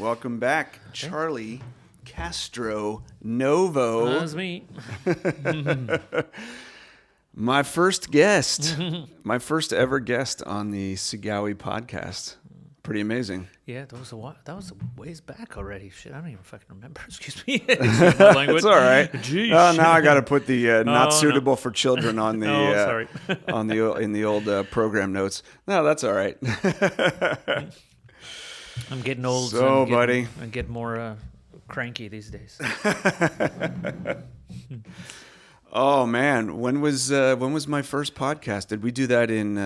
welcome back, Charlie Castronovo. That's me. My first guest, my first ever guest on the Cigawi podcast. Pretty amazing. Yeah, that was a ways back already. Shit, I don't even fucking remember. Excuse me. Excuse my language. It's all right. Jeez. Now I got to put the not suitable for children on the sorry. in the old program notes. No, that's all right. I'm getting old. So, I'm buddy, I get more cranky these days. Oh man, when was my first podcast? Did we do that in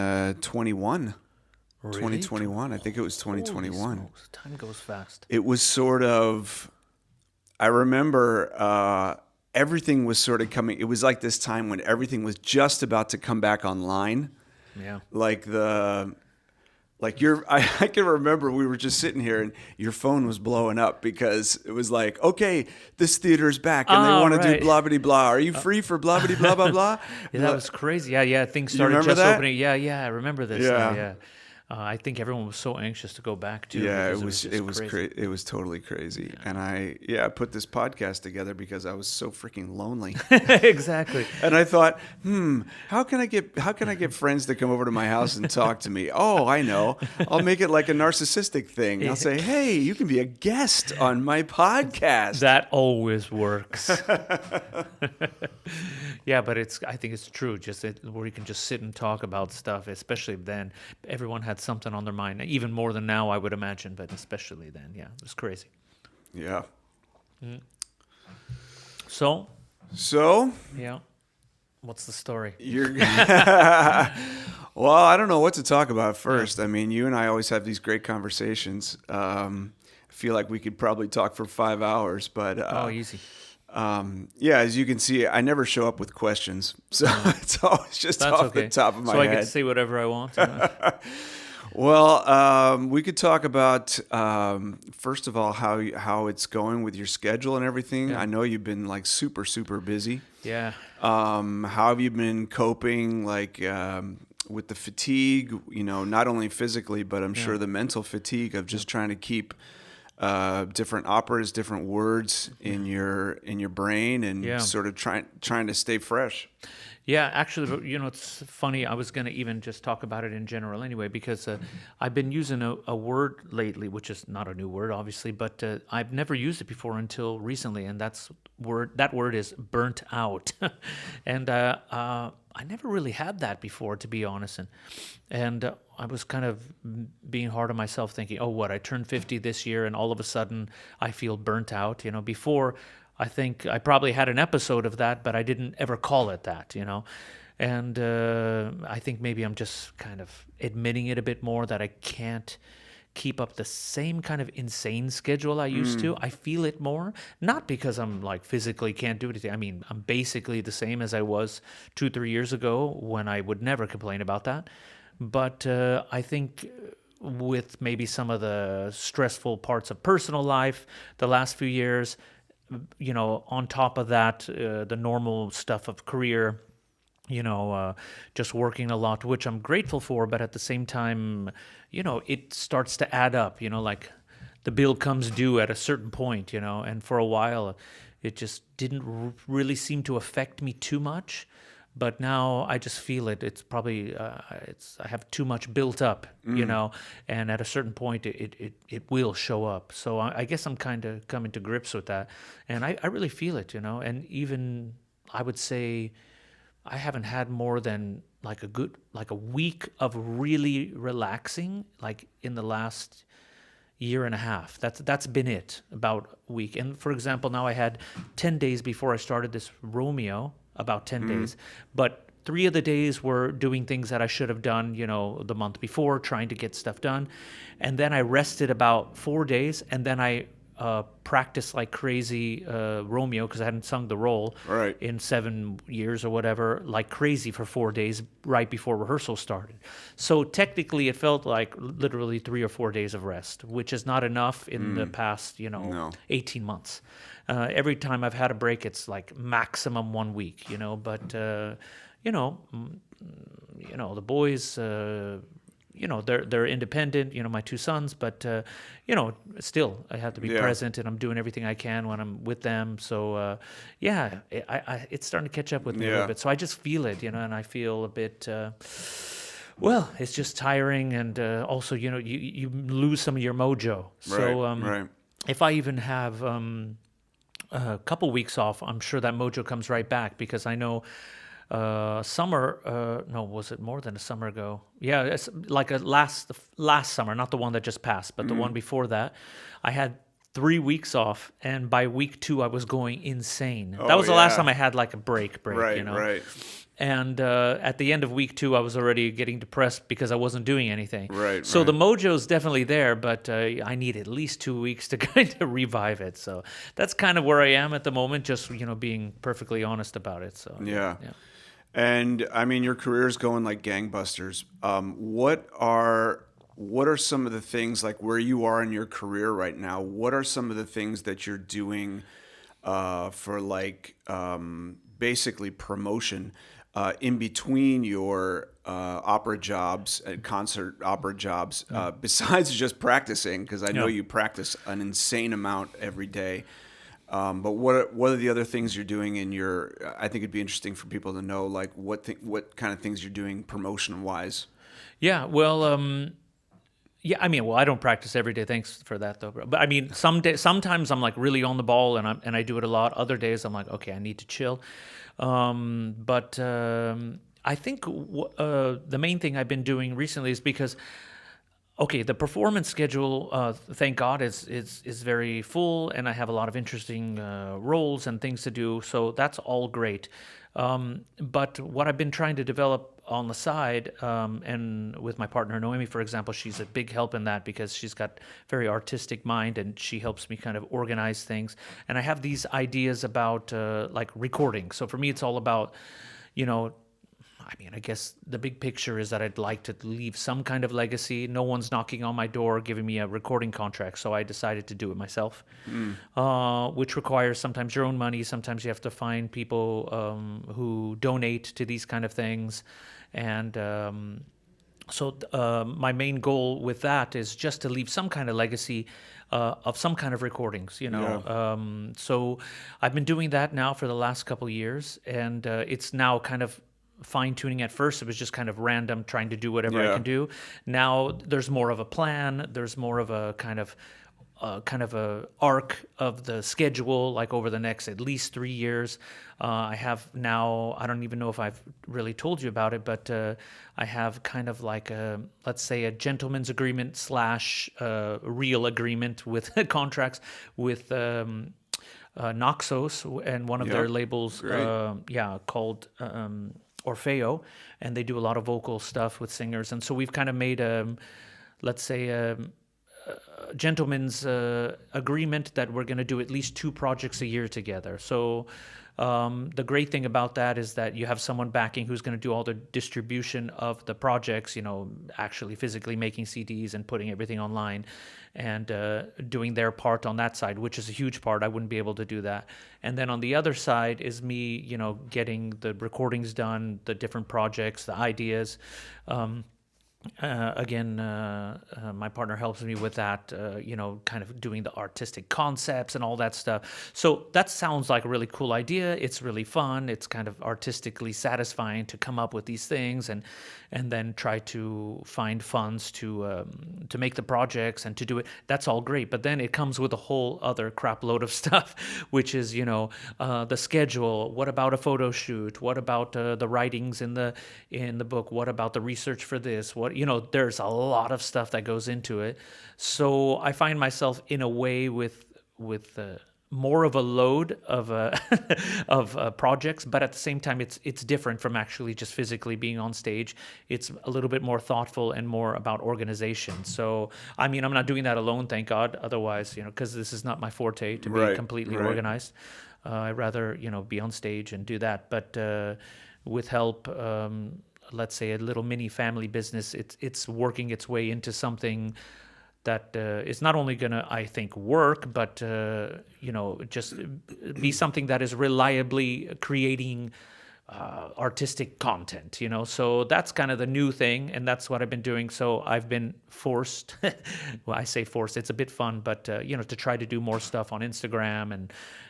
21? Really? 2021. I think it was 2021. Holy smokes, time goes fast. It was sort of, I remember everything was sort of coming. It was like this time when everything was just about to come back online. Yeah. I can remember we were just sitting here and your phone was blowing up because it was like, okay, this theater's back and they want to do blah, blah, blah. Are you free for blah, blah, blah, blah, blah? Yeah, that was crazy. Yeah. Things started just opening. Yeah. I remember this. Yeah. I think everyone was so anxious to go back too. Yeah, it was totally crazy. Yeah. And I put this podcast together because I was so freaking lonely. Exactly. And I thought, how can I get friends to come over to my house and talk to me? Oh, I know. I'll make it like a narcissistic thing. I'll say, hey, you can be a guest on my podcast. That always works. Yeah, but I think it's true. Just where you can just sit and talk about stuff, especially then. Everyone had something on their mind, even more than now, I would imagine, but especially then. Yeah, it was crazy. Yeah. So? Yeah. What's the story? Well, I don't know what to talk about first. I mean, you and I always have these great conversations. I feel like we could probably talk for 5 hours, but easy. As you can see, I never show up with questions, so it's always just the top of my head. So I get to say whatever I want. Well, we could talk about first of all how it's going with your schedule and everything. Yeah. I know you've been like super busy. Yeah. How have you been coping with the fatigue? You know, not only physically, but I'm sure the mental fatigue of just trying to keep different operas, different words in your brain, and sort of trying to stay fresh. Yeah, actually, you know, it's funny. I was going to even just talk about it in general anyway, because I've been using a word lately, which is not a new word, obviously, but I've never used it before until recently, and that word is burnt out. And I never really had that before, to be honest. And I was kind of being hard on myself, thinking, I turned 50 this year, and all of a sudden I feel burnt out. You know, before I think I probably had an episode of that, but I didn't ever call it that, you know. And I think maybe I'm just kind of admitting it a bit more, that I can't keep up the same kind of insane schedule I used to. I feel it more, not because I'm like physically can't do anything. I mean, I'm basically the same as I was 2-3 years ago, when I would never complain about that. But I think with maybe some of the stressful parts of personal life the last few years, you know, on top of that, the normal stuff of career, you know, just working a lot, which I'm grateful for, but at the same time, you know, it starts to add up, you know, like the bill comes due at a certain point, you know, and for a while it just didn't really seem to affect me too much. But now I just feel it. It's probably I have too much built up, you know, and at a certain point it will show up. So I guess I'm kind of coming to grips with that, and I really feel it, you know. And even I would say I haven't had more than like a week of really relaxing, like in the last year and a half. That's been it, about a week. And for example, now I had 10 days before I started this Romeo. About 10 days, but 3 of the days were doing things that I should have done, you know, the month before, trying to get stuff done. And then I rested about 4 days, and then I practiced like crazy Romeo, because I hadn't sung the role in 7 years or whatever, like crazy for 4 days right before rehearsal started. So technically it felt like literally 3 or 4 days of rest, which is not enough in the past, 18 months. Every time I've had a break, it's like maximum 1 week, you know, but, the boys, they're independent, my two sons, but still I have to be present, and I'm doing everything I can when I'm with them. So it's starting to catch up with me a little bit. So I just feel it, and I feel a bit. Well, it's just tiring, and also, you lose some of your mojo. So right. if I even have a couple weeks off, I'm sure that mojo comes right back, because I know summer. No, was it more than a summer ago? Yeah, it's like last summer, not the one that just passed, but the one before that. I had 3 weeks off, and by week 2, I was going insane. That was the last time I had like a break. Right, right. And at the end of week 2, I was already getting depressed because I wasn't doing anything. Right. So the mojo's definitely there, but I need at least 2 weeks to kind of revive it. So that's kind of where I am at the moment, just, being perfectly honest about it. So yeah. And I mean, your career's going like gangbusters. What are some of the things, like where you are in your career right now? What are some of the things that you're doing for like basically promotion in between your opera jobs and concert opera jobs, besides just practicing? Because I know you practice an insane amount every day. But what are the other things you're doing in your? I think it'd be interesting for people to know, like what kind of things you're doing promotion wise. Yeah, well, I mean, I don't practice every day. Thanks for that, though, bro. But I mean, sometimes I'm like really on the ball, and I do it a lot. Other days I'm like, okay, I need to chill. But I think the main thing I've been doing recently is because. Okay, the performance schedule, thank God, is very full, and I have a lot of interesting roles and things to do, so that's all great. But what I've been trying to develop on the side, and with my partner Noemi, for example, she's a big help in that, because she's got very artistic mind, and she helps me kind of organize things. And I have these ideas about like recording. So for me, it's all about, I mean, I guess the big picture is that I'd like to leave some kind of legacy. No one's knocking on my door giving me a recording contract, so I decided to do it myself, which requires sometimes your own money. Sometimes you have to find people who donate to these kind of things. And so my main goal with that is just to leave some kind of legacy of some kind of recordings, So I've been doing that now for the last couple of years, and it's now kind of fine-tuning. At first it was just kind of random, trying to do whatever I can do. Now there's more of a plan, there's more of a kind of a arc of the schedule, like over the next at least 3 years. I have now, I don't even know if I've really told you about it, but I have kind of like let's say a gentleman's agreement / real agreement with contracts with Naxos and one of their labels, called Orfeo, and they do a lot of vocal stuff with singers. And so we've kind of made let's say a gentleman's agreement that we're going to do at least 2 projects a year together. So the great thing about that is that you have someone backing who's going to do all the distribution of the projects, actually physically making CDs and putting everything online, and doing their part on that side, which is a huge part. I wouldn't be able to do that. And then on the other side is me, getting the recordings done, the different projects, the ideas. Again, my partner helps me with that, kind of doing the artistic concepts and all that stuff. So that sounds like a really cool idea. It's really fun. It's kind of artistically satisfying to come up with these things and then try to find funds to make the projects and to do it. That's all great. But then it comes with a whole other crap load of stuff, which is, the schedule. What about a photo shoot? What about the writings in the book? What about the research for this? There's a lot of stuff that goes into it. So I find myself in a way with more of a load of of projects, but at the same time, it's different from actually just physically being on stage. It's a little bit more thoughtful and more about organization. So I mean, I'm not doing that alone, thank God. Otherwise, because this is not my forte to be completely organized. I'd rather be on stage and do that, but with help. Let's say a little mini family business, it's working its way into something that is not only going to, I think, work, but, just be something that is reliably creating artistic content, so that's kind of the new thing, and that's what I've been doing. So I've been forced, well, I say forced, it's a bit fun, but to try to do more stuff on Instagram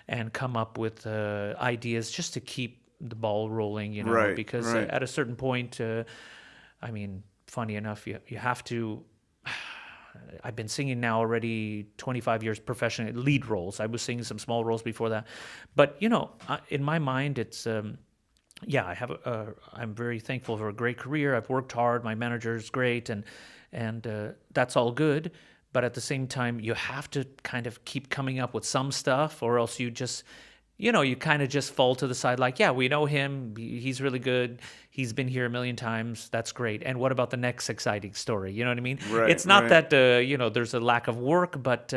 and come up with ideas just to keep the ball rolling, Right, because right. at a certain point, funny enough, you have to. I've been singing now already 25 years professionally, lead roles. I was singing some small roles before that, but in my mind, it's I'm very thankful for a great career. I've worked hard. My manager is great, and that's all good. But at the same time, you have to kind of keep coming up with some stuff, or else you just, you kind of just fall to the side. Like, yeah, we know him. He's really good. He's been here a million times. That's great. And what about the next exciting story? You know what I mean? Right, It's not right. that there's a lack of work, but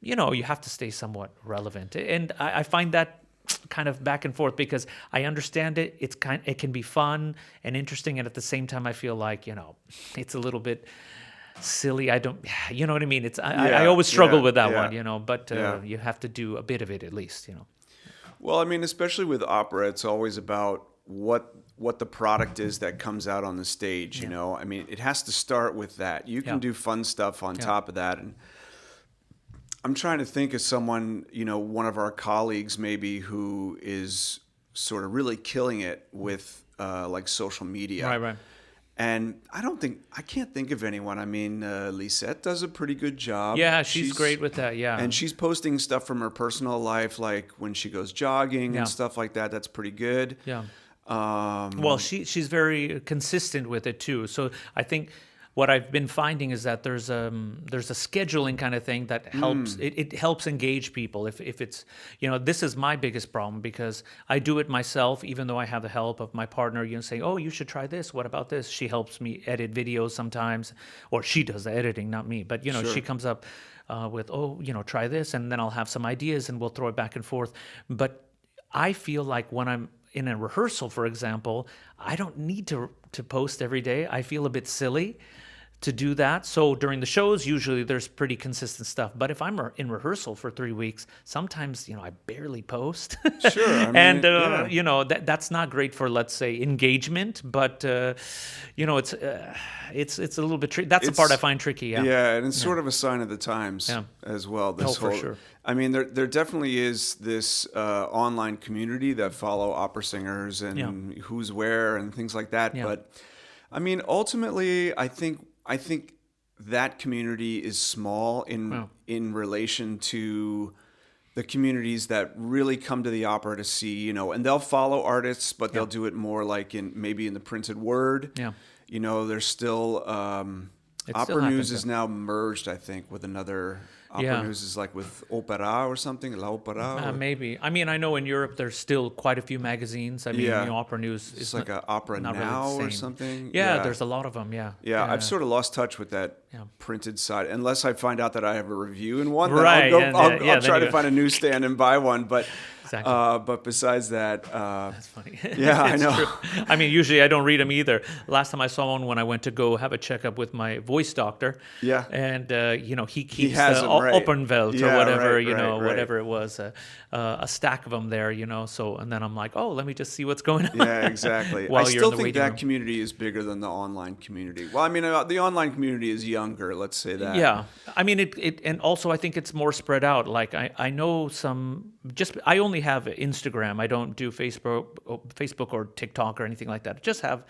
you have to stay somewhat relevant. And I find that kind of back and forth, because I understand it. It can be fun and interesting, and at the same time, I feel like it's a little bit silly. I don't, you know what I mean? I always struggle with that one, but Yeah. you have to do a bit of it at least. Well, I mean, especially with opera, it's always about what the product is that comes out on the stage. I mean, it has to start with that. You can do fun stuff on top of that, and I'm trying to think of someone, one of our colleagues maybe, who is sort of really killing it with like social media. Right. And I can't think of anyone. I mean, Lisette does a pretty good job. Yeah, she's great with that. Yeah. And she's posting stuff from her personal life, like when she goes jogging and stuff like that. That's pretty good. Yeah. Well, she's very consistent with it too. So I think what I've been finding is that there's a scheduling kind of thing that helps. It helps engage people. If it's this is my biggest problem, because I do it myself, even though I have the help of my partner. Saying, oh, you should try this. What about this? She helps me edit videos sometimes, or she does the editing, not me. But Sure. she comes up with, try this, and then I'll have some ideas, and we'll throw it back and forth. But I feel like when I'm in a rehearsal, for example, I don't need to post every day. I feel a bit silly to do that. So during the shows, usually there's pretty consistent stuff. But if I'm in rehearsal for 3 weeks, sometimes, I barely post. Sure. I mean, and, that's not great for, let's say, engagement. But, it's a little bit tricky. That's the part I find tricky. Yeah. Yeah, and it's sort of a sign of the times as well. For sure. I mean, there definitely is this online community that follow opera singers and who's where and things like that. Yeah. But I mean, ultimately, I think that community is small in relation to the communities that really come to the opera to see, and they'll follow artists, but they'll do it more like maybe in the printed word. Yeah. There's still Opera News is now merged, I think, with another. Opera News is like with Opera or something, La Opera. Maybe. I mean, I know in Europe there's still quite a few magazines. I mean, Opera News is like a Opera Now really or something. Yeah, there's a lot of them. Yeah. Yeah, I've sort of lost touch with that printed side, unless I find out that I have a review in one. Right. Then I'll try to find a newsstand and buy one. But exactly. But besides that, that's funny. Yeah, I know. True. I mean, usually I don't read them either. Last time I saw one when I went to go have a checkup with my voice doctor. Yeah. And he keeps right. Opernwelt Yeah, or whatever, right. whatever it was, a stack of them there, So, and then I'm like, oh, let me just see what's going on. Yeah, exactly. While I you're still in the think waiting that room. community is bigger than the online community. Well, I mean, the online community is younger. Let's say that. Yeah, I mean it, and also I think it's more spread out. Like I know I only have Instagram. I don't do Facebook or TikTok or anything like that. I just have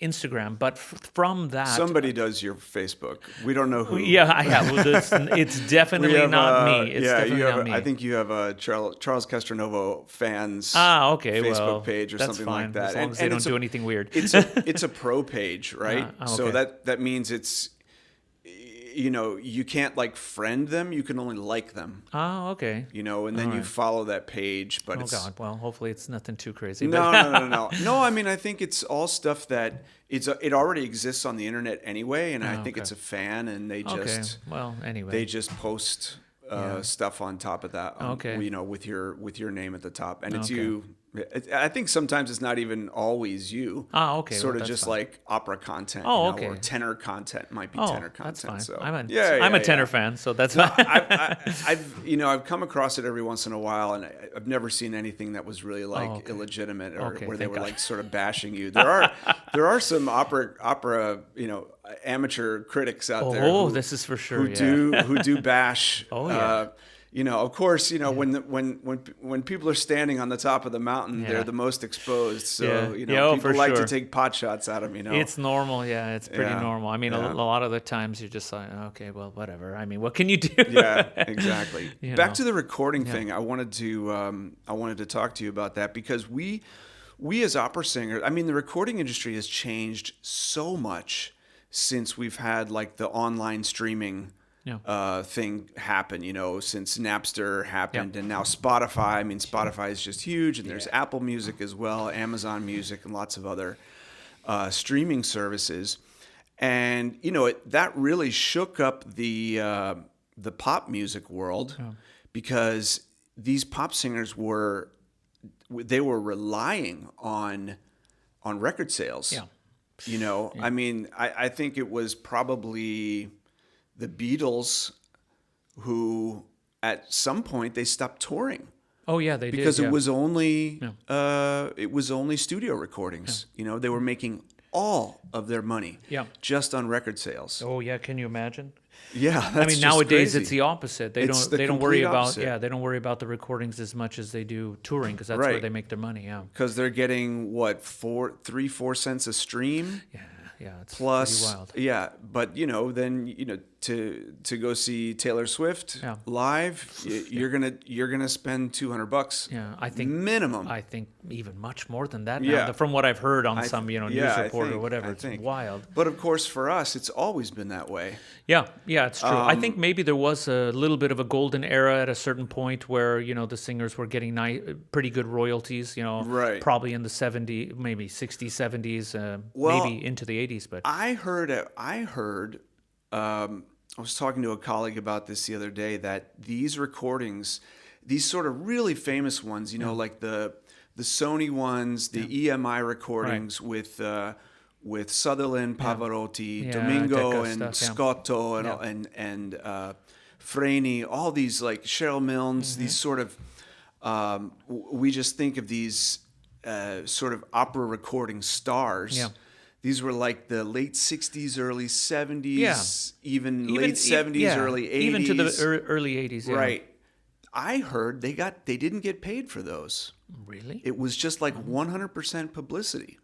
Instagram. But from that, Somebody does your Facebook. We don't know who. Yeah, I have. It's definitely not me. It's definitely not me. I think you have a Charles Castronovo fans. Okay, Facebook page or that's something fine, like that. As long as they don't do anything weird. It's a pro page, right? Okay. So that means it's. You can't like friend them. You can only like them. Oh, okay. And then you follow that page. But God. Well, hopefully it's nothing too crazy. No. No, I mean, I think it's all stuff that it already exists on the internet anyway, and I think it's a fan, and they just anyway, they just post stuff on top of that. Okay. With your name at the top, and it's you I think sometimes it's not even always you. Ah, okay. Sort well, of that's just fine. like opera content, Oh, or okay. tenor content might be Oh, tenor that's content. fine. So I'm a tenor fan, so that's No, fine. I've come across it every once in a while, and I've never seen anything that was really like okay. illegitimate, or Okay, where they thank were God. like sort of bashing you. There are some opera amateur critics out there Oh, this is for sure. Yeah. who do bash. Oh, yeah. Of course, when people are standing on the top of the mountain, Yeah. they're the most exposed. So Yeah. Oh, people for like to sure. take pot shots at them. It's normal. Yeah, it's pretty Yeah, normal. I mean, yeah. a lot of the times you're just like, okay, well, whatever. I mean, what can you do? Yeah, exactly. You Back know. to the recording thing. I wanted to talk to you about that, because we as opera singers, I mean, the recording industry has changed so much since we've had like the online streaming Yeah. thing happen. Since Napster happened, Yeah. and now Spotify. I mean, Spotify is just huge, and there's Apple Music as well, Amazon Music, and lots of other streaming services. And that really shook up the pop music world, because these pop singers were relying on record sales. Yeah. I mean, I think it was probably the Beatles who at some point they stopped touring, Oh, yeah, they because did. Yeah. it was only studio recordings. They were making all of their money Yeah. just on record sales. Oh, yeah. Can you imagine? Yeah, I that's mean, just nowadays crazy. it's the opposite. They It's the don't worry complete about opposite. they don't worry about the recordings as much as they do touring, because that's where Right. they make their money. Yeah. Because they're getting what, 4 cents a stream, Yeah. It's plus pretty wild. yeah. But then to go see Taylor Swift Yeah. live, you're gonna spend $200. Yeah, I think minimum. I think even much more than that now. Yeah. From what I've heard on I some th- news yeah, I report or think- whatever, I it's think. wild. But of course, for us, it's always been that way. Yeah, it's true. I think maybe there was a little bit of a golden era at a certain point where the singers were getting pretty good royalties. Right. Probably in the 70s, maybe 60s, 70s, Well, maybe into the 80s. But I heard. I was talking to a colleague about this the other day, that these recordings, these sort of really famous ones, like the Sony ones, the EMI recordings with Sutherland, Pavarotti, Yeah, Domingo, Decca and stuff, yeah. Scotto, and Yeah. and Freni, all these, like Cheryl Milnes, Mm-hmm. these sort of we just think of these sort of opera recording stars. Yeah. These were like the late 60s, early 70s, Yeah. even late 70s, yeah, early 80s. even to the early 80s. Yeah. Right. I heard they didn't get paid for those. Really? It was just like 100% publicity.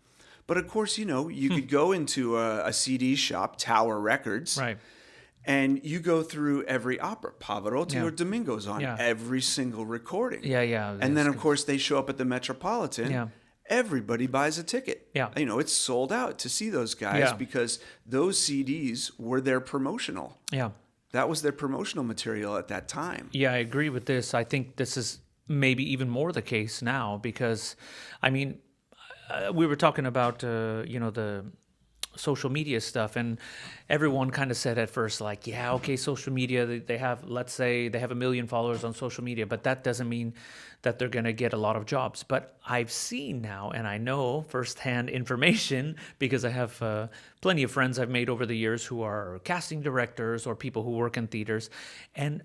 But of course, you could go into a CD shop, Tower Records, Right. and you go through every opera. Pavarotti Yeah. or Domingo's on Yeah. every single recording. Yeah. And then, of course, they show up at the Metropolitan. Yeah. Everybody buys a ticket. Yeah. It's sold out to see those guys, Yeah. because those CDs were their promotional. Yeah. That was their promotional material at that time. Yeah, I agree with this. I think this is maybe even more the case now because, I mean, we were talking about, the social media stuff, and everyone kind of said at first, like, yeah, okay, social media, they have, let's say they have 1 million followers on social media, but that doesn't mean that they're going to get a lot of jobs. But I've seen now, and I know firsthand information because I have plenty of friends I've made over the years who are casting directors or people who work in theaters, and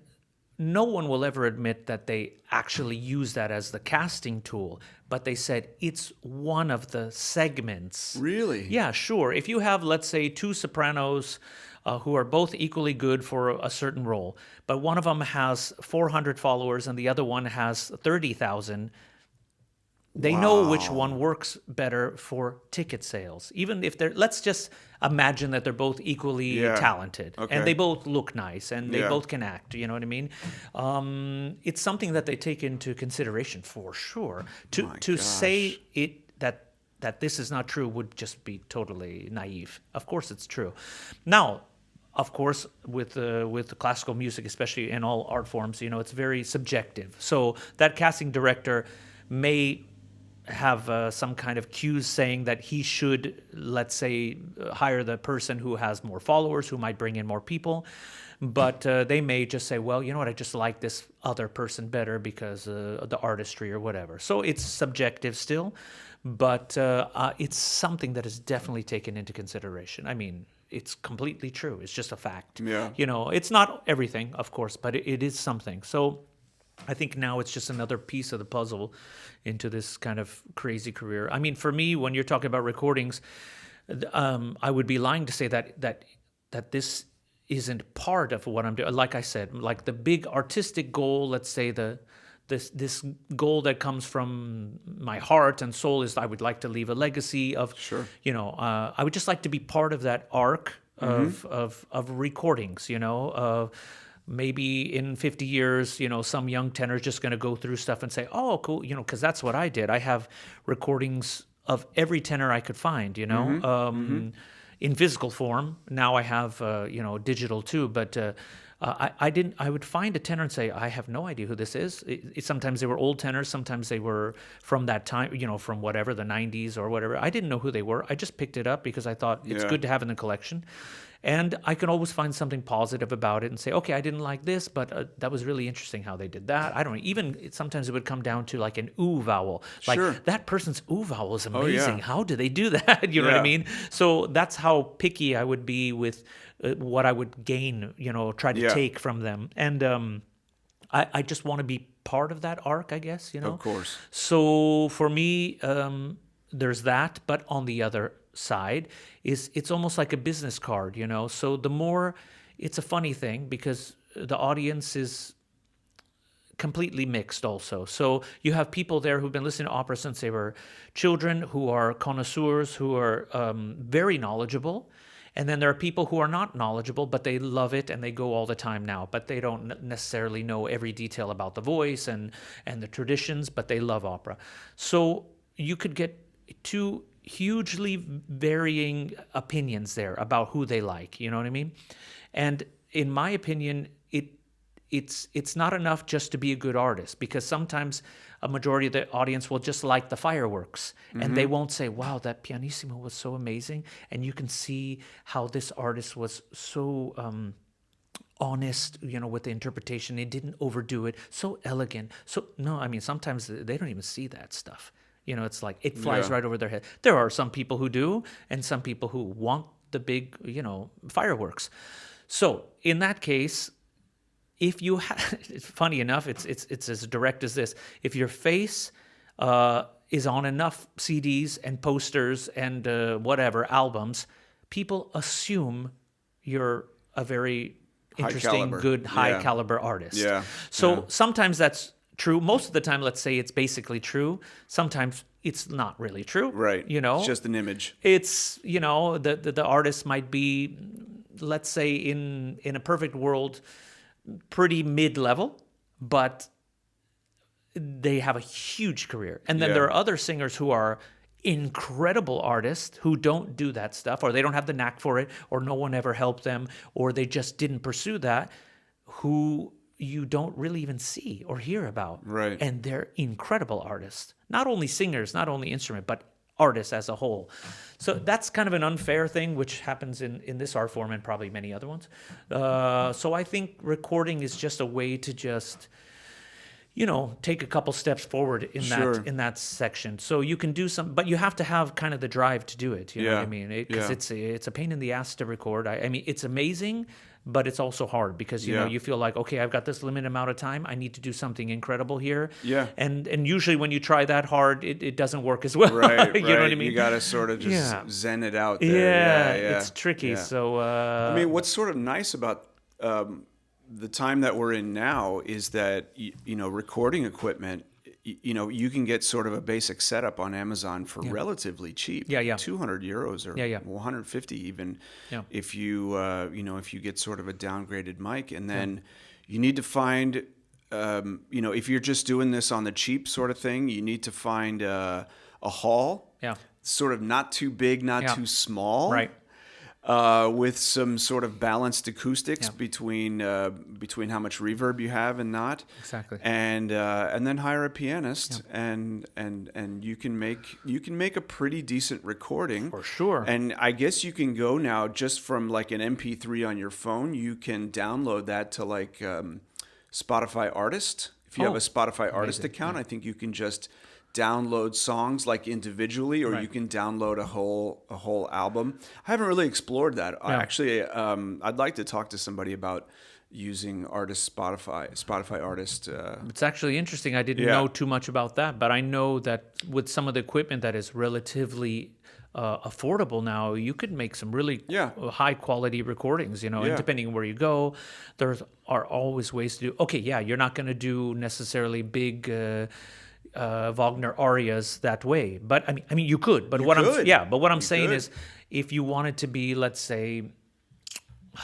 no one will ever admit that they actually use that as the casting tool, but they said it's one of the segments. Really? Yeah, sure. If you have, let's say, 2 sopranos who are both equally good for a certain role, but one of them has 400 followers and the other one has 30,000, they know which one works better for ticket sales. Even if let's just imagine that they're both equally talented and they both look nice and they both can act. You know what I mean? It's something that they take into consideration for sure. To say that this is not true would just be totally naive. Of course, it's true. Now, of course, with the classical music, especially in all art forms, it's very subjective. So that casting director may have some kind of cues saying that he should, let's say, hire the person who has more followers, who might bring in more people. But they may just say, well, you know what, I just like this other person better because of the artistry or whatever. So it's subjective still, but it's something that is definitely taken into consideration. I mean, it's completely true. It's just a fact. Yeah. You know, it's not everything, of course, but it is something. So I think now it's just another piece of the puzzle into this kind of crazy career. I mean, for me, when you're talking about recordings, I would be lying to say that this isn't part of what I'm doing. Like I said, like the big artistic goal, let's say this goal that comes from my heart and soul is I would like to leave a legacy of, Sure. you know, I would just like to be part of that arc of recordings, you know, maybe in 50 years, you know, some young tenor is just going to go through stuff and say, oh, cool, you know, because that's what I did. I have recordings of every tenor I could find, you know, in physical form. Now I have, you know, digital too, but I would find a tenor and say, I have no idea who this is. Sometimes they were old tenors, sometimes they were from that time, you know, from whatever, the 90s or whatever. I didn't know who they were. I just picked it up because I thought it's good to have in the collection. And I can always find something positive about it and say, okay, I didn't like this, but that was really interesting how they did that. I don't know. Even sometimes it would come down to like an ooh vowel. Like Sure. that person's ooh vowel is amazing. Oh, yeah. How do they do that? You know what I mean? So that's how picky I would be with what I would gain, you know, try to take from them. And I just want to be part of that arc, I guess, you know? Of course. So for me, there's that. But on the other side is it's almost like a business card, you know? So the more, it's a funny thing because the audience is completely mixed also. So you have people there who've been listening to opera since they were children, who are connoisseurs, who are very knowledgeable. And then there are people who are not knowledgeable, but they love it and they go all the time now. But they don't necessarily know every detail about the voice and the traditions, but they love opera. So you could get two hugely varying opinions there about who they like. You know what I mean? And in my opinion, it's not enough just to be a good artist, because sometimes a majority of the audience will just like the fireworks and they won't say, wow, that pianissimo was so amazing. And you can see how this artist was so honest, you know, with the interpretation. They didn't overdo it. So elegant. So, no, I mean, sometimes they don't even see that stuff. You know, it's like it flies right over their head. There are some people who do, and some people who want the big, you know, fireworks. So in that case, if you funny enough, it's as direct as this. If your face is on enough CDs and posters and whatever albums, people assume you're a very interesting, good, high caliber artist. Yeah. So sometimes that's true. Most of the time, let's say it's basically true. Sometimes it's not really true. Right. You know, it's just an image. It's, you know, the artist might be, let's say in a perfect world, pretty mid-level, but they have a huge career. And then there are other singers who are incredible artists who don't do that stuff, or they don't have the knack for it, or no one ever helped them, or they just didn't pursue that, who you don't really even see or hear about. Right. And they're incredible artists. Not only singers, not only instrument, but artists as a whole. So that's kind of an unfair thing, which happens in this art form and probably many other ones. So I think recording is just a way to just, you know, take a couple steps forward in that section. So you can do some, but you have to have kind of the drive to do it. You know what I mean? Because it's a pain in the ass to record. I mean, it's amazing, but it's also hard because, you know, you feel like, okay, I've got this limited amount of time. I need to do something incredible here. Yeah. And usually when you try that hard, it doesn't work as well. Right, you know what I mean? You got to sort of just zen it out there. Yeah, it's tricky. Yeah. So, I mean, what's sort of nice about the time that we're in now is that, you know, recording equipment, you know, you can get sort of a basic setup on Amazon for relatively cheap. 200 euros or 150 even. If you, you know, if you get sort of a downgraded mic, and then you need to find, you know, if you're just doing this on the cheap sort of thing, you need to find a hall. Sort of not too big, not too small. Right. with some sort of balanced acoustics Yeah. between how much reverb you have and not. Exactly. And then hire a pianist, and you can make a pretty decent recording For sure. And I guess you can go now just from like an MP3 on your phone. You can download that to like Spotify Artist. If you have a Spotify Artist account, I think you can just download songs like individually, or you can download a whole album. I haven't really explored that. Actually, I'd like to talk to somebody about using Spotify Artist. It's actually interesting. I didn't know too much about that, but I know that with some of the equipment that is relatively affordable now, you could make some really high quality recordings, and depending on where you go, there are always ways to do. Okay, you're not going to do necessarily big Wagner arias that way, but I mean, you could. But what I'm saying is, if you wanted to be, let's say,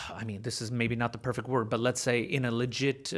I mean, this is maybe not the perfect word, but let's say in a legit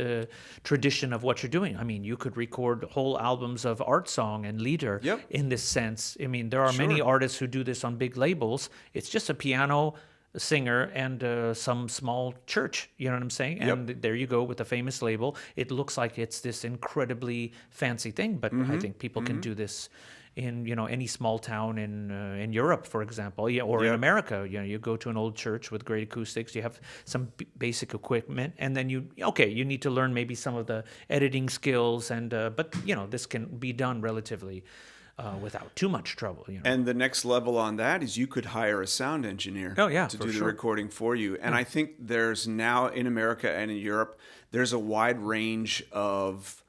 tradition of what you're doing. I mean, you could record whole albums of art song and lieder in this sense. I mean, there are many artists who do this on big labels. It's just a piano, a singer, and some small church. You know what I'm saying? And there you go with a famous label. It looks like it's this incredibly fancy thing, but I think people can do this in any small town in Europe, for example, or in America. You go to an old church with great acoustics. You have some basic equipment, and then you need to learn maybe some of the editing skills, and but this can be done relatively without too much trouble. And the next level on that is you could hire a sound engineer to do the recording for you. And I think there's now in America and in Europe, there's a wide range of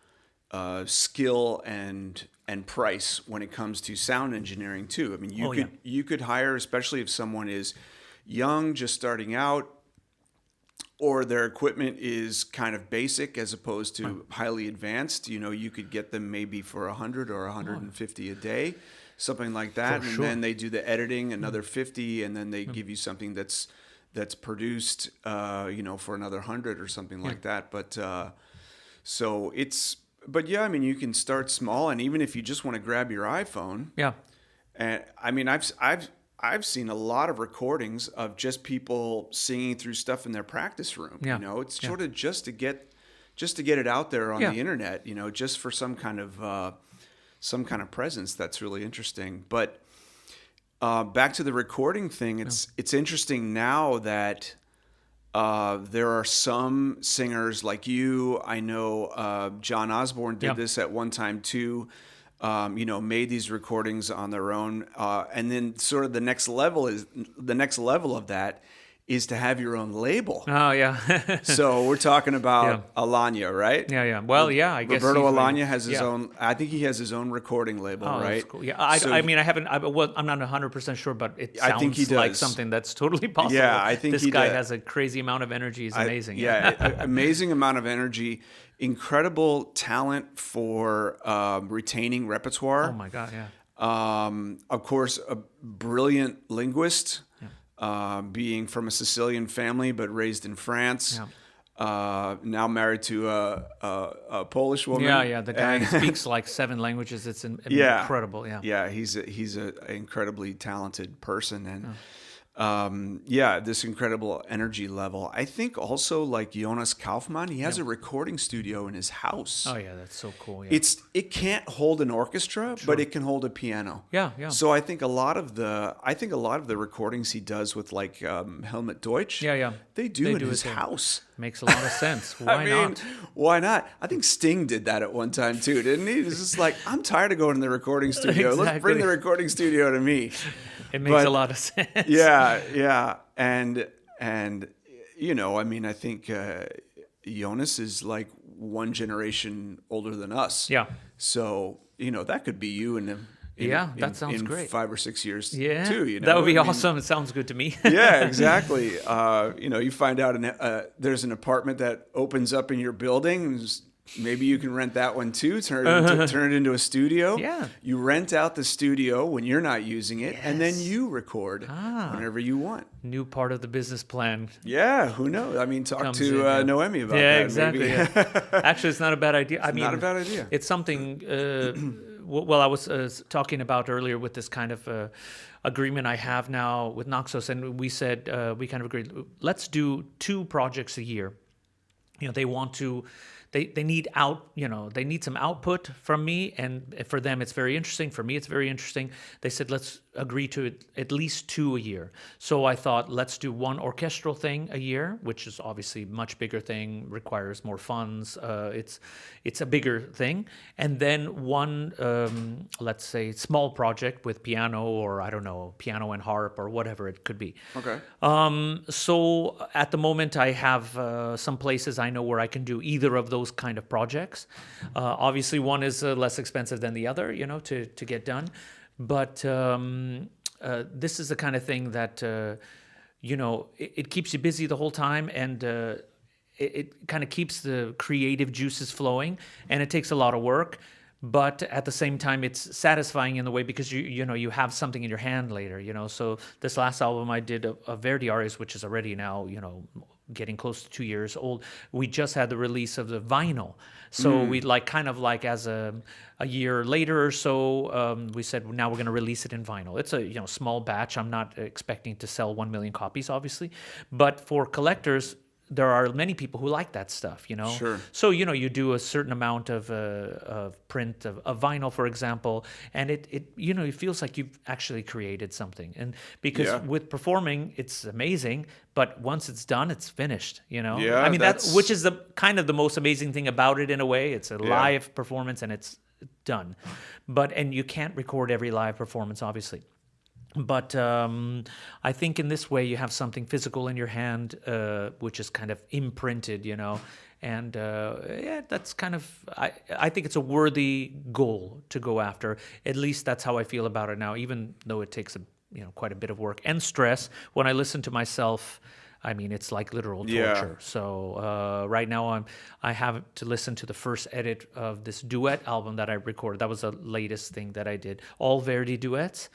skill and price when it comes to sound engineering too. I mean, you could hire, especially if someone is young, just starting out, or their equipment is kind of basic as opposed to highly advanced. You could get them maybe for $100 or $150 a day, something like that. And then they do the editing, another $50, and then they give you something that's produced, for another $100 or something like that. But so it's. But I mean, you can start small, and even if you just want to grab your iPhone, and I mean, I've seen a lot of recordings of just people singing through stuff in their practice room. It's sort of just to get it out there on the internet. Just for some kind of presence. That's really interesting. But back to the recording thing, it's interesting now that. There are some singers like you. I know John Osborne did this at one time too. Made these recordings on their own, and then sort of the next level of that is to have your own label. Oh yeah. So we're talking about Alanya, right? Yeah. Well, I guess Roberto Alanya has his own. I think he has his own recording label, right? That's cool. Yeah, I mean, I haven't. I'm not 100% sure, but it sounds I think he does. Like something that's totally possible. Yeah, I think this guy has a crazy amount of energy. He's amazing. Amazing amount of energy, incredible talent for retaining repertoire. Oh my God, yeah. Of course, a brilliant linguist. Being from a Sicilian family but raised in France, now married to a Polish woman. Yeah. The guy speaks like 7 languages. It's incredible. Yeah. He's an incredibly talented person, and this incredible energy level. I think also like Jonas Kaufmann, he has a recording studio in his house. Oh yeah, that's so cool. Yeah. It can't hold an orchestra, but it can hold a piano. Yeah. So I think a lot of the recordings he does with like Helmut Deutsch, they do in his house. Makes a lot of sense. Why not? I think Sting did that at one time too, didn't he? He was just like, I'm tired of going to the recording studio. Exactly. Let's bring the recording studio to me. It makes a lot of sense. Yeah. And I mean, I think Jonas is like one generation older than us. Yeah. So, that could be you that sounds great. In 5 or 6 years too. That would be awesome. It sounds good to me. Yeah, exactly. You find out there's an apartment that opens up in your building. Maybe you can rent that one too. Turn it into a studio. Yeah. You rent out the studio when you're not using it, and then you record whenever you want. New part of the business plan. Yeah, who knows? I mean, talk to Noemi about that. Yeah, exactly. Maybe. Actually, it's not a bad idea. Not a bad idea. It's something well, I was talking about earlier with this kind of agreement I have now with Naxos, and we said we kind of agreed. Let's do 2 projects a year. They want to. They need they need some output from me, and for them it's very interesting. For me, it's very interesting. They said let's agree to at least 2 a year. So I thought let's do 1 orchestral thing a year, which is obviously much bigger thing, requires more funds. It's a bigger thing, and then 1 let's say small project with piano, or I don't know, piano and harp or whatever it could be. Okay. So at the moment I have some places I know where I can do either of those kind of projects. Obviously, one is less expensive than the other, to get done. But this is the kind of thing that, it keeps you busy the whole time, and it kind of keeps the creative juices flowing, and it takes a lot of work. But at the same time, it's satisfying in the way because you have something in your hand later. So this last album I did of Verdi arias, which is already now getting close to 2 years old. We just had the release of the vinyl, so we as a year later or so, we said now we're going to release it in vinyl. It's a small batch. I'm not expecting to sell 1 million copies, obviously, but for collectors, there are many people who like that stuff, Sure. So, you do a certain amount of print of vinyl, for example, and it feels like you've actually created something. And because with performing, it's amazing, but once it's done, it's finished, Yeah, I mean, which is the kind of the most amazing thing about it in a way. It's a live performance and it's done. And you can't record every live performance, obviously. But I think in this way you have something physical in your hand, which is kind of imprinted, and that's kind of, I think it's a worthy goal to go after. At least that's how I feel about it now, even though it takes quite a bit of work and stress. When I listen to myself, I mean, it's like literal torture. So right now I have to listen to the first edit of this duet album that I recorded. That was the latest thing that I did. All Verdi duets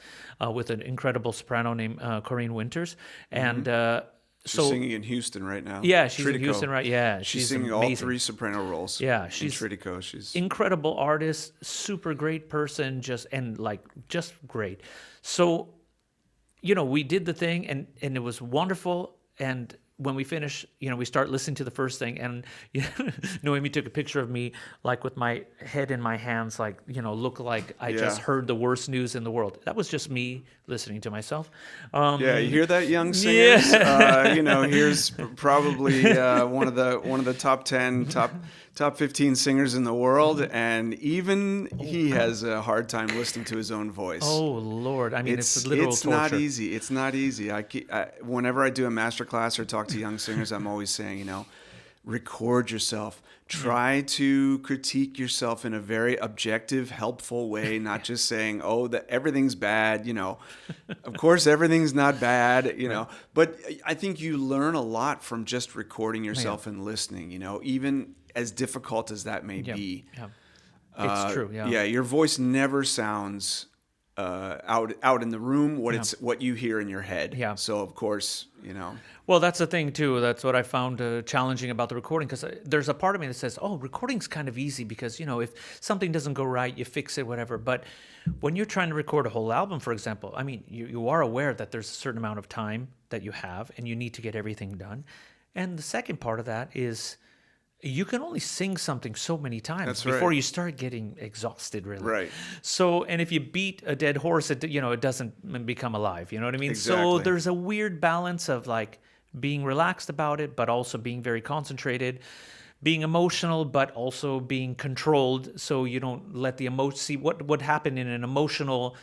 with an incredible soprano named Corinne Winters. And she's singing in Houston right now. Yeah, she's in Tritico. Houston, right? Yeah, she's singing amazing. all 3 soprano roles. Yeah, she's in Tritico. She's incredible artist, super great person, just great. So, we did the thing, and it was wonderful. And when we finish, we start listening to the first thing, and Noemi took a picture of me, like with my head in my hands, like, look like I just heard the worst news in the world. That was just me listening to myself. You hear that, young singers? Yeah. Here's probably one of the top 10, top 15 singers in the world, and even he has a hard time listening to his own voice. Oh Lord! I mean, it's literal torture. It's not easy. Whenever I do a master class or talk to young singers, I'm always saying, record yourself. Try to critique yourself in a very objective, helpful way, not just saying, that everything's bad, Of course, everything's not bad, But I think you learn a lot from just recording yourself and listening, even as difficult as that may be. Yeah. It's true, yeah. Yeah, your voice never sounds out in the room what you hear in your head. Yeah. So, of course, Well, that's the thing, too. That's what I found challenging about the recording, because there's a part of me that says, recording's kind of easy because, if something doesn't go right, you fix it, whatever. But when you're trying to record a whole album, for example, I mean, you are aware that there's a certain amount of time that you have and you need to get everything done. And the second part of that is you can only sing something so many times before you start getting exhausted, really. Right. So, and if you beat a dead horse, it doesn't become alive. You know what I mean? Exactly. So there's a weird balance of like being relaxed about it, but also being very concentrated, being emotional, but also being controlled, so you don't let the emotion. See what would happen in an emotional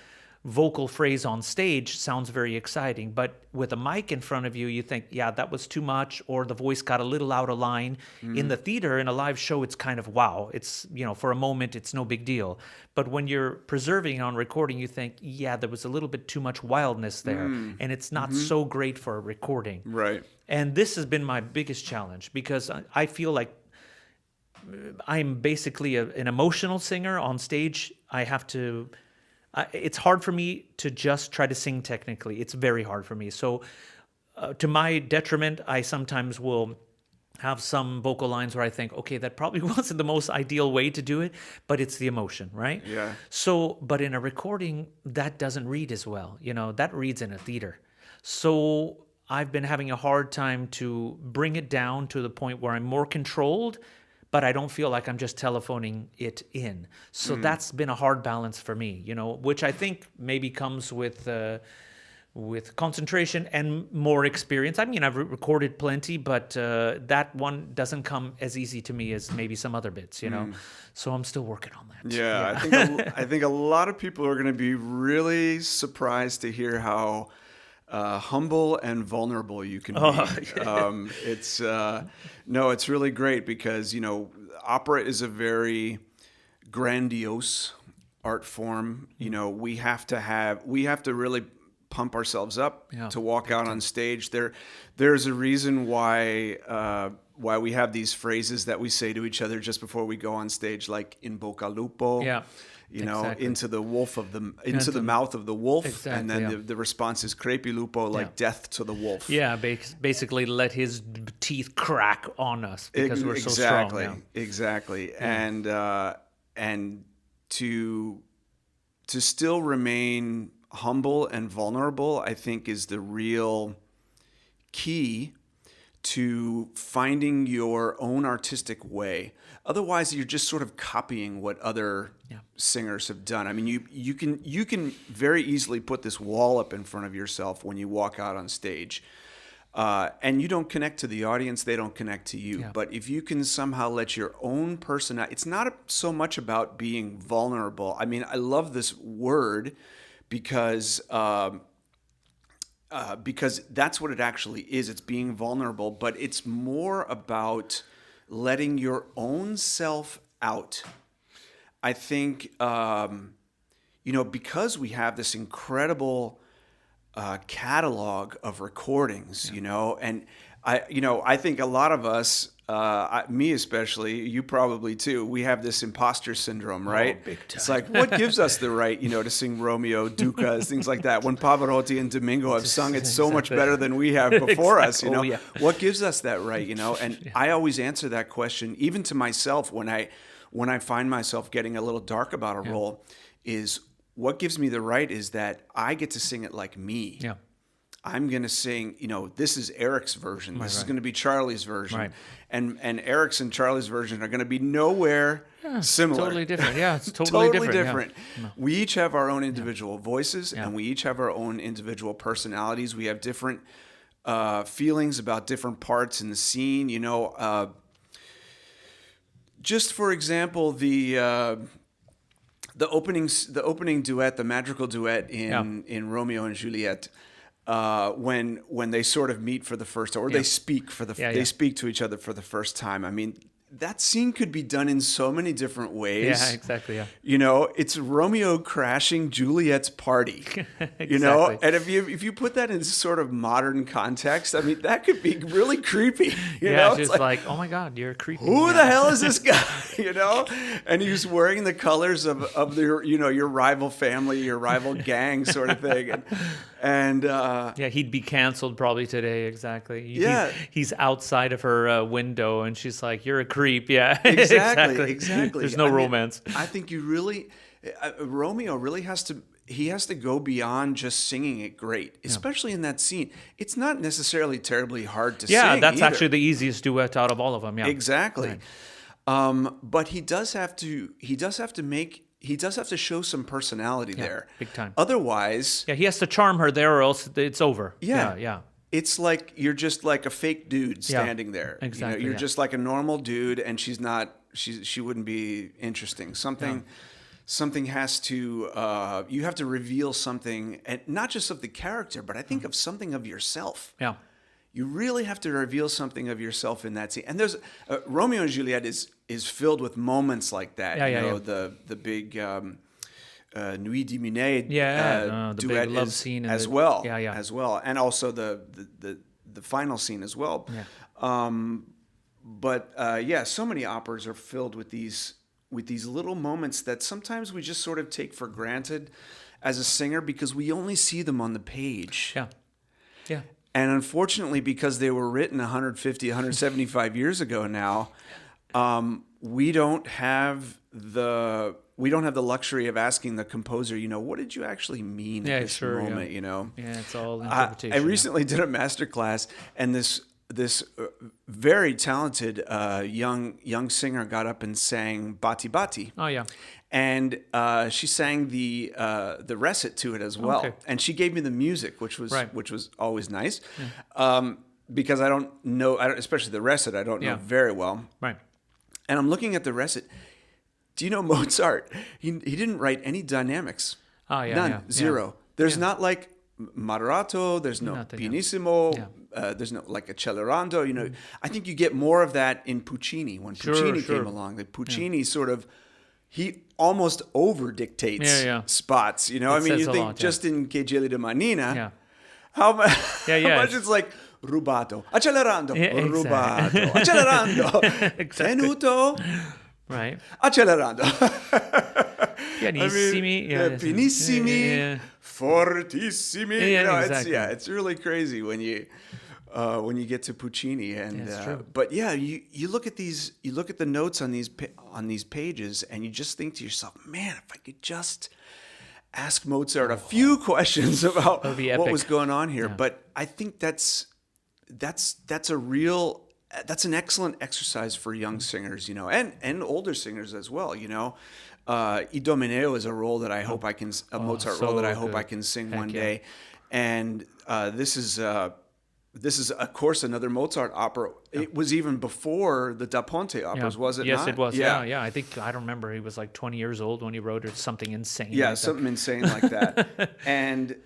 vocal phrase on stage sounds very exciting, but with a mic in front of you, you think, yeah, that was too much, or the voice got a little out of line. In the theater, in a live show, it's kind of, wow, it's, for a moment, it's no big deal. But when you're preserving on recording, you think, yeah, there was a little bit too much wildness there, and it's not so great for a recording. Right. And this has been my biggest challenge, because I feel like I'm basically an emotional singer on stage. I have to... it's hard for me to just try to sing technically. It's very hard for me. So to my detriment, I sometimes will have some vocal lines where I think, okay, that probably wasn't the most ideal way to do it, but it's the emotion, right? Yeah. So, but in a recording, that doesn't read as well. That reads in a theater. So I've been having a hard time to bring it down to the point where I'm more controlled, but I don't feel like I'm just telephoning it in. So that's been a hard balance for me, which I think maybe comes with concentration and more experience. I mean, I've recorded plenty, but that one doesn't come as easy to me as maybe some other bits, So I'm still working on that. Yeah. I think a lot of people are going to be really surprised to hear how humble and vulnerable you can be. It's really great because, opera is a very grandiose art form. We have to really pump ourselves up to walk out on stage. There's a reason why we have these phrases that we say to each other just before we go on stage, like in bocca al lupo. Yeah. Into the mouth of the wolf, exactly, and then the response is crepi lupo, like death to the wolf. Yeah, basically let his teeth crack on us because we're so strong now. Exactly. And to still remain humble and vulnerable, I think, is the real key to finding your own artistic way. Otherwise, you're just sort of copying what other singers have done. I mean, you can very easily put this wall up in front of yourself when you walk out on stage, and you don't connect to the audience; they don't connect to you. Yeah. But if you can somehow let your own personality, it's not so much about being vulnerable. I mean, I love this word because that's what it actually is. It's being vulnerable, but it's more about letting your own self out. I think, because we have this incredible catalog of recordings, and I think a lot of us, me especially, you probably too, we have this imposter syndrome, right? Oh, big time. It's like, what gives us the right, to sing Romeo, Ducas, things like that, when Pavarotti and Domingo have sung it so much better than we have before us, Oh, yeah. What gives us that right, And I always answer that question, even to myself, when I find myself getting a little dark about a role, is what gives me the right is that I get to sing it like me. Yeah. I'm going to sing, this is Eric's version. This is going to be Charlie's version. Right. And Eric's and Charlie's version are going to be nowhere similar. Totally different. Yeah, it's totally different. Yeah. We each have our own individual voices, and we each have our own individual personalities. We have different feelings about different parts in the scene. Just for example, the opening duet, the magical duet in Romeo and Juliet. When they sort of meet for the first time, or they speak they speak to each other for the first time. I mean, that scene could be done in so many different ways. Yeah, exactly. Yeah. It's Romeo crashing Juliet's party. Exactly. And if you put that in sort of modern context, I mean, that could be really creepy. It's just like, oh my God, you're creepy. Who the hell is this guy? And he's wearing the colors of your rival family, your rival gang, sort of thing. And he'd be canceled probably today. Exactly. He's outside of her window, and she's like, "You're a creep." Yeah, exactly. There's no romance. I think Romeo really has to go beyond just singing it great, especially in that scene. It's not necessarily terribly hard to sing. Yeah, that's either. actually the easiest duet out of all of them. Yeah, exactly. Right. But he does have to show some personality there. Big time. Otherwise... Yeah, he has to charm her there or else it's over. Yeah. It's like you're just like a fake dude standing there. Exactly. You're just like a normal dude, and she wouldn't be interesting. Something has to... you have to reveal something, and not just of the character, but I think of something of yourself. Yeah. You really have to reveal something of yourself in that scene. And there's Romeo and Juliet is filled with moments like that. The big Nuit d'Iminée the duet big love scene as well. Yeah. As well. And also the final scene as well. Yeah. So many operas are filled with these little moments that sometimes we just sort of take for granted as a singer because we only see them on the page. Yeah. And unfortunately, because they were written 150, 175 years ago now, we don't have the luxury of asking the composer, what did you actually mean at this moment, Yeah, it's all interpretation. I recently did a master class, and this very talented young singer got up and sang Bati Bati. Oh yeah. And she sang the recit to it as well. Okay. And she gave me the music, which was always nice. Yeah. Because I don't know, especially the recit, I don't know very well. Right. And I'm looking at the recit. Do you know Mozart? He didn't write any dynamics. Oh yeah. None. Yeah. Zero. Yeah. There's not like moderato. There's no Nothing, pianissimo. Yeah. There's no like accelerando. I think you get more of that in Puccini. When Puccini came along, that Puccini sort of, he almost over dictates spots. You think lot, just in Che Gelida Manina, Yeah. how much it's- it's like rubato, accelerando, Yeah, exactly. rubato, accelerando, tenuto, Right. accelerando. Pianissimi. Pianissimi, Yeah. fortissimi. Yeah, exactly. It's really crazy when you get to Puccini, and That's true. but you look at the notes on these pages, and you just think to yourself, man, if I could just ask Mozart a few questions about That'd be what epic. was going on here. Yeah. But I think that's an excellent exercise for young singers, and older singers as well. Idomeneo is a role that I hope I can, a Mozart so role that I hope good. I can sing Heck one yeah. day. And this is of course another Mozart opera. It was even before the Da Ponte operas, was it Yes, not? it was. Yeah. I don't remember. He was like 20 years old when he wrote it. Something insane. Yeah, like something insane like that. And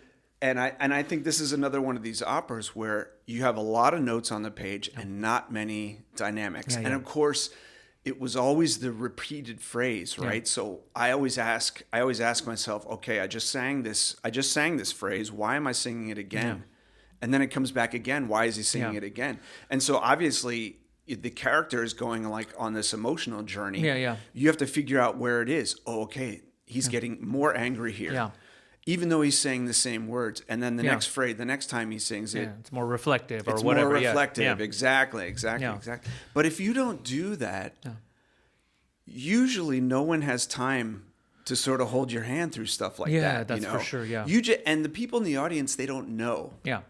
I think this is another one of these operas where you have a lot of notes on the page and not many dynamics. Yeah, and of course, it was always the repeated phrase, right? So I always ask myself, okay, I just sang this phrase. Why am I singing it again? Yeah. And then it comes back again. Why is he singing Yeah. it again? And so obviously the character is going like on this emotional journey. Yeah. You have to figure out where it is. Oh, okay, he's getting more angry here. Yeah. Even though he's saying the same words, and then the next phrase, the next time he sings it, Yeah, it's more reflective or it's whatever. more yeah. reflective. Yeah. Exactly. Yeah. But if you don't do that, usually no one has time to sort of hold your hand through stuff like that. Yeah, that's for sure, yeah. And the people in the audience, they don't know. Yeah.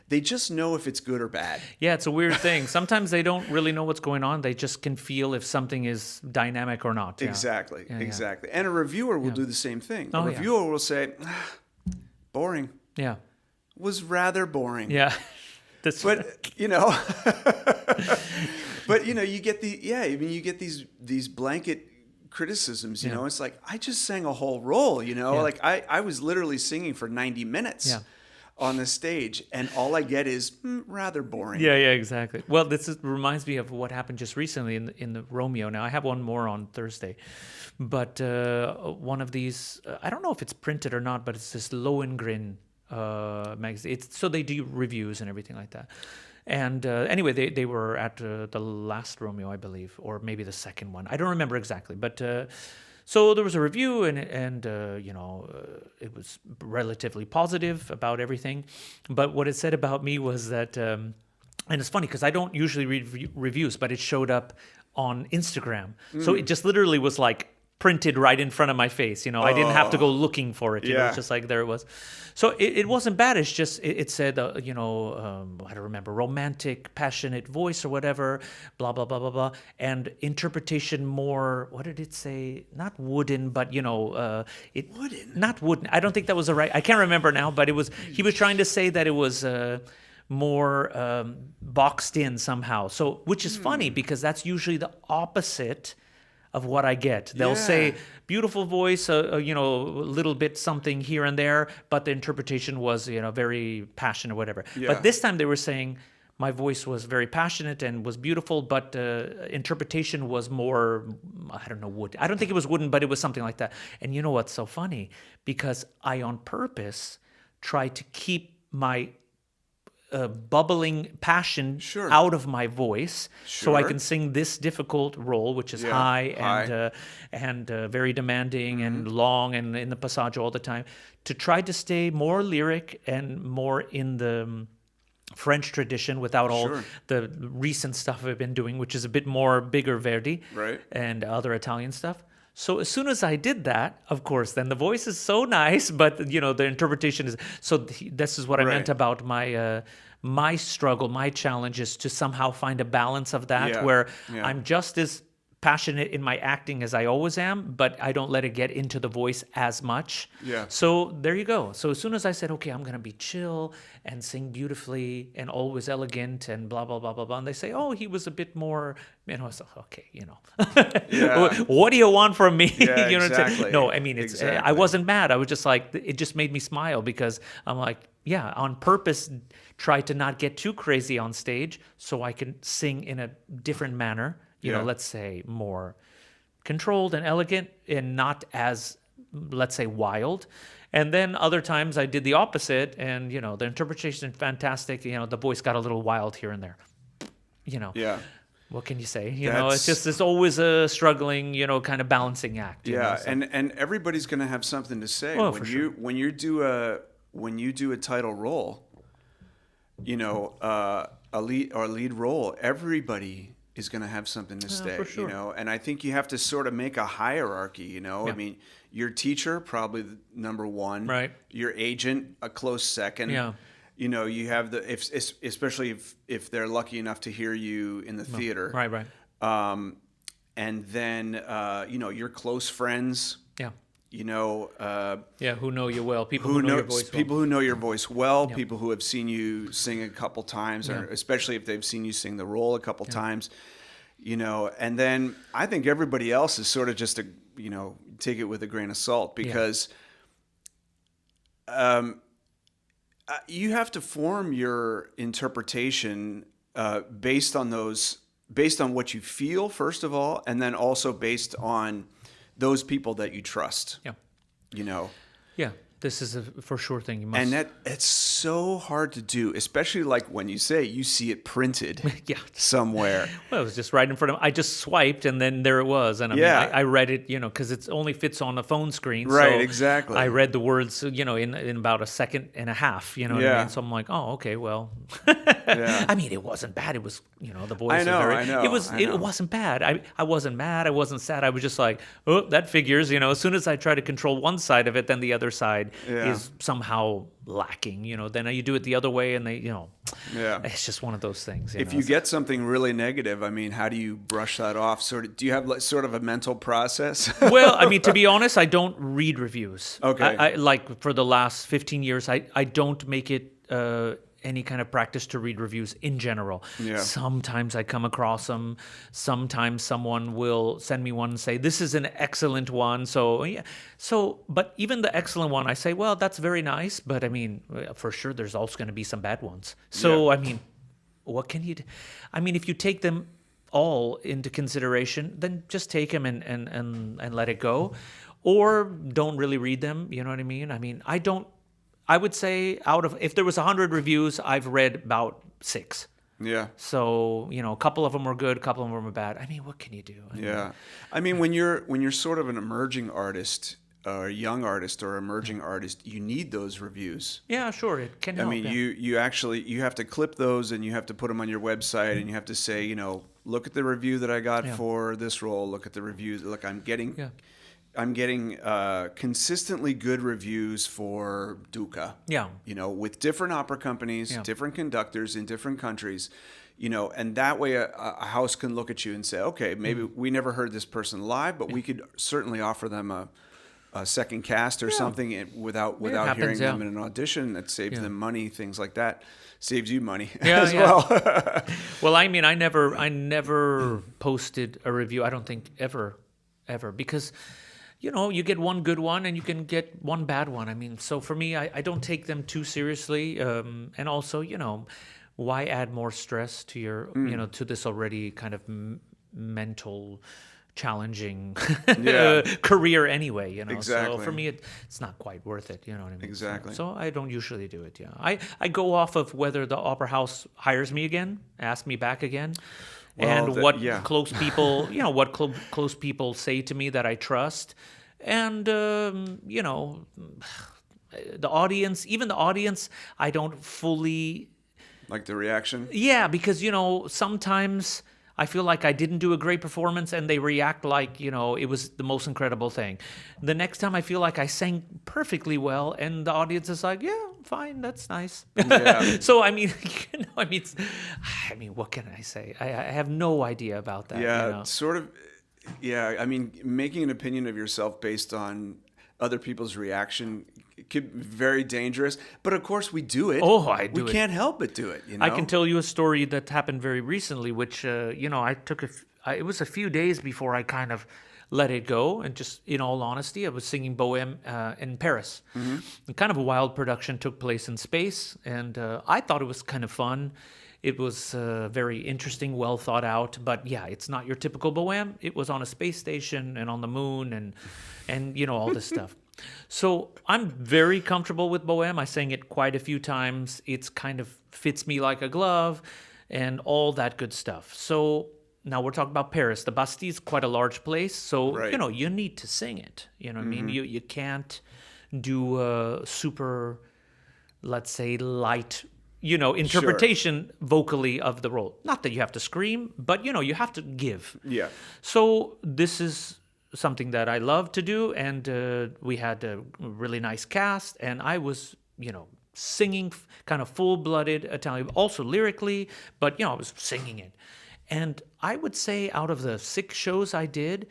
They just know if it's good or bad. Yeah, it's a weird thing. Sometimes they don't really know what's going on. They just can feel if something is dynamic or not. Yeah. Exactly. Yeah. Exactly. And a reviewer will do the same thing. Oh, A yeah. reviewer will say, boring. Yeah. Was rather boring. Yeah. But you get you get these blanket criticisms. It's like, I just sang a whole role. Like I was literally singing for 90 minutes on the stage, and all I get is rather boring. Yeah, exactly. Well, reminds me of what happened just recently in the Romeo. Now I have one more on Thursday, but one of these, I don't know if it's printed or not, but it's this Lohengrin magazine. So they do reviews and everything like that. And anyway, they were at the last Romeo, I believe, or maybe the second one. I don't remember exactly, but so there was a review, and it was relatively positive about everything. But what it said about me was that, and it's funny because I don't usually read reviews, but it showed up on Instagram. So it just literally was like printed right in front of my face. I didn't have to go looking for it. It's just like there it was. So it wasn't bad. It's just it said I don't remember, romantic, passionate voice or whatever, blah blah blah blah blah, and interpretation more. What did it say? Not wooden, but Wooden. Not wooden. I don't think that was the right. I can't remember now, but it was. He was trying to say that it was more boxed in somehow. So which is funny because that's usually the opposite of what I get. They'll say beautiful voice, a little bit something here and there, but the interpretation was, very passionate or whatever. Yeah. But this time they were saying my voice was very passionate and was beautiful, but interpretation was more, I don't know, wood. I don't think it was wooden, but it was something like that. And you know what's so funny? Because I on purpose try to keep my bubbling passion out of my voice, so I can sing this difficult role, which is high and very demanding and long and in the passaggio all the time. To try to stay more lyric and more in the French tradition without all Sure. the recent stuff I've been doing, which is a bit more bigger Verdi Right. and other Italian stuff. So as soon as I did that, of course, then the voice is so nice, but the interpretation is so. This is what I meant Right. about my struggle, my challenge is to somehow find a balance of that, Yeah. where Yeah. I'm just as passionate in my acting as I always am, but I don't let it get into the voice as much. Yeah. So there you go. So as soon as I said, okay, I'm going to be chill and sing beautifully and always elegant and blah, blah, blah, blah, blah. And they say, oh, he was a bit more, I was like, okay, Yeah. what do you want from me? Yeah, You know what I'm saying? exactly. No, I mean, it's, I Exactly. wasn't mad. I was just like, it just made me smile because I'm like, yeah, on purpose, try to not get too crazy on stage so I can sing in a different manner. Yeah. Let's say more controlled and elegant and not as, let's say, wild. And then other times I did the opposite and, the interpretation is fantastic. The voice got a little wild here and there. Yeah. What can you say? That's- It's always a struggling, kind of balancing act. Yeah, so. and everybody's going to have something to say Oh, when for you when you do a title role, a lead role. Everybody is going to have something to say, for sure. and I think you have to sort of make a hierarchy. I Yeah. mean, your teacher probably the number one, Right. Your agent a close second. Yeah. You have especially if they're lucky enough to hear you in the theater, Right. and then your close friends. Yeah. Who know you well. People Who who know know your voice well. people who know your voice well, Yeah. people who have seen you sing a couple times, or Yeah. especially if they've seen you sing the role a couple times, and then I think everybody else is sort of just take it with a grain of salt because you have to form your interpretation based on what you feel first of all, and then also based on those people that you trust. Yeah. Yeah. This is a for sure thing. You must. And it's so hard to do, especially like when you see it printed Yeah. somewhere. Well, it was just right in front of I just swiped and then there it was. And I read it, because it only fits on a phone screen. Right, so exactly. I read the words, in about a second and a half, what I Yeah. mean? So I'm like, oh, okay, well. Yeah. I mean, it wasn't bad. It was, the voice I know, was very, I know, it wasn't bad. I wasn't mad. I wasn't sad. I was just like, oh, that figures, as soon as I try to control one side of it, then the other side Yeah. is somehow lacking, then you do it the other way and they, Yeah. it's just one of those things. If you get something really negative, I mean, how do you brush that off? Do you have sort of a mental process? Well, I mean, to be honest, I don't read reviews. Okay. I like for the last 15 years, I don't make it any kind of practice to read reviews in general. Yeah. Sometimes I come across them. Sometimes someone will send me one and say, this is an excellent one. So, yeah. But even the excellent one, I say, well, that's very nice. But I mean, for sure, there's also going to be some bad ones. So, Yeah. I mean, what can you do? I mean, if you take them all into consideration, then just take them and let it go, or don't really read them. You know what I mean? I mean, I would say if there was 100 reviews, I've read about 6. Yeah. So, a couple of them were good, a couple of them were bad. I mean, what can you do? Yeah. I mean, when you're sort of an emerging artist, or a young artist or emerging artist, you need those reviews. Yeah, sure. It can help. I mean, you have to clip those and you have to put them on your website and you have to say, look at the review that I got for this role. Look at the reviews. Look, I'm getting consistently good reviews for Duca. Yeah. With different opera companies, different conductors in different countries, and that way a house can look at you and say, okay, maybe we never heard this person live, but we could certainly offer them a second cast or something without happens, hearing them in an audition. That saves them money, things like that. Saves you money as well. Well, I mean, I never posted a review. I don't think ever, because you get one good one and you can get one bad one. I mean, so for me, I don't take them too seriously. And also, why add more stress to your, to this already kind of mental challenging career anyway, Exactly. So for me, it's not quite worth it, you know what I mean? Exactly. So I don't usually do it, I go off of whether the opera house hires me again, asks me back again, and what close people, close people say to me that I trust, and the audience, I don't fully Like the reaction? Yeah, because, sometimes I feel like I didn't do a great performance and they react like, it was the most incredible thing. The next time I feel like I sang perfectly well and the audience is like, yeah, fine, that's nice. Yeah. So, I mean, what can I say? I have no idea about that. Yeah, sort of. Yeah, I mean, making an opinion of yourself based on other people's reaction could be very dangerous. But of course, we do it. Oh, I do We it. can't help but do it. I can tell you a story that happened very recently, which, I took it was a few days before I kind of let it go. And just in all honesty, I was singing Bohème in Paris. Mm-hmm. And kind of a wild production took place in space. And I thought it was kind of fun. It was very interesting, well thought out. But yeah, it's not your typical Bohème. It was on a space station and on the moon and all this stuff. So I'm very comfortable with Bohème. I sang it quite a few times. It's kind of fits me like a glove and all that good stuff. So now we're talking about Paris. The Bastille is quite a large place. So, Right. You need to sing it. You know what I mean? You can't do a super, let's say, light, interpretation vocally of the role. Not that you have to scream, but, you have to give. Yeah. So this is something that I love to do, and we had a really nice cast, and I was, singing kind of full-blooded Italian, also lyrically, but, I was singing it. And I would say out of the 6 shows I did,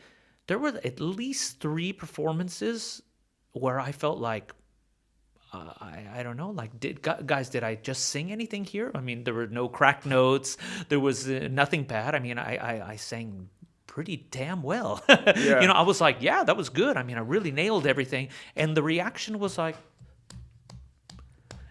there were at least 3 performances where I felt like, I don't know, like, did I just sing anything here? I mean, there were no cracked notes. There was nothing bad. I mean, I sang pretty damn well. Yeah. I was like, yeah, that was good. I mean, I really nailed everything. And the reaction was like,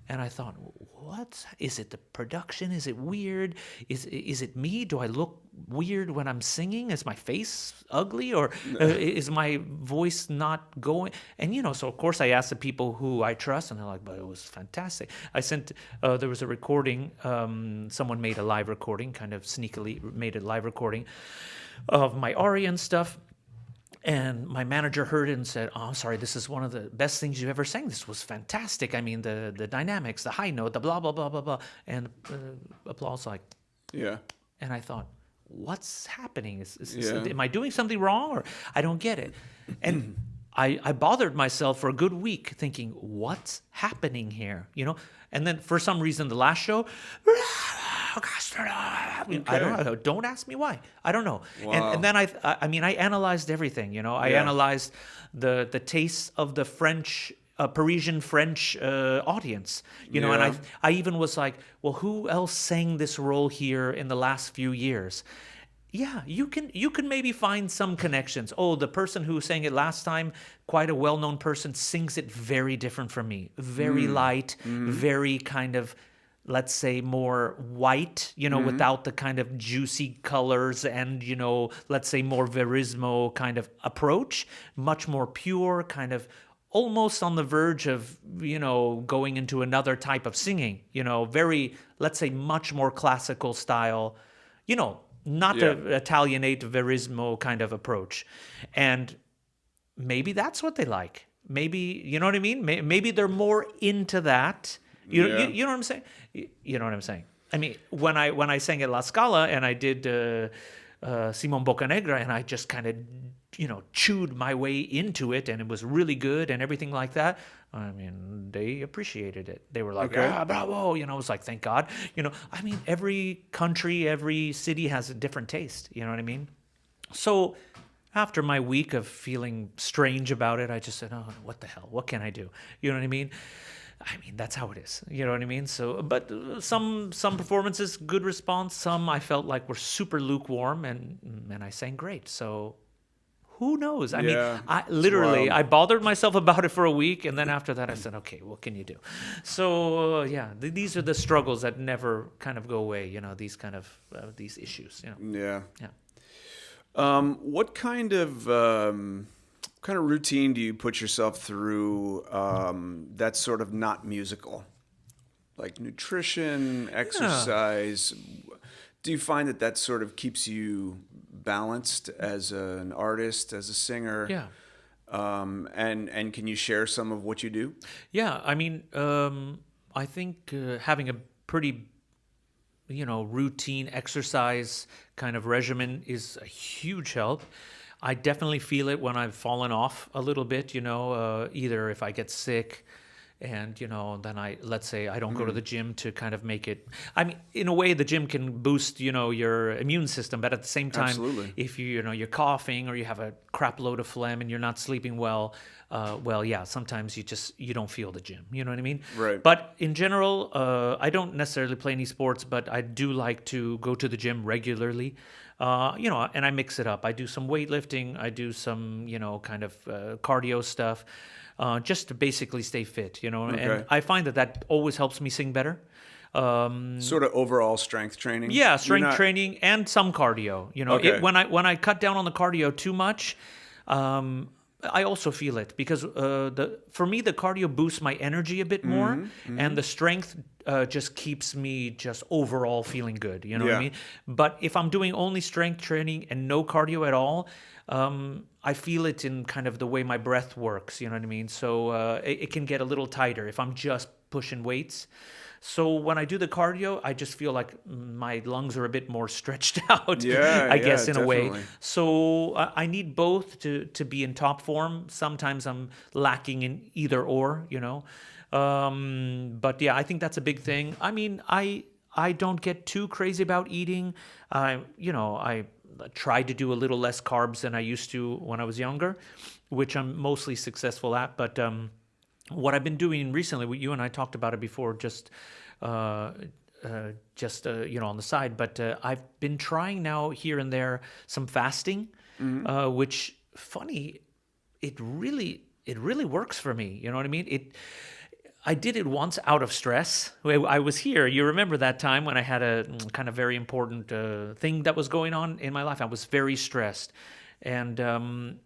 and I thought, what? Is it the production? Is it weird? Is it me? Do I look weird when I'm singing? Is my face ugly? Or is my voice not going? And, so of course I asked the people who I trust, and they're like, but it was fantastic. I sent, there was a recording, someone made a live recording, kind of sneakily made a live recording of my aria and stuff. And my manager heard it and said, oh, I'm sorry, this is one of the best things you've ever sang. This was fantastic. I mean, the dynamics, the high note, the blah, blah, blah, blah, blah. And applause like, Yeah. and I thought, what's happening? Yeah. Am I doing something wrong? Or I don't get it. And I bothered myself for a good week thinking, what's happening here? And then for some reason, the last show, I don't know. Don't ask me why. I don't know. Wow. And then I analyzed everything. I analyzed the tastes of the French, Parisian French audience. And I even was like, well, who else sang this role here in the last few years? Yeah, you can maybe find some connections. Oh, the person who sang it last time, quite a well-known person, sings it very different from me. Very light, very kind of, let's say, more white, without the kind of juicy colors and, let's say more verismo kind of approach. Much more pure, kind of almost on the verge of, going into another type of singing, very, let's say, much more classical style, not the Italianate verismo kind of approach. And maybe that's what they like. Maybe, you know what I mean? Maybe they're more into that. You know what I'm saying? You know what I'm saying? I mean, when I sang at La Scala and I did Simon Boccanegra and I just kind of, chewed my way into it and it was really good and everything like that. I mean, they appreciated it. They were like, yeah, bravo. I was like, thank God. I mean, every country, every city has a different taste. You know what I mean? So after my week of feeling strange about it, I just said, oh, what the hell? What can I do? You know what I mean? That's how it is. You know what I mean? So, but some performances, good response. Some I felt like were super lukewarm, and I sang great. So, who knows? I mean, I bothered myself about it for a week, and then after that, I said, okay, what can you do? So, these are the struggles that never kind of go away. These kind of these issues. Yeah. What kind of routine do you put yourself through that's sort of not musical? Like nutrition, exercise. Do you find that sort of keeps you balanced as an artist, as a singer? Yeah. And can you share some of what you do? Yeah. I mean, I think having a pretty routine exercise kind of regimen is a huge help. I definitely feel it when I've fallen off a little bit, either if I get sick and, then let's say I don't go to the gym to kind of make it. I mean, in a way, the gym can boost, your immune system. But at the same time, Absolutely. if you're coughing or you have a crap load of phlegm and you're not sleeping well, sometimes you don't feel the gym. You know what I mean? Right. But in general, I don't necessarily play any sports, but I do like to go to the gym regularly. And I mix it up. I do some weightlifting. I do some, kind of cardio stuff, just to basically stay fit, Okay. And I find that always helps me sing better. Sort of overall strength training. Yeah, strength training and some cardio. Okay. When I cut down on the cardio too much, I also feel it because for me the cardio boosts my energy a bit more, and the strength just keeps me just overall feeling good. You know what I Yeah. mean? But if I'm doing only strength training and no cardio at all, I feel it in kind of the way my breath works. You know what I mean? So it can get a little tighter if I'm just pushing weights. So when I do the cardio, I just feel like my lungs are a bit more stretched out, I guess, in a way. definitely. So I need both to be in top form. Sometimes I'm lacking in either or, But yeah, I think that's a big thing. I mean, I don't get too crazy about eating. I try to do a little less carbs than I used to when I was younger, which I'm mostly successful at. But what I've been doing recently, you and I talked about it before, just on the side. But I've been trying now here and there some fasting, which funny, it really works for me. You know what I mean? I did it once out of stress. I was here. You remember that time when I had a kind of very important thing that was going on in my life. I was very stressed. And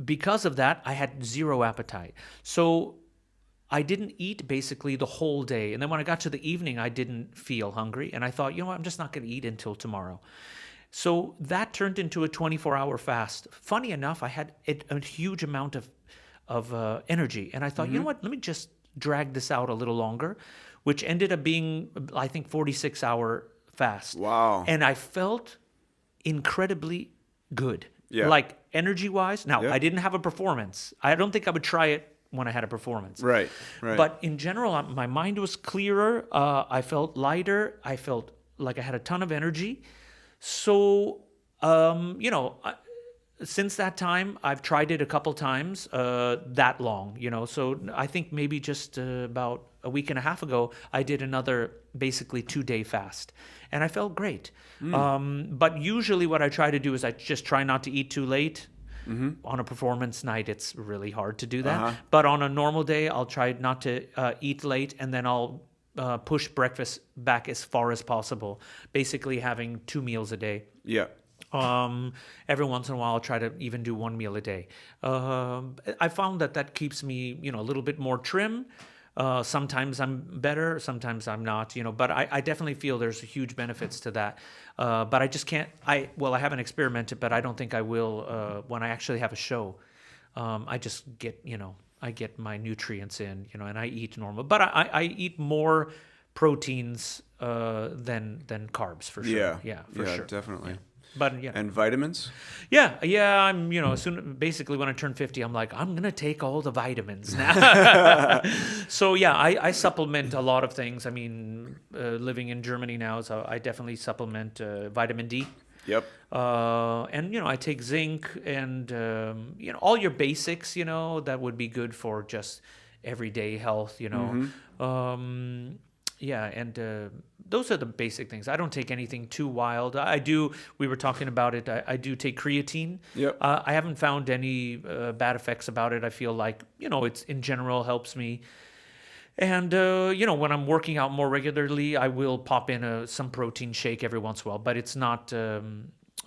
because of that, I had zero appetite. So I didn't eat basically the whole day. And then when I got to the evening, I didn't feel hungry. And I thought, what, I'm just not going to eat until tomorrow. So that turned into a 24-hour fast. Funny enough, I had a huge amount of energy. And I thought, you know what, let me just drag this out a little longer, which ended up being, I think, 46-hour fast. Wow. And I felt incredibly good. Yeah. Like energy-wise. Now, Yeah. I didn't have a performance. I don't think I would try it when I had a performance. Right. But in general, my mind was clearer. I felt lighter. I felt like I had a ton of energy. So, since that time, I've tried it a couple times, that long, So I think maybe just about a week and a half ago, I did another basically 2-day fast. And I felt great. But usually what I try to do is I just try not to eat too late. On a performance night, it's really hard to do that. But on a normal day, I'll try not to eat late, and then I'll push breakfast back as far as possible, basically having 2 meals a day. Yeah. Every once in a while, I'll try to even do 1 meal a day. I found that keeps me, a little bit more trim. Sometimes I'm better, sometimes I'm not, but I definitely feel there's huge benefits to that. But I just can't, I haven't experimented, but I don't think I will, when I actually have a show. I just get, I get my nutrients in, and I eat normal, but I eat more proteins, than carbs for sure. Yeah. For sure. Definitely. Yeah. But yeah. And vitamins? Yeah. I'm, basically when I turn 50, I'm like, I'm going to take all the vitamins now. So yeah, I supplement a lot of things. I mean, living in Germany now, so I definitely supplement vitamin D. Yep. And, I take zinc and, all your basics, that would be good for just everyday health, Yeah, and those are the basic things. I don't take anything too wild. We were talking about it, I do take creatine. Yep. I haven't found any bad effects about it. I feel like, it's in general helps me. And, when I'm working out more regularly, I will pop in some protein shake every once in a while, but it's not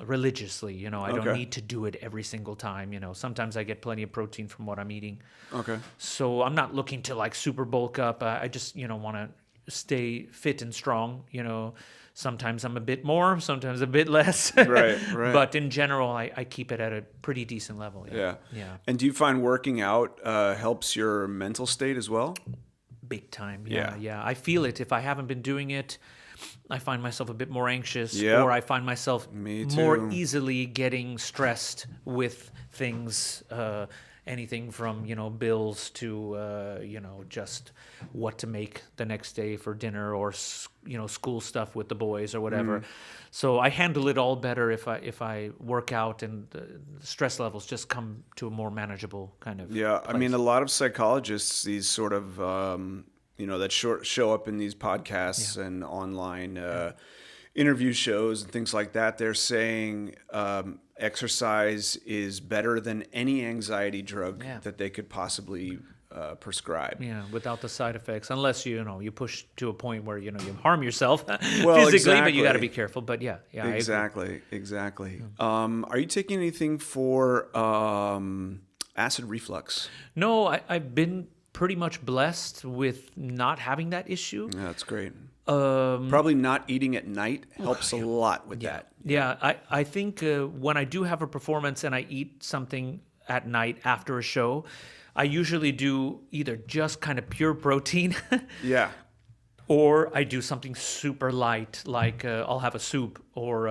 religiously, I don't need to do it every single time, Sometimes I get plenty of protein from what I'm eating. Okay. So I'm not looking to like super bulk up. I just, want to stay fit and strong, Sometimes I'm a bit more, sometimes a bit less. Right. But in general, I keep it at a pretty decent level. Yeah. Yeah. And do you find working out helps your mental state as well? Big time. Yeah. I feel it. If I haven't been doing it, I find myself a bit more anxious, Yep. or I find myself Me more too. easily getting stressed with things. Anything from bills to just what to make the next day for dinner, or school stuff with the boys or whatever. So I handle it all better if I work out, and the stress levels just come to a more manageable kind of Yeah, I mean, place. a lot of psychologists, these sort of, that show up in these podcasts and online interview shows and things like that, they're saying exercise is better than any anxiety drug that they could possibly prescribe. Yeah, without the side effects, unless you push to a point where you harm yourself Well, physically, but you got to exactly. be careful. But yeah, I agree. Exactly. Are you taking anything for acid reflux? No, I've been pretty much blessed with not having that issue. Yeah, that's great. Probably not eating at night helps a lot with that. Yeah, I think when I do have a performance and I eat something at night after a show, I usually do either just kind of pure protein, Yeah. or I do something super light, like I'll have a soup, or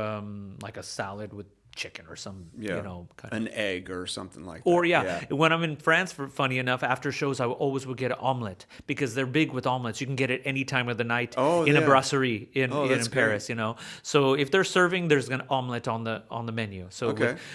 like a salad with chicken or some, kind of. An egg or something like that. Or when I'm in France, funny enough, after shows, I always would get an omelet, because they're big with omelets. You can get it any time of the night in a brasserie in that's Paris. So if they're serving, there's an omelet on the menu. So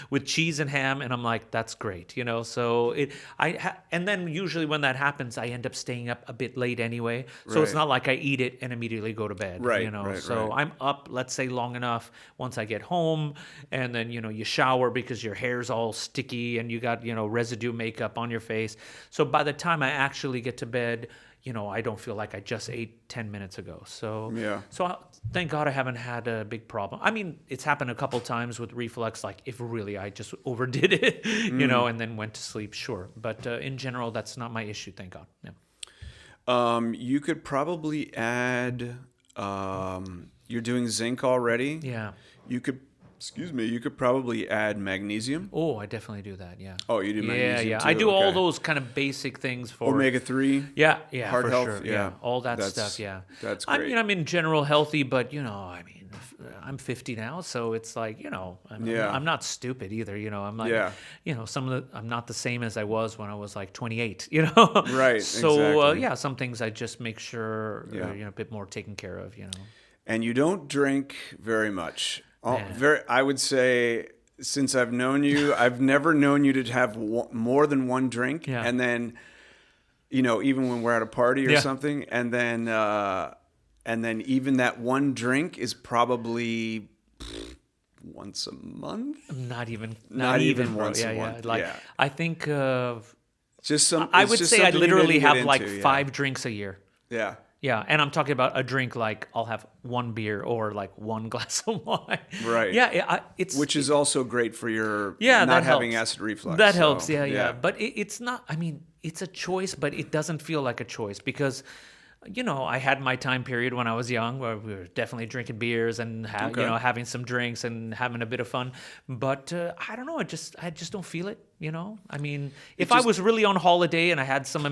with cheese and ham, and I'm like, that's great. So and then usually when that happens, I end up staying up a bit late anyway. So it's Right. not like I eat it and immediately go to bed. Right, So right. I'm up, let's say, long enough once I get home, and then you shower because your hair's all sticky and you got residue makeup on your face. So by the time I actually get to bed, I don't feel like I just ate 10 minutes ago. So thank God I haven't had a big problem. I mean, it's happened a couple times with reflux, like if really I just overdid it, and then went to sleep. Sure, but in general, that's not my issue. Thank God. Yeah. You could probably add. You're doing zinc already. Yeah. You could probably add magnesium. Oh, I definitely do that. Yeah. Oh, you do magnesium Yeah. too? I do all Okay. those kind of basic things for Omega-3. Yeah, Heart for health, sure. yeah. All that That's- stuff. Yeah, that's I great. mean, I'm in general healthy, but I'm 50 now, so it's like I'm not stupid either. I'm like, I'm not the same as I was when I was like 28. Right, So exactly. some things I just make sure Yeah. a bit more taken care of. And you don't drink very much. Man. I would say, since I've known you, I've never known you to have more than one drink. Yeah. And then, even when we're at a party or Yeah. something, and then even that one drink is probably once a month. Not even bro. once a Yeah. month. Like Yeah. I think Just some. I it's would just say I something you literally need to get have like into, yeah. 5 drinks a year. Yeah. Yeah, and I'm talking about a drink like I'll have one beer or like one glass of wine. Right. Yeah, it's Which is also great for your yeah, not that having helps. acid reflux. That so, helps. Yeah. But it's not. I mean, it's a choice, but it doesn't feel like a choice because. I had my time period when I was young where we were definitely drinking beers and having some drinks and having a bit of fun. But I don't know. I just don't feel it. I mean, if I was really on holiday and I had some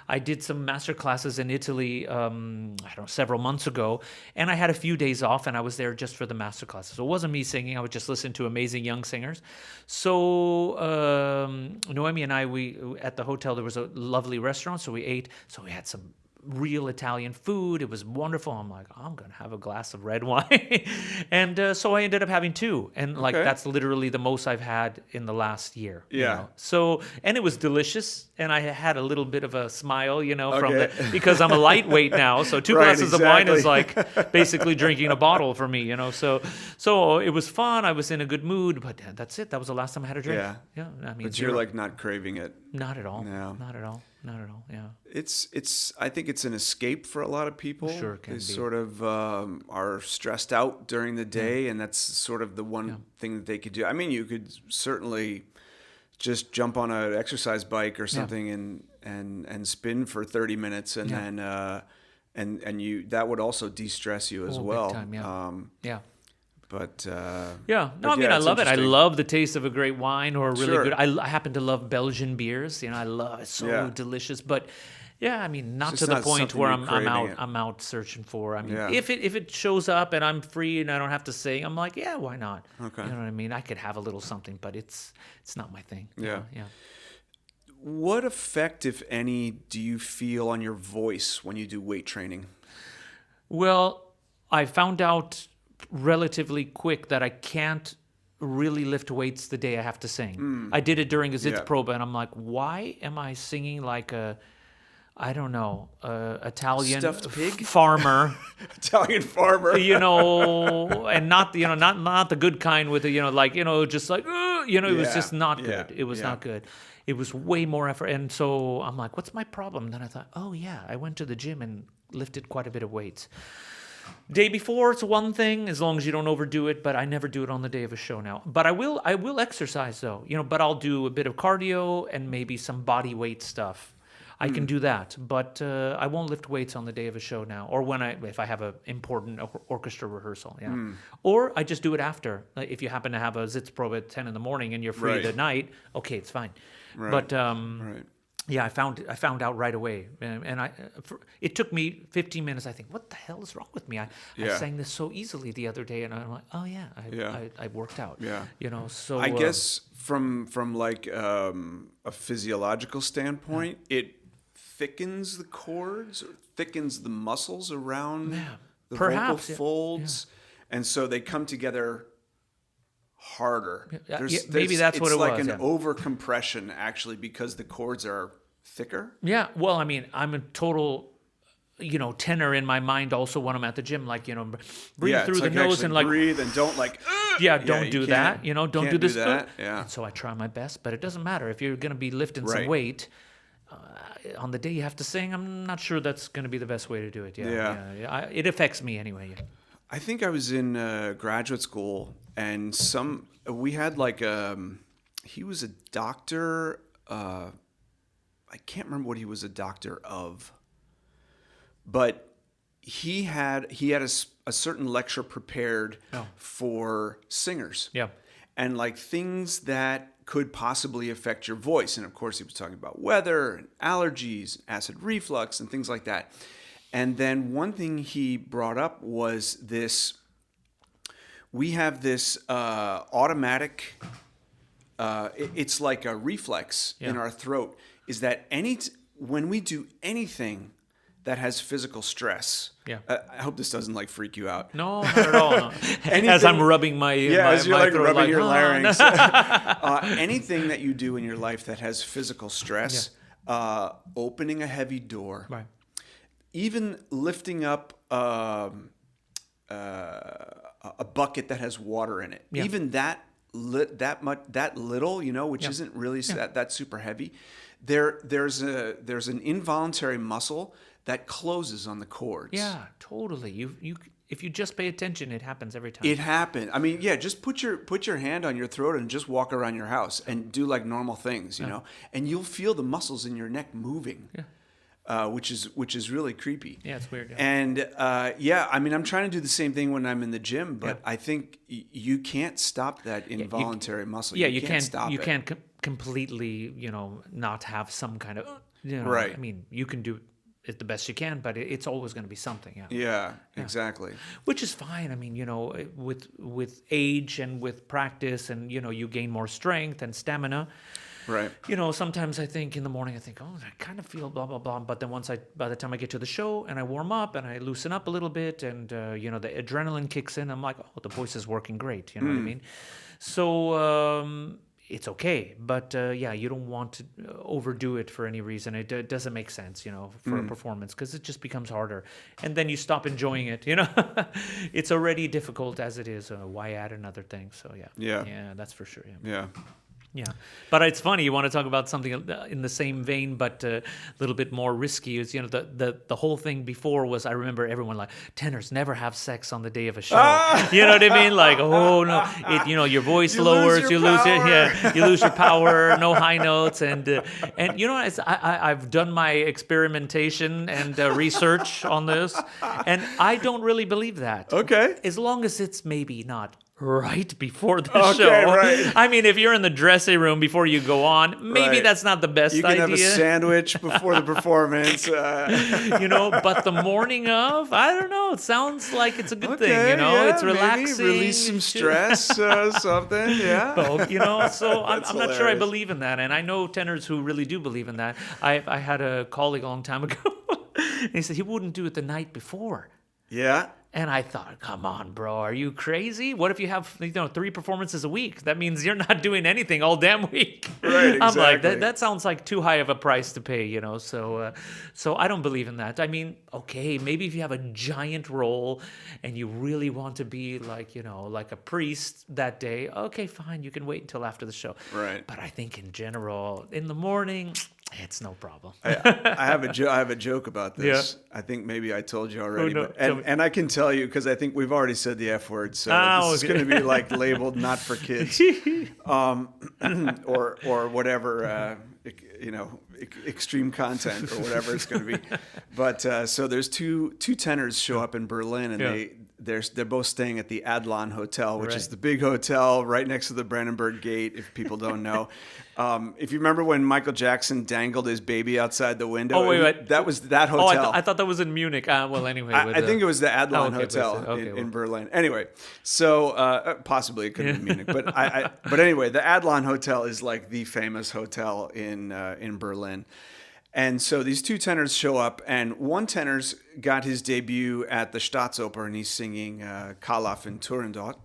I did some master classes in Italy, I don't know, several months ago, and I had a few days off and I was there just for the master classes. So it wasn't me singing. I would just listen to amazing young singers. So Noemi and I, we at the hotel, there was a lovely restaurant. So we ate. So we had some real Italian food. It was wonderful. I'm like, I'm going to have a glass of red wine. And so I ended up having 2. And that's literally the most I've had in the last year. Yeah. So, and it was delicious. And I had a little bit of a smile, because I'm a lightweight now. So 2 Right, glasses of wine is exactly. like basically drinking a bottle for me, So it was fun. I was in a good mood, but that's it. That was the last time I had a drink. Yeah. Yeah. I mean, But you're like not craving it. not at all. No. Not at all. Not at all. Yeah. I think it's an escape for a lot of people. Sure it can They be. sort of are stressed out during the day, and that's sort of the one thing that they could do. I mean, you could certainly just jump on an exercise bike or something and spin for 30 minutes, and then and you that would also de-stress you as Oh, big well. time, yeah. Yeah. But Yeah, no, but I mean, I it's love it. I interesting. love the taste of a great wine or a really Sure. good. I happen to love Belgian beers. I love it. So Yeah. delicious. But Yeah, I mean, not It's to just the not point something where you're I'm craving out it. I'm out searching for. I mean, Yeah. if it shows up and I'm free and I don't have to sing, I'm like, yeah, why not? Okay. You know what I mean? I could have a little something, but it's not my thing. Yeah. Yeah. What effect, if any, do you feel on your voice when you do weight training? Well, I found out relatively quick that I can't really lift weights the day I have to sing. I did it during a Yeah. Sitzprobe, and I'm like, why am I singing like I don't know, Italian Stuffed pig? farmer, Italian farmer. and not not the good kind with the like just like it was Yeah, just not yeah, good. It was yeah. not good. It was way more effort, and so I'm like, what's my problem? And then I thought, oh yeah, I went to the gym and lifted quite a bit of weights. Day before, it's one thing as long as you don't overdo it, but I never do it on the day of a show now. But I will exercise though, but I'll do a bit of cardio and maybe some body weight stuff. I can do that, but I won't lift weights on the day of a show now, or if I have an important orchestra rehearsal, yeah. Or I just do it after. Like if you happen to have a Sitzprobe at 10 in the morning and you're free Right. the night, okay, it's fine. Right. But Right. yeah, I found out right away, and it took me 15 minutes. I think, what the hell is wrong with me? I Yeah. sang this so easily the other day, and I'm like, oh yeah, I worked out. Yeah. So I guess from like a physiological standpoint, it thickens the chords or thickens the muscles around the Perhaps, vocal yeah. folds, and so they come together harder. Maybe that's what it It's like was, an yeah. over compression actually because the chords are thicker. Yeah, well, I mean, I'm a total, tenor in my mind also when I'm at the gym, like, breathe Yeah, through it's the like nose actually and like, breathe and don't like. don't you do can't- that, don't can't do this. that. Yeah. And so I try my best, but it doesn't matter. If you're going to be lifting some Right. weight, on the day you have to sing, I'm not sure that's going to be the best way to do it. Yeah. It affects me anyway. Yeah. I think I was in graduate school, and we had like he was a doctor. I can't remember what he was a doctor of, but he had a certain lecture prepared for singers. Yeah. And like things that could possibly affect your voice. And of course, he was talking about weather and allergies, acid reflux, and things like that. And then one thing he brought up was this: we have this automatic, it's like a reflex in our throat, is that when we do anything that has physical stress. Yeah. I hope this doesn't like freak you out. No, not at all. No. As Anything- I'm rubbing my As you're my like throat, rubbing your "Oh, larynx. no." Anything that you do in your life that has physical stress, opening a heavy door, Right. even lifting up a bucket that has water in it, Yeah. even that little, which isn't really that super heavy. There's an involuntary muscle that closes on the chords. Yeah, totally. You if you just pay attention, it happens every time. It happened. I mean, just put your hand on your throat and just walk around your house and do like normal things, and you'll feel the muscles in your neck moving. Yeah. Which is really creepy. Yeah, it's weird. Yeah. And I mean, I'm trying to do the same thing when I'm in the gym, but I think you can't stop that involuntary muscle. Yeah, you can't stop you it. can't completely, not have some kind of, Right. I mean, you can do it the best you can, but it's always going to be something. Yeah. Yeah, exactly. Which is fine. I mean, with age and with practice, and you gain more strength and stamina. Right. Sometimes I think in the morning, I kind of feel blah, blah, blah. But then by the time I get to the show and I warm up and I loosen up a little bit and, the adrenaline kicks in, I'm like, oh, the voice is working great. You know what I mean? So it's okay. But, you don't want to overdo it for any reason. It doesn't make sense, for a performance because it just becomes harder. And then you stop enjoying it, It's already difficult as it is. Why add another thing? So, yeah. Yeah. Yeah, that's for sure. Yeah. Yeah. Yeah, but it's funny. You want to talk about something in the same vein, but a little bit more risky. Is the whole thing before was, I remember everyone like, tenors never have sex on the day of a show. You know what I mean? Like, oh no, your voice You lowers, lose you your lose it. power. Yeah, you lose your power. No high notes, and I've done my experimentation and research on this, and I don't really believe that. Okay. As long as it's maybe not right before the Okay, show. right. I mean, if you're in the dressing room before you go on, maybe Right. that's not the best You can idea. have a sandwich before the performance. But the morning of, I don't know. It sounds like it's a good thing. yeah, It's relaxing. Maybe release some stress, something. Yeah. So I'm That's not sure I hilarious. believe in that, and I know tenors who really do believe in that. I had a colleague a long time ago. And he said he wouldn't do it the night before. Yeah. And I thought, come on, bro, are you crazy? What if you have 3 performances a week? That means you're not doing anything all damn week. Right, I'm like, exactly. that sounds like too high of a price to pay, So I don't believe in that. I mean, okay, maybe if you have a giant role and you really want to be like a priest that day, okay, fine, you can wait until after the show. Right. But I think in general, in the morning, it's no problem. I have a joke about this. I think maybe I told you already, no, but, tell me. and I can tell you because I think we've already said the F word, so this is okay. going to be like labeled not for kids, or whatever, extreme content or whatever it's going to be. But so there's two tenors show up in Berlin, and they're both staying at the Adlon Hotel, which is Right. the big hotel right next to the Brandenburg Gate. If people don't know, if you remember when Michael Jackson dangled his baby outside the window, Oh, wait. that was that Oh, hotel. I thought that was in Munich. Well, anyway. I think it was the Adlon okay, Hotel but it's- okay, in Berlin. Anyway, so possibly it could have been Munich, but but anyway, the Adlon Hotel is like the famous hotel in Berlin. And so these two tenors show up, and one tenor's got his debut at the Staatsoper, and he's singing Kalaf in Turandot.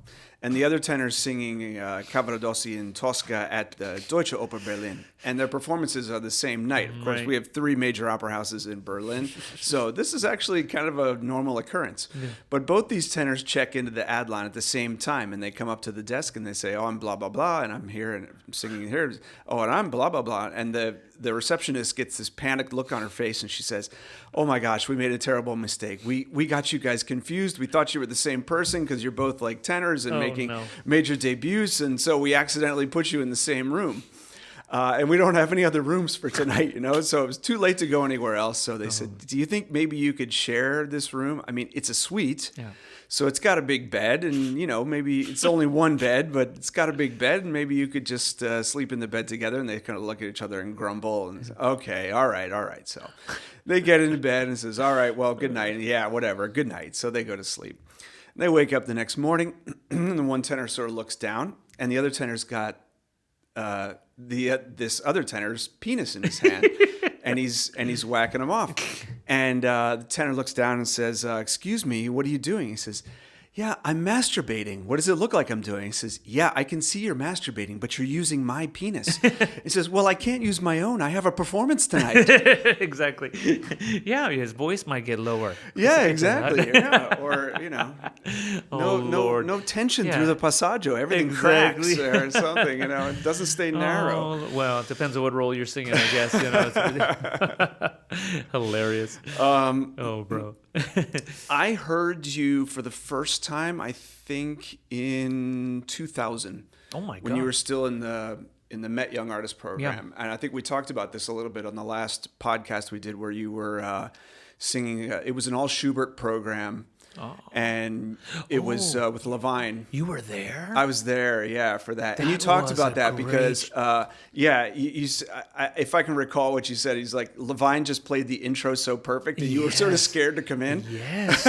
And the other tenor's singing Cavaradossi in Tosca at the Deutsche Oper Berlin. And their performances are the same night. Of course, Right. we have 3 major opera houses in Berlin. So this is actually kind of a normal occurrence. But both these tenors check into the Adlon at the same time. And they come up to the desk and they say, oh, I'm blah, blah, blah. And I'm here and I'm singing here. Oh, and I'm blah, blah, blah. And the receptionist gets this panicked look on her face. And she says, oh, my gosh, we made a terrible mistake. We got you guys confused. We thought you were the same person because you're both like tenors and making no. major debuts. And so we accidentally put you in the same room. And we don't have any other rooms for tonight, So it was too late to go anywhere else. So they said, do you think maybe you could share this room? I mean, it's a suite. Yeah. So it's got a big bed and, maybe it's only one bed, but it's got a big bed and maybe you could just sleep in the bed together. And they kind of look at each other and grumble and say, okay, all right. So they get into bed and says, all right, well, good night. Yeah, whatever. Good night. So they go to sleep. And they wake up the next morning and the one tenor sort of looks down and the other tenor's got this other tenor's penis in his hand, and he's whacking him off. And the tenor looks down and says, "Excuse me, what are you doing?" He says, "Yeah, I'm masturbating. What does it look like I'm doing?" He says, "Yeah, I can see you're masturbating, but you're using my penis." He says, "Well, I can't use my own. I have a performance tonight." Exactly. Yeah, his voice might get lower. Yeah, exactly. Yeah, or Lord. no tension Yeah. through the passaggio. Everything Exactly. cracks or something. It doesn't stay narrow. Oh, well, it depends on what role you're singing, I guess. It's hilarious. Oh, bro. I heard you for the first time, I think, in 2000. Oh my When you God. were still in the Met Young Artist program, and I think we talked about this a little bit on the last podcast we did, where you were singing. It was an all Schubert program, and it was with Levine. You were there? I was there, yeah, for that. And you That talked was about a that great- because, if I can recall what you said, he's like, Levine just played the intro so perfect that you were sort of Yes. scared to come in. Yes.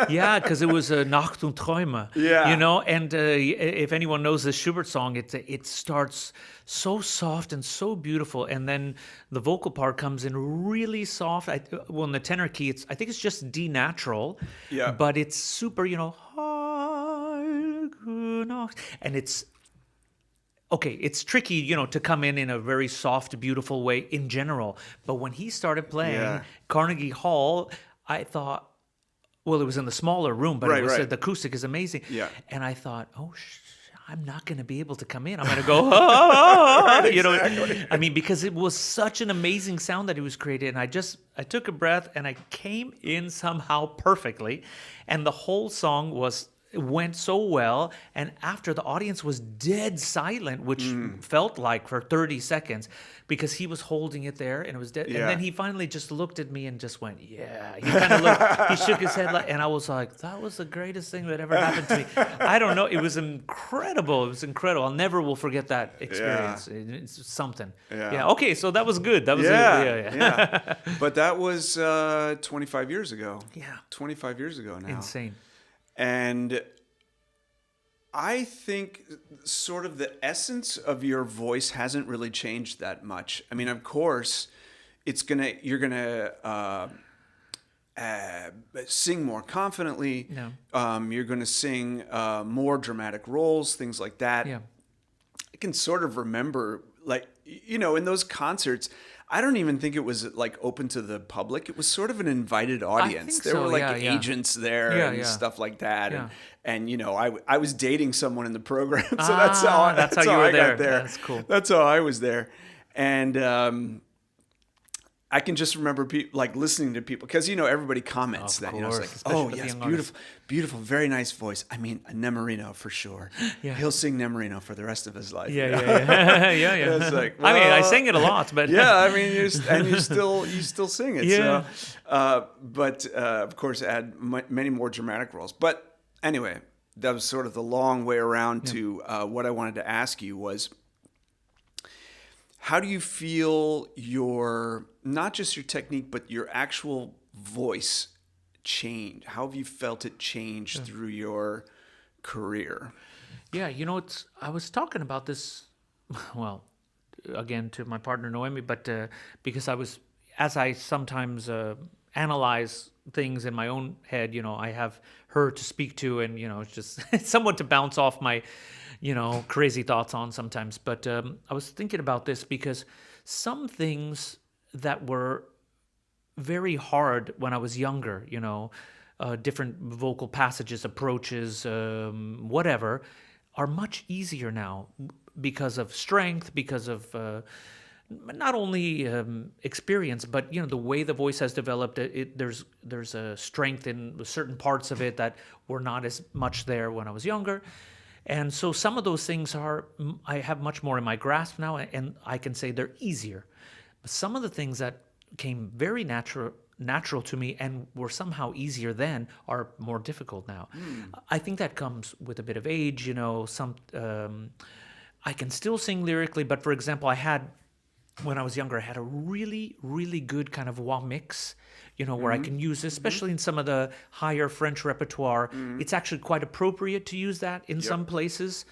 Yeah, because it was Nacht und Träume. Yeah. And if anyone knows the Schubert song, it starts so soft and so beautiful, and then the vocal part comes in really soft. In the tenor key, I think it's just D natural. Yeah. But it's super, and it's okay, it's tricky, to come in a very soft, beautiful way in general. But when he started playing Yeah. Carnegie Hall, I thought, well, it was in the smaller room, but Right, right. the acoustic is amazing. Yeah. And I thought, I'm not going to be able to come in. I'm going to go, oh, exactly. I mean, because it was such an amazing sound that he was creating. And I took a breath and I came in somehow perfectly. And the whole song was went so well, and after the audience was dead silent, which felt like for 30 seconds, because he was holding it there and it was dead. Yeah. And then he finally just looked at me and just went, yeah. He kind of looked, he shook his head, and I was like, that was the greatest thing that ever happened to me. I don't know. It was incredible. It was incredible. I'll never will forget that experience. It's something. Yeah. Okay. So that was good. That was Yeah. But that was 25 years ago. Yeah. 25 years ago now. Insane. And I think sort of the essence of your voice hasn't really changed that much. I mean, of course, you're gonna sing more confidently. Yeah. You're gonna sing more dramatic roles, things like that. Yeah. I can sort of remember, like, in those concerts, I don't even think it was like open to the public. It was sort of an invited audience. think There so, were like yeah. agents there and stuff like that. Yeah. And I was dating someone in the program, so that's how you were I there. got there. That's cool. That's how I was there, and I can just remember like listening to people, because everybody comments Of that. course, It's like, especially oh with yes, young beautiful, very nice voice. I mean, Nemorino for sure. Yeah. He'll sing Nemorino for the rest of his life. Yeah. It's like, I mean, I well, sing it a lot, but yeah, I mean, you still sing it. Yeah. So, but of course, add many more dramatic roles. But anyway, that was sort of the long way around to what I wanted to ask you was, how do you feel not just your technique, but your actual voice change? How have you felt it change through your career? Yeah, I was talking about this, well, again, to my partner Noemi, but because as I sometimes analyze things in my own head, I have her to speak to, and, it's just somewhat to bounce off my, crazy thoughts on sometimes. But I was thinking about this because some things that were very hard when I was younger, different vocal passages, approaches, whatever, are much easier now because of strength, because of not only experience, but the way the voice has developed. There's a strength in certain parts of it that were not as much there when I was younger, and so some of those things I have much more in my grasp now, and I can say they're easier. But some of the things that came very natural to me and were somehow easier then are more difficult now. I think that comes with a bit of age. I can still sing lyrically, but for example, when I was younger, I had a really, really good kind of voix mix, where I can use, especially in some of the higher French repertoire. It's actually quite appropriate to use that in some places.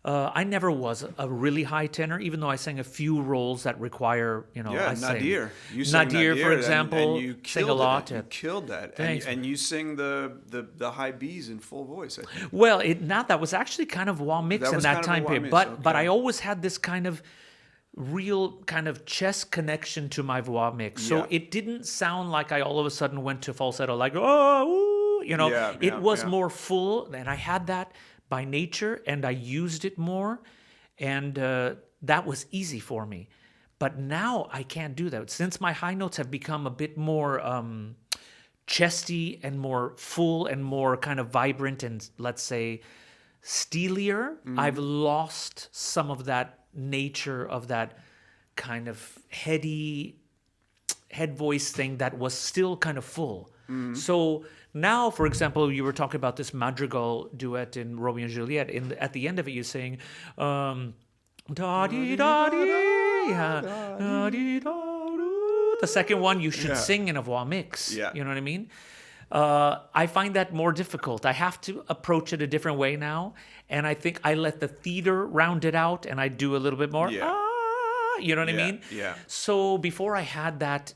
I never was a really high tenor, even though I sang a few roles that require, I sang Nadir. You sang Nadir, for example, and you sang a lot. You killed that. Thanks. And you sing the high B's in full voice, I think. Well, that was actually kind of voix mix in that time period. But I always had this kind of real kind of chest connection to my voix mix. So it didn't sound like I all of a sudden went to falsetto, like, oh, ooh, it was more full, and I had that by nature, and I used it more, and that was easy for me. But now I can't do that. Since my high notes have become a bit more chesty and more full and more kind of vibrant and, let's say, steelier, I've lost some of that nature of that kind of head voice thing that was still kind of full. So now, for example, you were talking about this madrigal duet in Romeo and Juliet. At the end of it, you sing da dee da dee, da dee da doo. The second one you should sing in a voix mix. Yeah. You know what I mean? I find that more difficult. I have to approach it a different way now, and I think I let the theater round it out, and I do a little bit more. You know what I mean? Yeah. So before I had that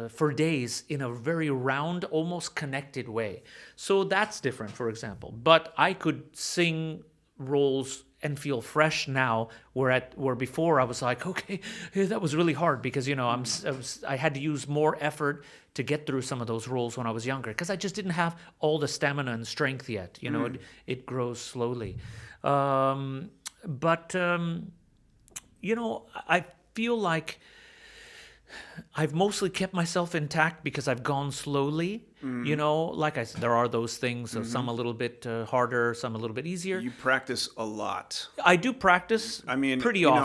for days in a very round, almost connected way. So that's different, for example. But I could sing roles and feel fresh now, where before I was like, okay, that was really hard because I had to use more effort to get through some of those roles when I was younger because I just didn't have all the stamina and strength yet. It grows slowly, but I feel like I've mostly kept myself intact because I've gone slowly. You know, like I said, there are those things, some a little bit harder, some a little bit easier. You practice a lot. I do practice I mean, pretty often,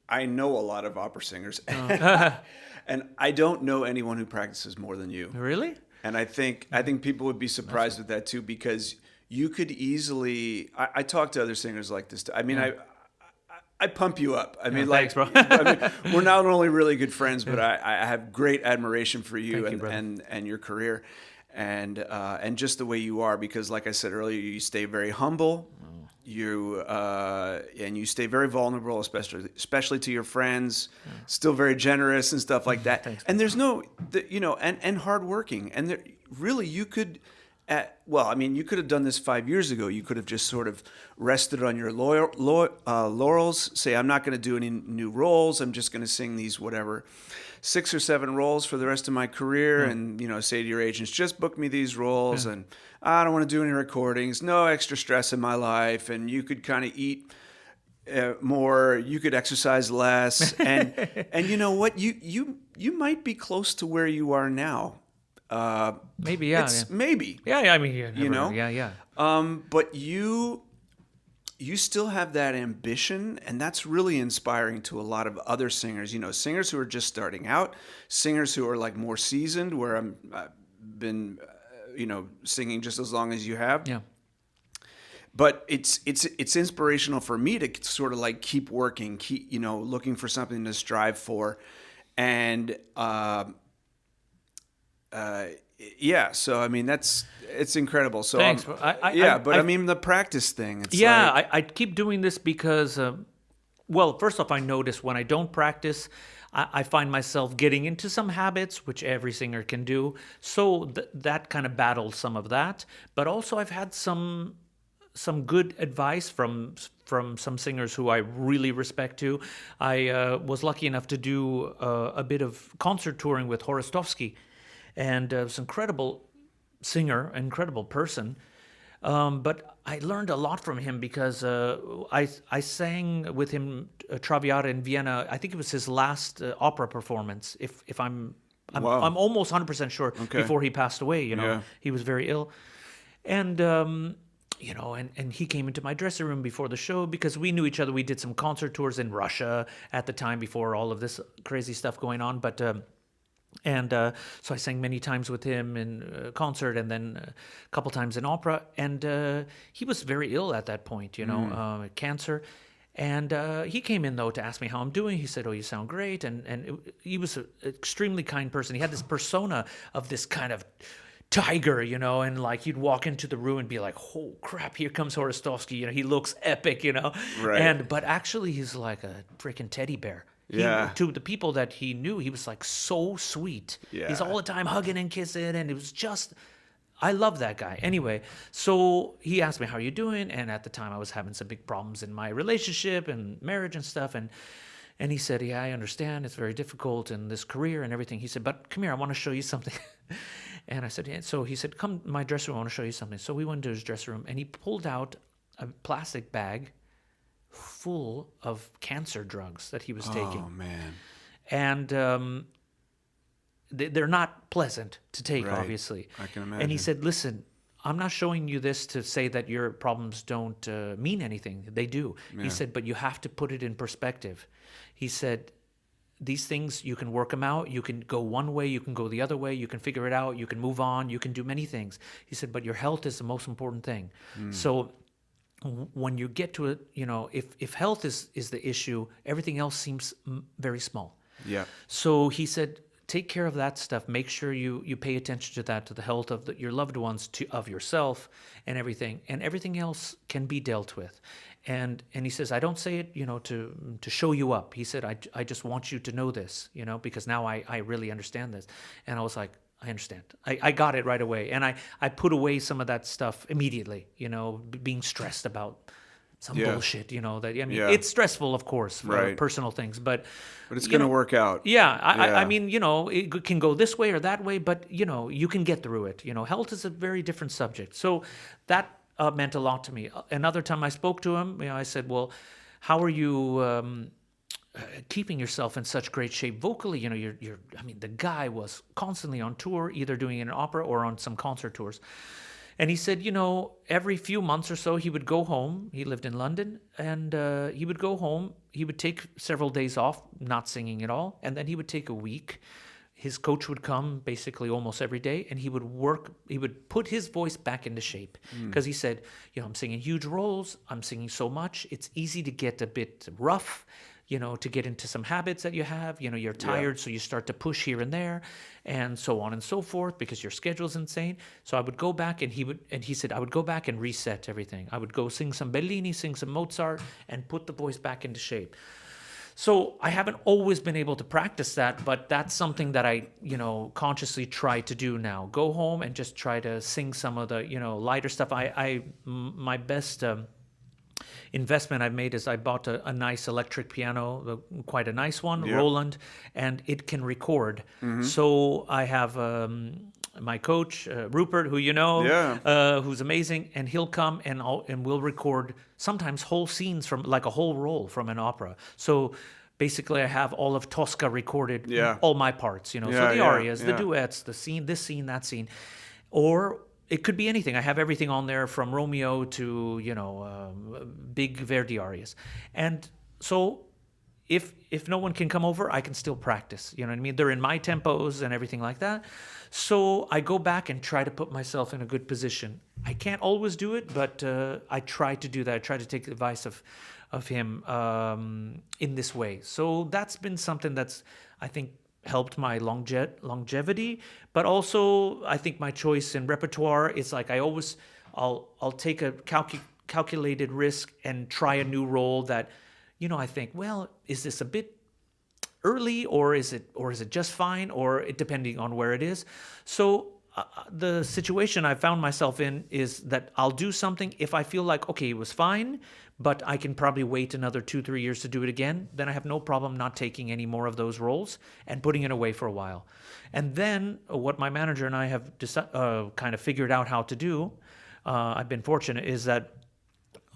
I know a lot of opera singers, and I don't know anyone who practices more than you. Really? And I think people would be surprised with that too, because you could easily. I talk to other singers like this. I mean, I pump you up. I mean, thanks, bro. we're not only really good friends, but I have great admiration for you, Thank you, and your career, and just the way you are. Because, like I said earlier, you stay very humble. And you stay very vulnerable, especially to your friends. Still very generous and stuff like that. Thanks, and there's and hardworking. And there, really, you could. You could have done this 5 years ago. You could have just sort of rested on your laurels, say, I'm not going to do any new roles. I'm just going to sing these, whatever, 6 or 7 roles for the rest of my career. And, say to your agents, just book me these roles. And I don't want to do any recordings, no extra stress in my life. And you could kind of eat more, you could exercise less. And you know what? You might be close to where you are now. Maybe, yeah. Maybe. Yeah, I mean, Yeah. But you still have that ambition, and that's really inspiring to a lot of other singers. Singers who are just starting out, singers who are like more seasoned, where I've been, singing just as long as you have. Yeah. But it's inspirational for me to sort of like keep working, keep looking for something to strive for, and. So I mean it's incredible. So thanks. I mean the practice thing. It's I keep doing this because, first off, I notice when I don't practice, I find myself getting into some habits, which every singer can do. So that kind of battles some of that. But also I've had some good advice from some singers who I really respect too. I was lucky enough to do a bit of concert touring with Horostovsky. And was an incredible singer, incredible person. But I learned a lot from him because I sang with him Traviata in Vienna. I think it was his last opera performance. If I'm almost 100% sure before he passed away. He was very ill, and and he came into my dressing room before the show because we knew each other. We did some concert tours in Russia at the time before all of this crazy stuff going on, but. So I sang many times with him in concert and then a couple times in opera. And he was very ill at that point, cancer. And he came in, though, to ask me how I'm doing. He said, "Oh, you sound great." And he was an extremely kind person. He had this persona of this kind of tiger, and like you'd walk into the room and be like, "Oh crap, here comes Horostovsky." He looks epic, Right. But actually he's like a freaking teddy bear. To the people that he knew, he was like so sweet. Yeah. He's all the time hugging and kissing, and it was just, I love that guy. Anyway, so he asked me, "How are you doing?" And at the time, I was having some big problems in my relationship and marriage and stuff. And he said, "Yeah, I understand. It's very difficult in this career and everything." He said, "But come here, I want to show you something." And I said, "Yeah." So he said, "Come to my dressing room, I want to show you something." So we went to his dressing room, and he pulled out a plastic bag full of cancer drugs that he was taking. Oh man! And they're not pleasant to take, Right. obviously. I can imagine. And he said, "Listen, I'm not showing you this to say that your problems don't mean anything. They do." Yeah. He said, "But you have to put it in perspective." He said, "These things, you can work them out. You can go one way, you can go the other way. You can figure it out. You can move on. You can do many things." He said, "But your health is the most important thing." So when you get to it, if health is the issue, everything else seems very small. Yeah. So he said, take care of that stuff. Make sure you pay attention to that, to the health of your loved ones, of yourself, and everything else can be dealt with. And he says, I don't say it, to show you up. He said, I just want you to know this, because now I really understand this. And I was like, I understand. I got it right away. And I put away some of that stuff immediately, being stressed about some bullshit, it's stressful, of course, for personal things, but it's going to work out. Yeah. I mean, it can go this way or that way, but, you can get through it. Health is a very different subject. So that meant a lot to me. Another time I spoke to him, I said, well, how are you keeping yourself in such great shape vocally. I mean, the guy was constantly on tour, either doing an opera or on some concert tours. And he said, every few months or so, he would go home. He lived in London, and he would go home. He would take several days off, not singing at all, and then he would take a week. His coach would come basically almost every day, and he would work. He would put his voice back into shape because he said, I'm singing huge roles. I'm singing so much. It's easy to get a bit rough, to get into some habits that you have. You're tired, so you start to push here and there, and so on and so forth because your schedule's insane. So I would go back, and he said I would go back and reset everything. I would go sing some Bellini, sing some Mozart, and put the voice back into shape. So I haven't always been able to practice that, but that's something that I, consciously try to do now. Go home and just try to sing some of the, lighter stuff. My best investment I've made is I bought a nice electric piano, quite a nice one, Roland, and it can record. So I have my coach, Rupert, who who's amazing, and he'll come and we'll record sometimes whole scenes from like a whole role from an opera. So basically I have all of Tosca recorded, all my parts, so the arias, the duets, the scene, this scene, that scene, or it could be anything. I have everything on there from Romeo to, big Verdi arias. And so if no one can come over, I can still practice. You know what I mean? They're in my tempos and everything like that. So I go back and try to put myself in a good position. I can't always do it, but I try to do that. I try to take the advice of him in this way. So that's been something that's, I think, helped my longevity, but also I think my choice in repertoire is like I'll take a calculated risk and try a new role that, I think, well, is this a bit early or is it just fine, or depending on where it is. So the situation I found myself in is that I'll do something if I feel like, okay, it was fine, but I can probably wait another 2-3 years to do it again. Then I have no problem not taking any more of those roles and putting it away for a while. And then what my manager and I have kind of figured out how to do, I've been fortunate, is that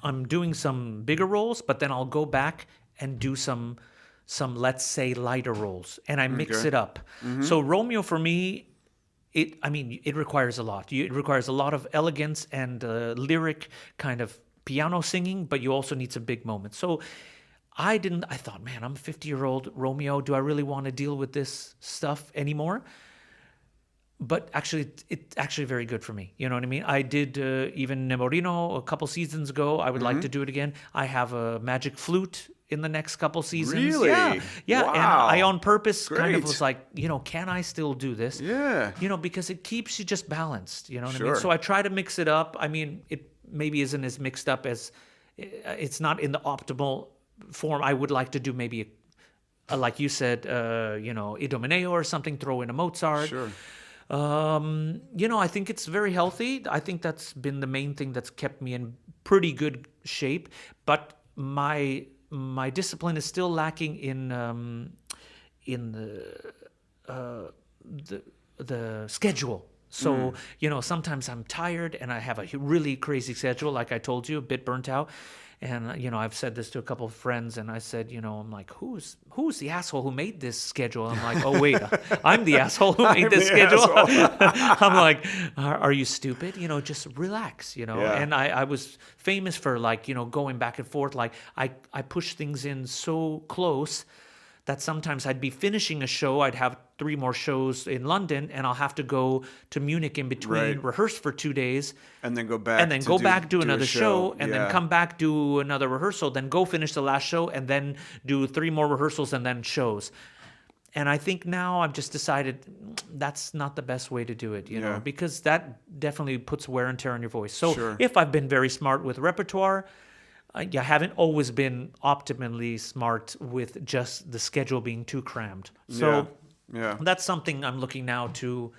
I'm doing some bigger roles, but then I'll go back and do some let's say lighter roles, and I mix it up. So Romeo for me, it requires a lot. It requires a lot of elegance and lyric kind of piano singing, but you also need some big moments. So I thought, man, I'm a 50-year-old Romeo. Do I really want to deal with this stuff anymore? But actually, it's actually very good for me. You know what I mean? I did even Nemorino a couple seasons ago. I would like to do it again. I have a magic flute in the next couple seasons. Really? Yeah. Wow. And I on purpose kind of Great. was like, can I still do this? Yeah. Because it keeps you just balanced. You know what I Sure. mean? So I try to mix it up. I mean, it maybe isn't as mixed up as, it's not in the optimal form. I would like to do maybe, like you said, Idomeneo or something, throw in a Mozart. Sure. I think it's very healthy. I think that's been the main thing that's kept me in pretty good shape. But my discipline is still lacking in the schedule. So sometimes I'm tired and I have a really crazy schedule, like I told you, a bit burnt out. And I've said this to a couple of friends, and I said, I'm like, who's the asshole who made this schedule? I'm like, oh wait, I'm the asshole who made this schedule. I'm like, are you stupid? Just relax. And I was famous for going back and forth. Like I push things in so close that sometimes I'd be finishing a show, I'd have 3 more shows in London, and I'll have to go to Munich in between, rehearse for 2 days, and then go back, do another show, and then come back, do another rehearsal, then go finish the last show, and then do 3 more rehearsals and then shows. And I think now I've just decided that's not the best way to do it, because that definitely puts wear and tear on your voice. So if I've been very smart with repertoire, I haven't always been optimally smart with just the schedule being too crammed. So that's something I'm looking now to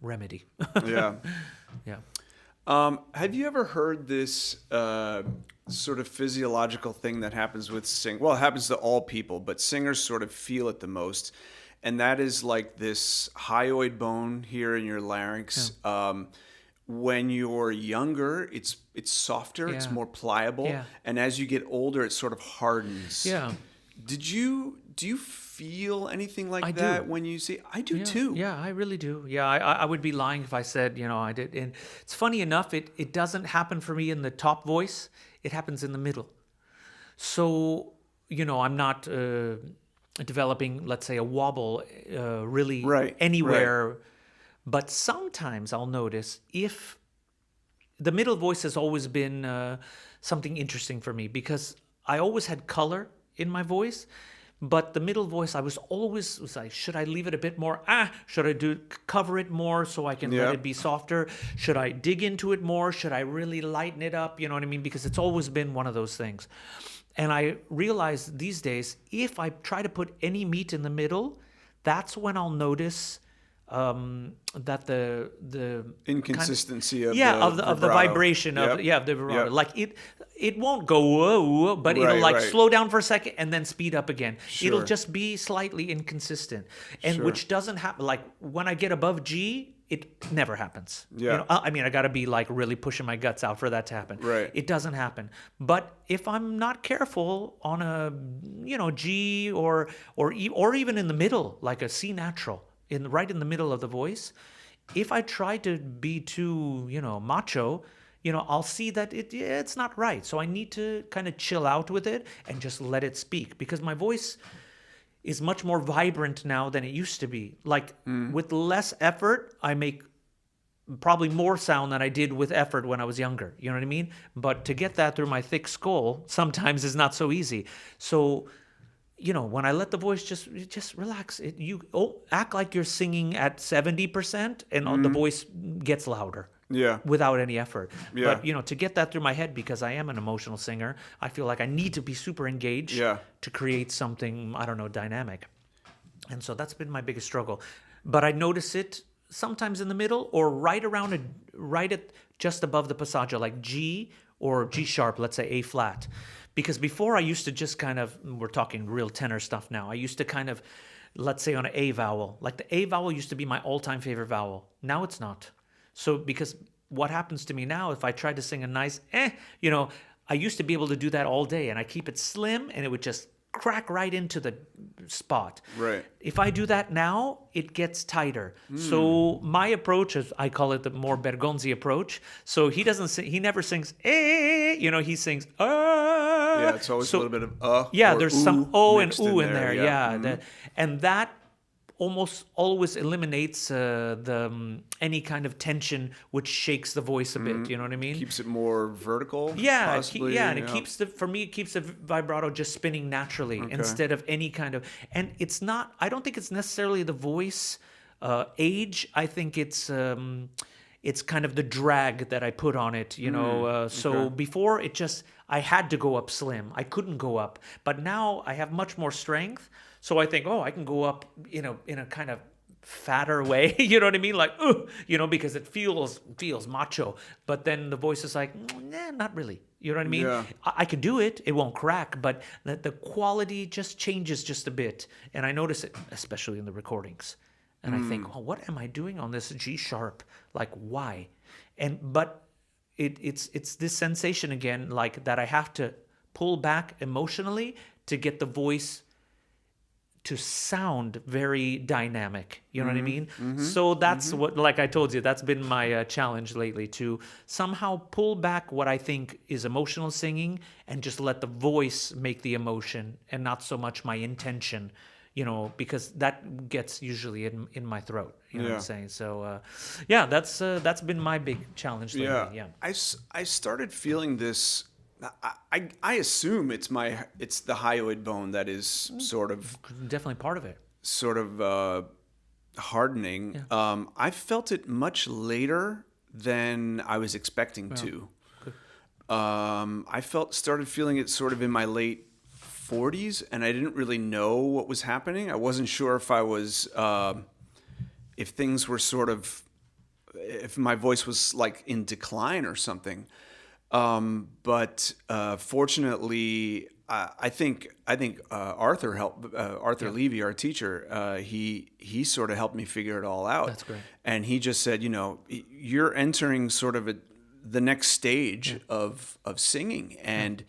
remedy. Yeah. Yeah. Have you ever heard this sort of physiological thing that happens with Well, it happens to all people, but singers sort of feel it the most. And that is like this hyoid bone here in your larynx. when you're younger, it's softer, it's Yeah. more pliable, Yeah. and as you get older, it sort of hardens. Yeah. Do you feel anything like I that do. when you see? I do Yeah, too. yeah, I really do. Yeah, I would be lying if I said, I did. And it's funny enough, it doesn't happen for me in the top voice. It happens in the middle. So, I'm not developing, let's say, a wobble really Right, anywhere. But sometimes I'll notice if the middle voice has always been something interesting for me because I always had color in my voice. But the middle voice, I was like, should I leave it a bit more? Should I cover it more so I can let it be softer? Should I dig into it more? Should I really lighten it up? You know what I mean? Because it's always been one of those things. And I realize these days, if I try to put any meat in the middle, that's when I'll notice that the Inconsistency of the vibration of the vibrato. Yep. Like it won't go whoa, but it'll Right. slow down for a second and then speed up again. It'll Sure. just be slightly inconsistent, and Sure. which doesn't happen. Like when I get above G, it never happens. Yeah. I mean, I got to be like really pushing my guts out for that to happen. Right. It doesn't happen. But if I'm not careful on a G or even in the middle, like a C natural, right in the middle of the voice, if I try to be too macho, I'll see that it's not right. So I need to kind of chill out with it and just let it speak, because my voice is much more vibrant now than it used to be. Like with less effort, I make probably more sound than I did with effort when I was younger. You know what I mean? But to get that through my thick skull sometimes is not so easy. So, when I let the voice just relax, act like you're singing at 70% and the voice gets louder. Yeah. Without any effort. Yeah. But, to get that through my head, because I am an emotional singer, I feel like I need to be super engaged to create something, I don't know, dynamic. And so that's been my biggest struggle. But I notice it sometimes in the middle or right at just above the passaggio, like G or G sharp, let's say A flat. Because before I used to just kind of, we're talking real tenor stuff now, I used to kind of, let's say on an A vowel, like the A vowel used to be my all-time favorite vowel. Now it's not. So because what happens to me now, if I try to sing a nice I used to be able to do that all day, and I keep it slim and it would just crack right into the spot. Right. If I do that now, it gets tighter. So my approach is, I call it the more Bergonzi approach. So he never sings he sings Yeah, it's always a little bit of yeah, or there's some ooh and mixed ooh in there. Yeah. Mhm. And that almost always eliminates any kind of tension which shakes the voice a bit. You know what I mean? Keeps it more vertical. Yeah, possibly, and it keeps it keeps the vibrato just spinning naturally instead of any kind of. And it's not. I don't think it's necessarily the voice age. I think it's kind of the drag that I put on it. So before I had to go up slim. I couldn't go up, but now I have much more strength. So I think, I can go up, in a kind of fatter way, you know what I mean? Like, because it feels macho. But then the voice is like, nah, not really. You know what I mean? Yeah. I can do it. It won't crack, but the quality just changes just a bit. And I notice it, especially in the recordings. And I think, what am I doing on this G sharp? Like, why? But it's this sensation again, like that I have to pull back emotionally to get the voice to sound very dynamic. You know what I mean? So that's what, like I told you, that's been my challenge lately, to somehow pull back what I think is emotional singing and just let the voice make the emotion and not so much my intention, because that gets usually in my throat. You know what I'm saying? So, that's been my big challenge lately. Yeah. I started feeling this. I assume it's the hyoid bone that is sort of Definitely part of it. Hardening. Yeah. I felt it much later than I was expecting to. I started feeling it sort of in my late 40s, and I didn't really know what was happening. I wasn't sure if I was if things were if my voice was like in decline or something. But fortunately, Arthur Levy, our teacher. He sort of helped me figure it all out. That's great. And he just said, you're entering sort of the next stage of singing, and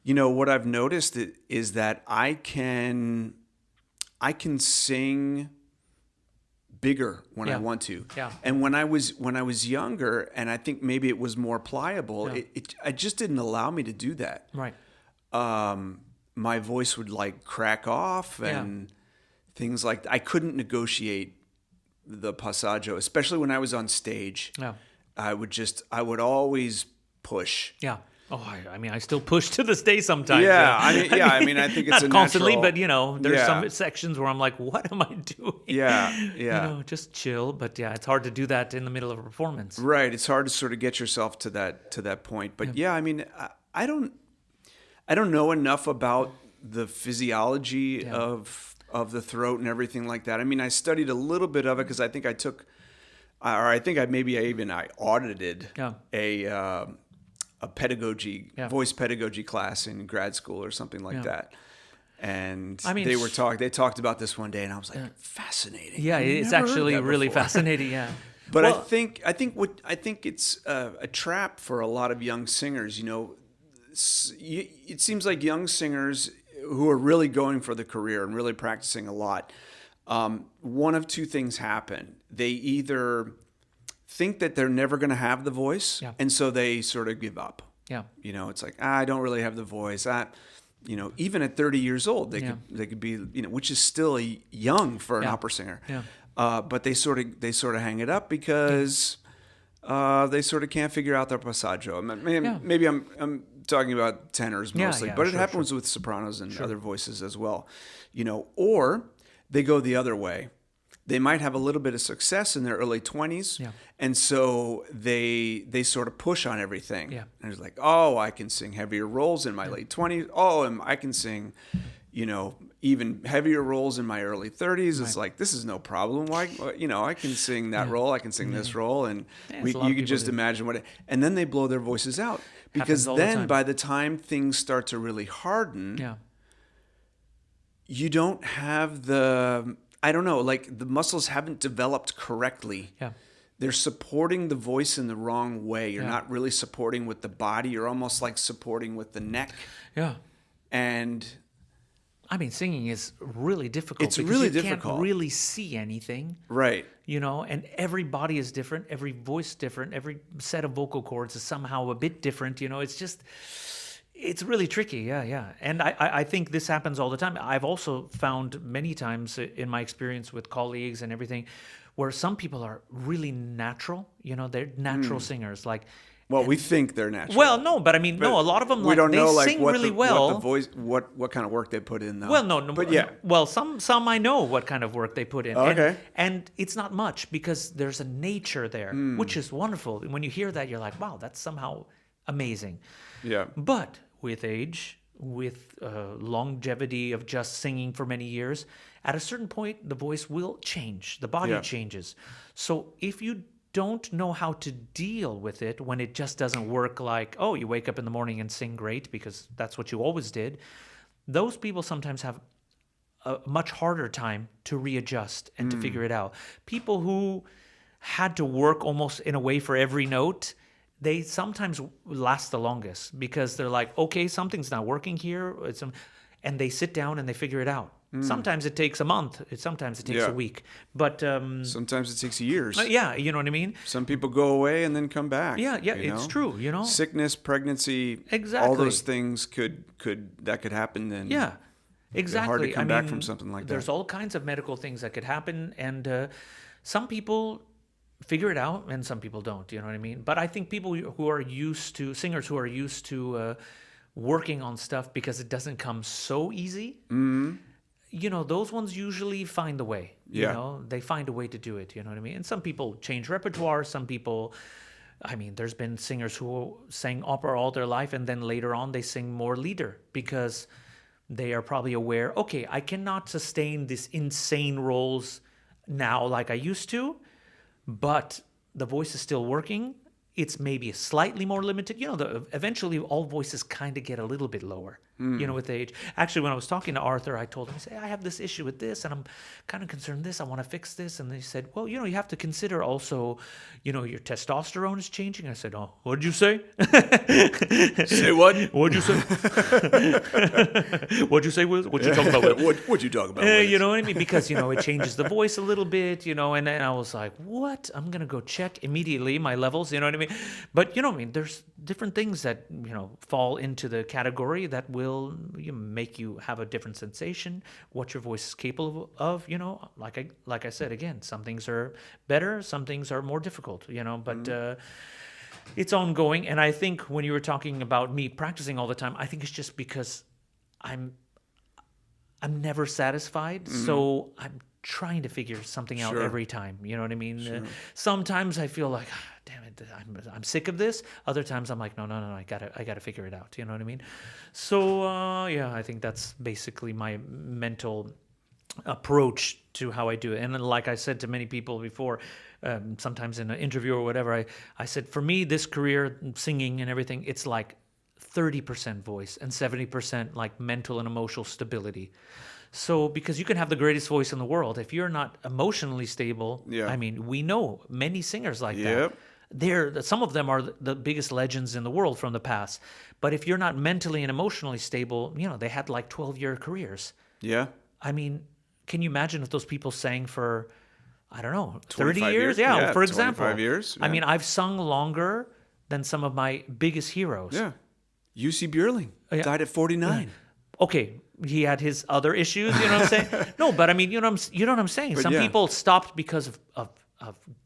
what I've noticed is that I can sing bigger when I want to. Yeah. And when I was younger, and I think maybe it was more pliable, I just didn't allow me to do that. Right. My voice would like crack off and things like that. I couldn't negotiate the passaggio, especially when I was on stage. Yeah. I would always push. Yeah. Oh, I mean, I still push to this day sometimes. Yeah, I mean, I think it's not constantly, natural, but there's some sections where I'm like, what am I doing? Yeah. Just chill. But yeah, it's hard to do that in the middle of a performance. Right. It's hard to sort of get yourself to that point. But I mean, I don't know enough about the physiology of the throat and everything like that. I mean, I studied a little bit of it because I think I took, or I think I audited a pedagogy, voice pedagogy class in grad school or something like that. And I mean, they talked about this one day, and I was like, fascinating. Yeah, it's actually really fascinating. Yeah. But I think it's a trap for a lot of young singers. It seems like young singers who are really going for the career and really practicing a lot, one of two things happen. They either think that they're never going to have the voice, and so they sort of give up. Yeah. It's like, I don't really have the voice. Even at 30 years old, they could be, which is still young for an opera singer. Yeah. But they sort of hang it up because they sort of can't figure out their passaggio. Maybe I'm talking about tenors mostly, but it happens with sopranos and other voices as well. Or they go the other way. They might have a little bit of success in their early 20s, and so they sort of push on everything. Yeah. And it's like, I can sing heavier roles in my late 20s. And I can sing, even heavier roles in my early 30s. It's like, this is no problem. Why, I can sing that role. I can sing this role, and you can just imagine what. And then they blow their voices out because then by the time things start to really harden, you don't have the. I don't know, like the muscles haven't developed correctly. Yeah. They're supporting the voice in the wrong way. You're not really supporting with the body. You're almost like supporting with the neck. Yeah. And I mean, singing is really difficult. It's really difficult. You can't really see anything. Right. And every body is different, every voice different, every set of vocal cords is somehow a bit different. It's really tricky, yeah. And I think this happens all the time. I've also found many times in my experience with colleagues and everything where some people are really natural. They're natural singers. We think they're natural. Well, no, but I mean, a lot of them sing really well. What the voice, what kind of work they put in, though. Well, no, but yeah. Well, some I know what kind of work they put in. Okay. And it's not much because there's a nature there, which is wonderful. When you hear that, you're like, wow, that's somehow amazing. Yeah. But with age, with longevity of just singing for many years, at a certain point, the voice will change. The body changes. So if you don't know how to deal with it when it just doesn't work, like, you wake up in the morning and sing great because that's what you always did, those people sometimes have a much harder time to readjust and to figure it out. People who had to work almost in a way for every note, they sometimes last the longest because they're like, okay, something's not working here. And they sit down and they figure it out. Sometimes it takes a month. Sometimes it takes a week. But sometimes it takes years. You know what I mean? Some people go away and then come back. Yeah, it's true, Sickness, pregnancy, all those things could happen then. Yeah, exactly. Hard to come back from something like that. There's all kinds of medical things that could happen, and some people figure it out and some people don't, you know what I mean? But I think people who are used to, singers who are used to working on stuff because it doesn't come so easy, those ones usually find a way. They find a way to do it, you know what I mean? And some people change repertoire, some people, there's been singers who sang opera all their life and then later on they sing more lieder because they are probably aware, okay, I cannot sustain these insane roles now like I used to, but the voice is still working. It's maybe slightly more limited. Eventually all voices kind of get a little bit lower. with age. Actually, when I was talking to Arthur, I told him, I have this issue with this, and I'm kind of concerned with this. I want to fix this. And he said, well, you have to consider also, your testosterone is changing. I said, oh, what did you say? Say what? What'd you say? What'd you say, Wiz? What you talking about, Wiz? What'd you talk about? Wiz? You know what I mean? Because, it changes the voice a little bit, and then I was like, what? I'm going to go check immediately my levels, you know what I mean? But, there's different things that, fall into the category that will make you have a different sensation, what your voice is capable of, like I said, again, some things are better, some things are more difficult, but it's ongoing. And I think when you were talking about me practicing all the time, I think it's just because I'm never satisfied. So I'm trying to figure something out every time. You know what I mean? Sure. Sometimes I feel like, damn it, I'm sick of this. Other times I'm like, no, I gotta figure it out. You know what I mean? So I think that's basically my mental approach to how I do it. And like I said to many people before, sometimes in an interview or whatever, I said, for me, this career, singing and everything, it's like 30% voice and 70% like mental and emotional stability. So, because you can have the greatest voice in the world, if you're not emotionally stable, I mean, we know many singers like that. Some of them are the biggest legends in the world from the past. But if you're not mentally and emotionally stable, they had like 12-year careers. Yeah. I mean, can you imagine if those people sang for, I don't know, 30 years? years? Yeah, for example. 25 years. Yeah. I mean, I've sung longer than some of my biggest heroes. Yeah. UC Bierling died at 49. Okay, he had his other issues, you know what I'm saying? No, but I mean, you know what I'm saying? Some people stopped because of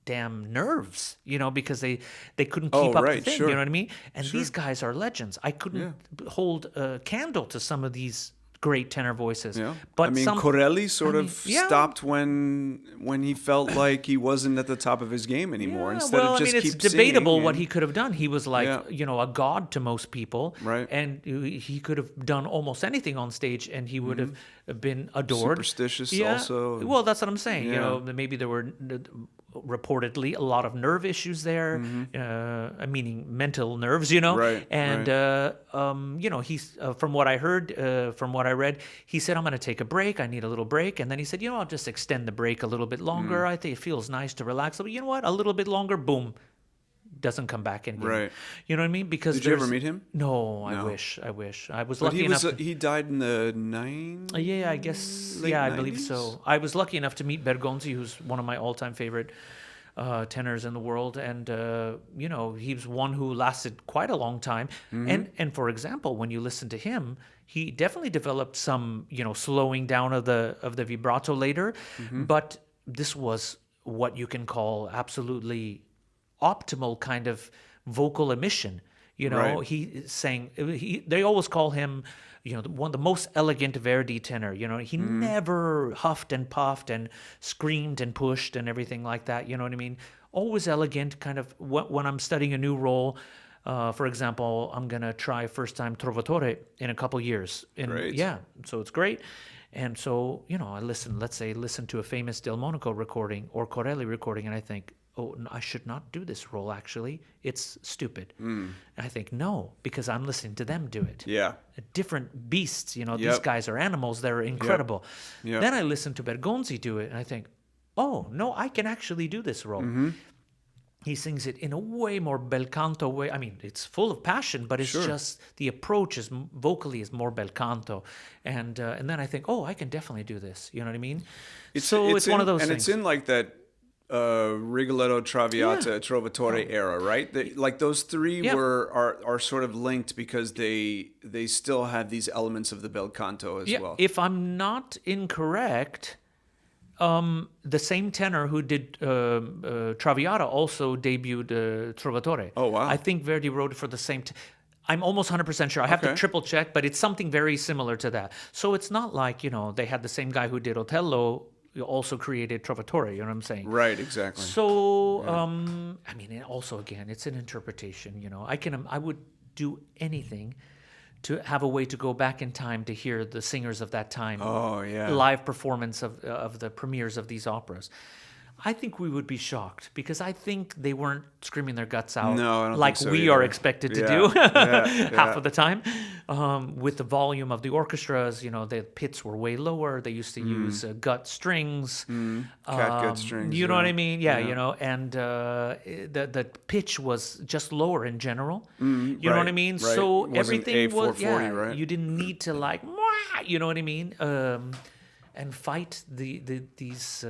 damn nerves, because they couldn't keep up the thing, you know what I mean? And these guys are legends. I couldn't hold a candle to some of these great tenor voices. Yeah. But Corelli sort of stopped when he felt like he wasn't at the top of his game anymore. Instead of just it's debatable what he could have done. He was like, a god to most people. Right. And he could have done almost anything on stage and he would have been adored. Superstitious also. Well, that's what I'm saying. Maybe there were reportedly a lot of nerve issues there, meaning mental nerves, Right, and he's from what I heard, from what I read, he said, I'm going to take a break, I need a little break, and then he said, I'll just extend the break a little bit longer. I think it feels nice to relax, but you know what, a little bit longer, boom, doesn't come back in. Right. You know what I mean? Because did you ever meet him? No, I wish. I was lucky enough. He died in the 90s? Yeah, I guess. Late I 90s? believe so. I was lucky enough to meet Bergonzi, who's one of my all-time favorite tenors in the world, and he was one who lasted quite a long time. And for example, when you listen to him, he definitely developed some slowing down of the vibrato later, but this was what you can call absolutely optimal kind of vocal emission. He sang. They always call him, one of the most elegant Verdi tenor. He never huffed and puffed and screamed and pushed and everything like that. You know what I mean? Always elegant. Kind of when I'm studying a new role. For example, I'm gonna try first time Trovatore in a couple years. Great. Yeah, so it's great. And so I listen to a famous Del Monaco recording or Corelli recording, and I think, oh, no, I should not do this role, actually. It's stupid. And I think, no, because I'm listening to them do it. Yeah. Different beasts, these guys are animals. They're incredible. Yep. Then I listen to Bergonzi do it, and I think, oh, no, I can actually do this role. He sings it in a way more bel canto way. I mean, it's full of passion, but it's just the approach is vocally is more bel canto. And then I think, oh, I can definitely do this. You know what I mean? It's one of those things. And it's in like that Rigoletto, Traviata, Trovatore era, right? Like those three are sort of linked because they still have these elements of the bel canto as well. If I'm not incorrect, the same tenor who did Traviata also debuted Trovatore. Oh, wow. I think Verdi wrote it for the same. I'm almost 100% sure. I have to triple check, but it's something very similar to that. So it's not like they had the same guy who did Otello also created Trovatore. You know what I'm saying? Right. Exactly. So I mean, also again, it's an interpretation. I would do anything to have a way to go back in time to hear the singers of that time. Oh, yeah. Live performance of the premieres of these operas. I think we would be shocked because I think they weren't screaming their guts out I don't like think so we either. are expected to do half of the time. with the volume of the orchestras, the pits were way lower. They used to use gut strings. Catgut strings. You know what I mean? Yeah, Yeah. and the pitch was just lower in general. You know what I right, mean? right. So Wasn't everything was, A440, right? you didn't need to like, you know what I mean? And fight these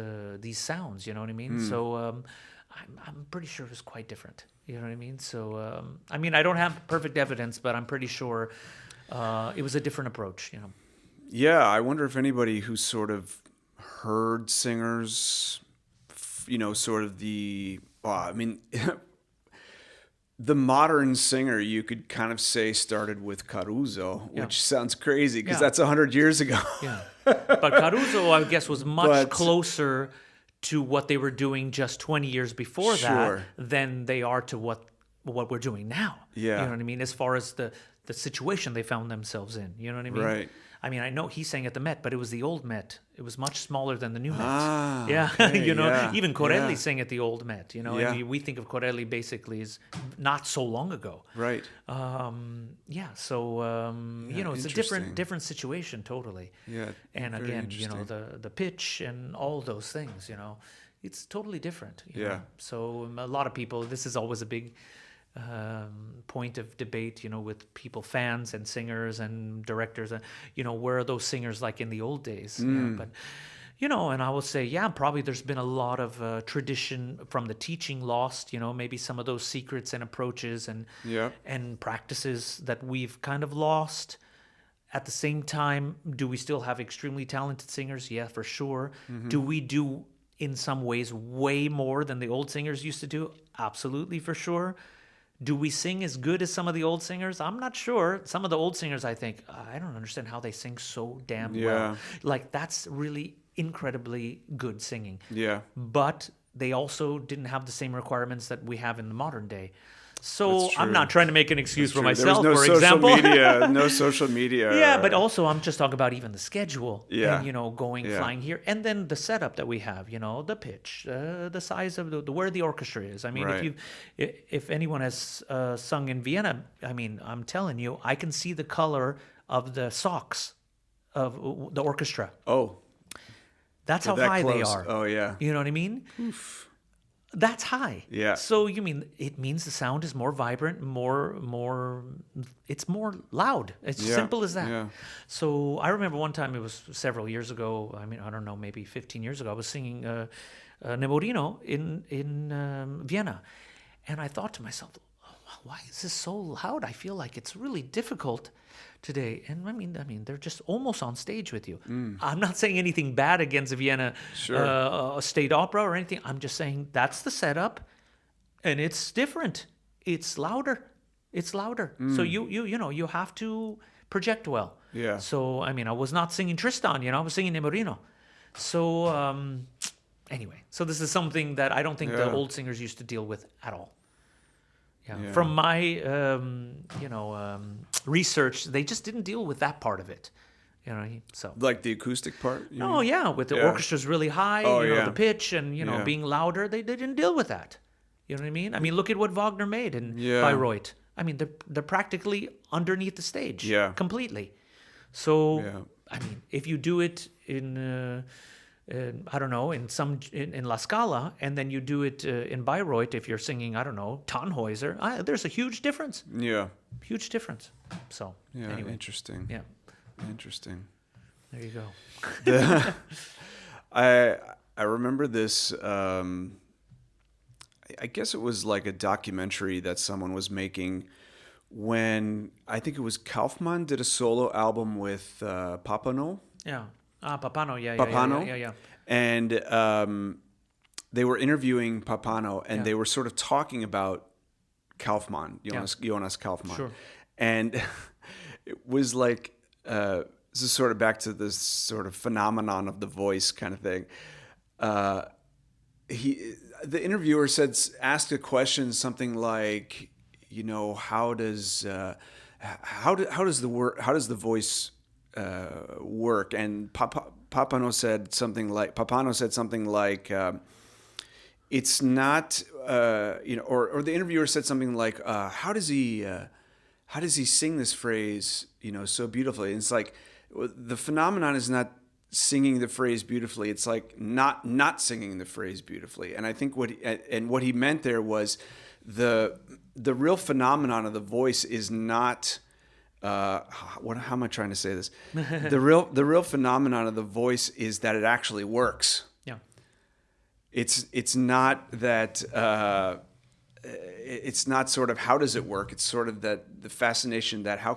sounds, you know what I mean? So I'm pretty sure it was quite different. You know what I mean? So I mean, I don't have perfect evidence, but I'm pretty sure it was a different approach. Yeah, I wonder if anybody who sort of heard singers, sort of I mean, the modern singer, you could kind of say, started with Caruso, which sounds crazy because that's 100 years ago. Yeah. But Caruso, I guess, was much But- closer to what they were doing just 20 years before Sure. that than they are to what we're doing now. Yeah. You know what I mean? As far as the situation they found themselves in. You know what I mean? Right. I mean, I know he sang at the Met, but it was the old Met. It was much smaller than the new Met. Ah, Yeah, okay, yeah, even Corelli yeah. sang at the old Met. Yeah. And we think of Corelli basically as not so long ago. Right. Yeah, so it's a interesting. different situation totally. Yeah. And very again, interesting. the pitch and all those things, it's totally different. you Yeah. know. So a lot of people, this is always a big point of debate, with people, fans and singers and directors, and where are those singers like in the old days? But and I will say, probably there's been a lot of tradition from the teaching lost. Maybe some of those secrets and approaches and Yeah. and practices that we've kind of lost. At the same time, do we still have extremely talented singers? Yeah, for sure. Do we do, in some ways, way more than the old singers used to do? Absolutely, for sure. Do we sing as good as some of the old singers? I'm not sure. Some of the old singers, I think, I don't understand how they sing so damn well. Yeah. Like, that's really incredibly good singing. Yeah. But they also didn't have the same requirements that we have in the modern day. So That's I'm true. not trying to make an excuse for True. myself, there was for no social example. media, no social media. Yeah, but also I'm just talking about even the schedule. Yeah. And, going, Yeah. flying here. And then the setup that we have, the pitch, the size of where the orchestra is. I mean, Right. if anyone has sung in Vienna, I mean, I'm telling you, I can see the color of the socks of the orchestra. Oh, That's how that high they close. are. Oh, yeah. You know what I mean? That's high. Yeah. So it means the sound is more vibrant, it's more loud. It's Yeah, simple as that. yeah. So I remember one time, it was several years ago. I mean, I don't know, maybe 15 years ago. I was singing Nemorino in Vienna, and I thought to myself, why is this so loud? I feel like it's really difficult today. And I mean, they're just almost on stage with you. I'm not saying anything bad against Vienna State Opera or anything. I'm just saying that's the setup, and it's different. It's louder. It's louder. So you have to project well. Yeah. So I mean, I was not singing Tristan. I was singing Nemorino. So anyway, so this is something that I don't think the Yeah. old singers used to deal with at all. Yeah. Yeah. From my, research, they just didn't deal with that part of it. So. Like the acoustic part? you Oh mean? yeah, with the Yeah. orchestra's really high, Oh, yeah. the pitch and Yeah. being louder, they didn't deal with that. You know what I mean? I mean, look at what Wagner made in Yeah. Bayreuth. I mean, they're practically underneath the stage, Yeah. completely. So Yeah. I mean, if you do it in I don't know, in La Scala, and then you do it in Bayreuth, if you're singing, I don't know, Tannhäuser, there's a huge difference. Yeah. Huge difference. So, Yeah. anyway. Interesting. Yeah, Interesting. there you go. I remember this. I guess it was like a documentary that someone was making when I think it was Kaufman did a solo album with Papano. Yeah. Papano, yeah. Papano? Yeah. And they were interviewing Papano, and Yeah. they were sort of talking about Kaufman, Jonas Kaufman. Sure. And it was like, this is sort of back to this sort of phenomenon of the voice kind of thing. The interviewer asked a question, something like, how does the voice work? And Papano said something like, it's not, or the interviewer said something like, how does he how does he sing this phrase, so beautifully? And it's like the phenomenon is not singing the phrase beautifully. It's like not singing the phrase beautifully. And I think what he meant there was the real phenomenon of the voice is not how am I trying to say this? The real phenomenon of the voice is that it actually works. Yeah. It's not that it's not sort of how does it work? It's sort of that the fascination that how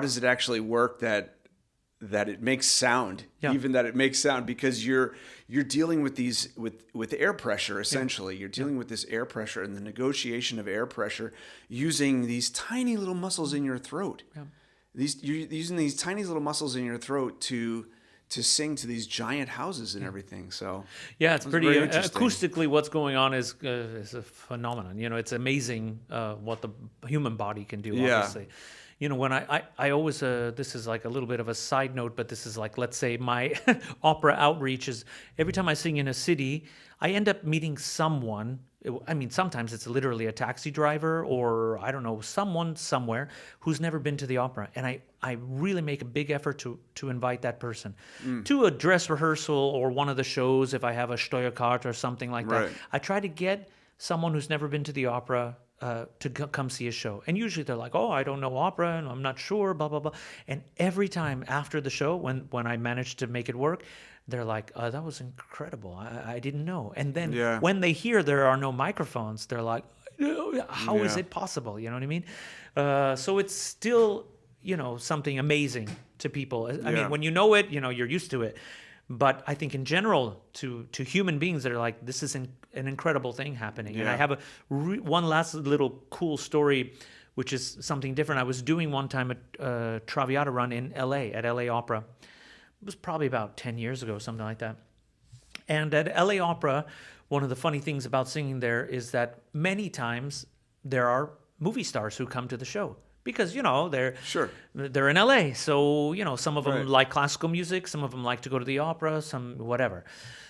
does it actually work that it makes sound, even that it makes sound, because you're dealing with these with air pressure essentially. You're dealing with this air pressure and the negotiation of air pressure using these tiny little muscles in your throat. You're using these tiny little muscles in your throat to sing to these giant houses and everything. So it's pretty acoustically. What's going on is a phenomenon. It's amazing what the human body can do. Obviously. When I always, this is like a little bit of a side note, but this is like, let's say my opera outreach is every time I sing in a city, I end up meeting someone. I mean, sometimes it's literally a taxi driver or, I don't know, someone somewhere who's never been to the opera. And I really make a big effort to invite that person to a dress rehearsal or one of the shows if I have a Steuerkarte or something like that. I try to get someone who's never been to the opera to come see a show. And usually they're like, oh, I don't know opera and I'm not sure, blah, blah, blah. And every time after the show, when I manage to make it work, they're like, that was incredible. I didn't know. And then when they hear there are no microphones, they're like, how is it possible? You know what I mean? So it's still, something amazing to people. I mean, when you know it, you're used to it. But I think in general, to human beings that are like, this is an incredible thing happening. And I have one last little cool story, which is something different. I was doing one time a Traviata run in LA, at LA Opera. It was probably about 10 years ago, something like that. And at LA Opera, one of the funny things about singing there is that many times there are movie stars who come to the show. Because, they're in LA. So, some of them like classical music. Some of them like to go to the opera, some whatever.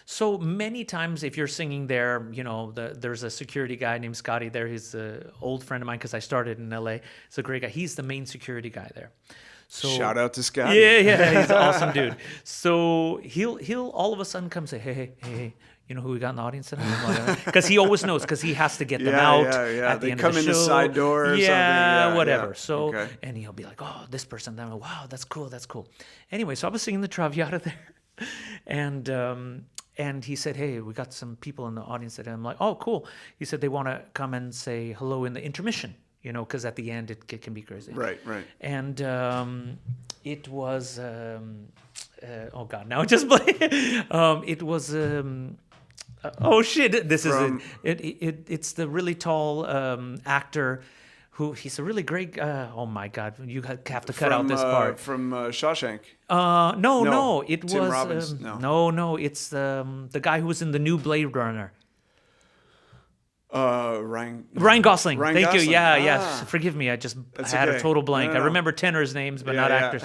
So many times if you're singing there, there's a security guy named Scotty there. He's an old friend of mine because I started in LA. He's a great guy. He's the main security guy there. So, shout out to Scotty. Yeah, he's an awesome dude. So he'll all of a sudden come say, hey. You know who we got in the audience tonight? Because he always knows, because he has to get them out at the end of the show. They come in the side door or something. Yeah, whatever. So, and he'll be like, oh, this person. Then, wow, that's cool. Anyway, so I was singing the Traviata there. And he said, hey, we got some people in the audience. And I'm like, oh, cool. He said they want to come and say hello in the intermission, because at the end it can be crazy. Right. And it was, oh God, now it just it was, oh shit! This is it's the really tall actor who he's a really great. Oh my God! You have to cut out this part from Shawshank. No, it Tim was Robbins. No, it's the guy who was in the new Blade Runner. Ryan Gosling. Ryan Thank Gosling. you. Yeah. Forgive me. I had a total blank. No. I remember tenors' names, but not actors.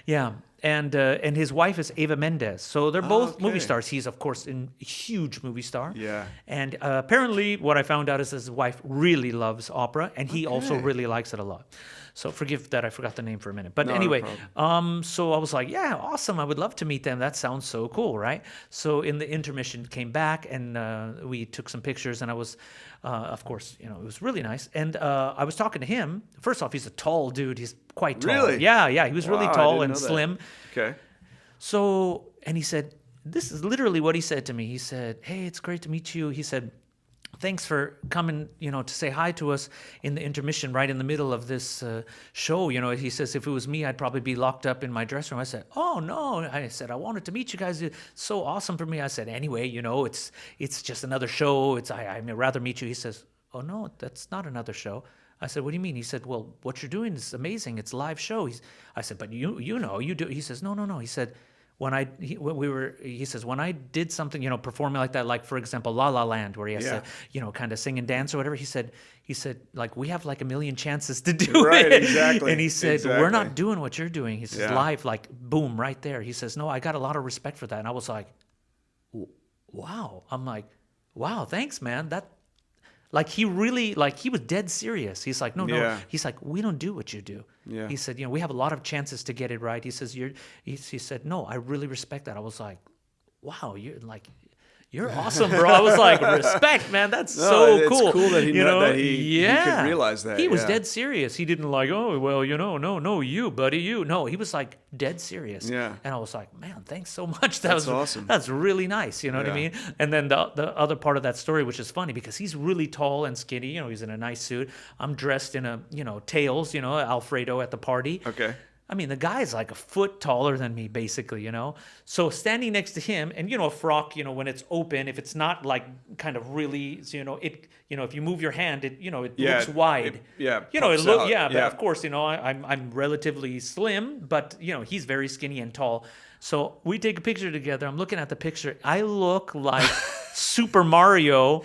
Yeah. And his wife is Eva Mendes. So they're both movie stars. He's, of course, a huge movie star. Yeah. And apparently what I found out is his wife really loves opera, and he also really likes it a lot. So forgive that I forgot the name for a minute. But anyway, so I was like, yeah, awesome. I would love to meet them. That sounds so cool, right? So in the intermission, came back, and we took some pictures, and I was, of course, it was really nice. And I was talking to him. First off, he's a tall dude. He's quite tall. Really? Yeah. He was really tall and know that. slim. Okay. So, and he said, this is literally what he said to me. He said, hey, it's great to meet you. He said, thanks for coming, to say hi to us in the intermission right in the middle of this show. He says, if it was me, I'd probably be locked up in my dressing room. I said, oh, no. I said, I wanted to meet you guys. It's so awesome for me. I said, anyway, it's just another show. I'd rather meet you. He says, oh, no, that's not another show. I said, what do you mean? He said, well, what you're doing is amazing. It's a live show. I said, but you do. He says, no. He said, when I did something, performing like that, like for example, La La Land, where he has to, kind of sing and dance or whatever. He said, like, we have like a million chances to do it. Right, exactly. And he said, we're not doing what you're doing. He says, live, like, boom, right there. He says, no, I got a lot of respect for that. And I was like, wow. I'm like, wow, thanks, man. Like he really, like he was dead serious. He's like, no. Yeah. He's like, we don't do what you do. Yeah. He said, we have a lot of chances to get it right. He says, he said, no, I really respect that. I was like, wow, you're awesome, bro. I was like, respect, man. That's so it's cool. cool that he could realize that. He was dead serious. He didn't like, oh, well, no, you, buddy, you. No, he was like dead serious. Yeah. And I was like, man, thanks so much. That's awesome. That's really nice. You know what I Yeah. mean? And then the other part of that story, which is funny because he's really tall and skinny. He's in a nice suit. I'm dressed in a, tails, Alfredo at the party. Okay. I mean, the guy's like a foot taller than me, basically, So standing next to him, and a frock, when it's open, if it's not like kind of really, if you move your hand, it looks wide. Pops out. But of course, I'm relatively slim, but he's very skinny and tall. So we take a picture together. I'm looking at the picture. I look like Super Mario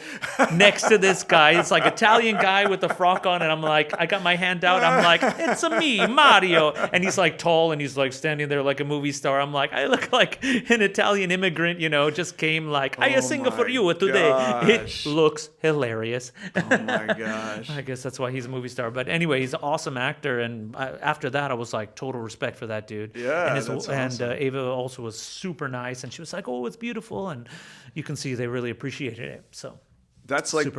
next to this guy. It's like Italian guy with the frock on, and I'm like, I got my hand out. I'm like, it's a me, Mario. And he's like tall, and he's like standing there like a movie star. I'm like, I look like an Italian immigrant, just came like, I sing for you today. Gosh. It looks hilarious. Oh my gosh. I guess that's why he's a movie star. But anyway, he's an awesome actor, and after that, I was like, total respect for that dude. Yeah, and that's awesome. Ava also was super nice, and she was like, oh, it's beautiful, and you can see they really appreciated it. So that's like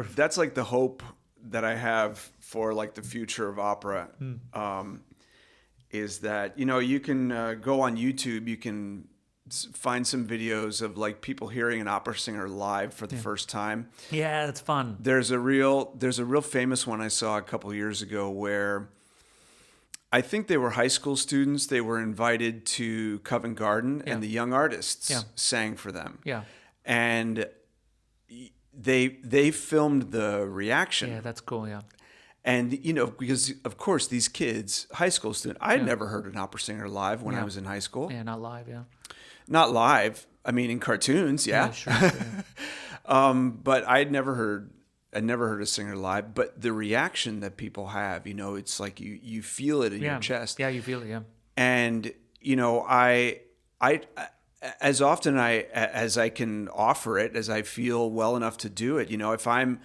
the hope that I have for like the future of opera. Is that you can go on YouTube, you can find some videos of like people hearing an opera singer live for the first time. Yeah, that's fun. There's a real famous one I saw a couple years ago where I think they were high school students. They were invited to Covent Garden, and the young artists sang for them. Yeah. And they filmed the reaction. Yeah, that's cool. Yeah. And because of course these kids, high school students, I had never heard an opera singer live when I was in high school. Yeah, not live. Yeah. Not live. I mean, in cartoons, yeah. Sure. Yeah. But I'd never heard a singer live. But the reaction that people have, it's like you feel it in your chest. Yeah, you feel it. Yeah. And I as often as I can offer it, as I feel well enough to do it, if I'm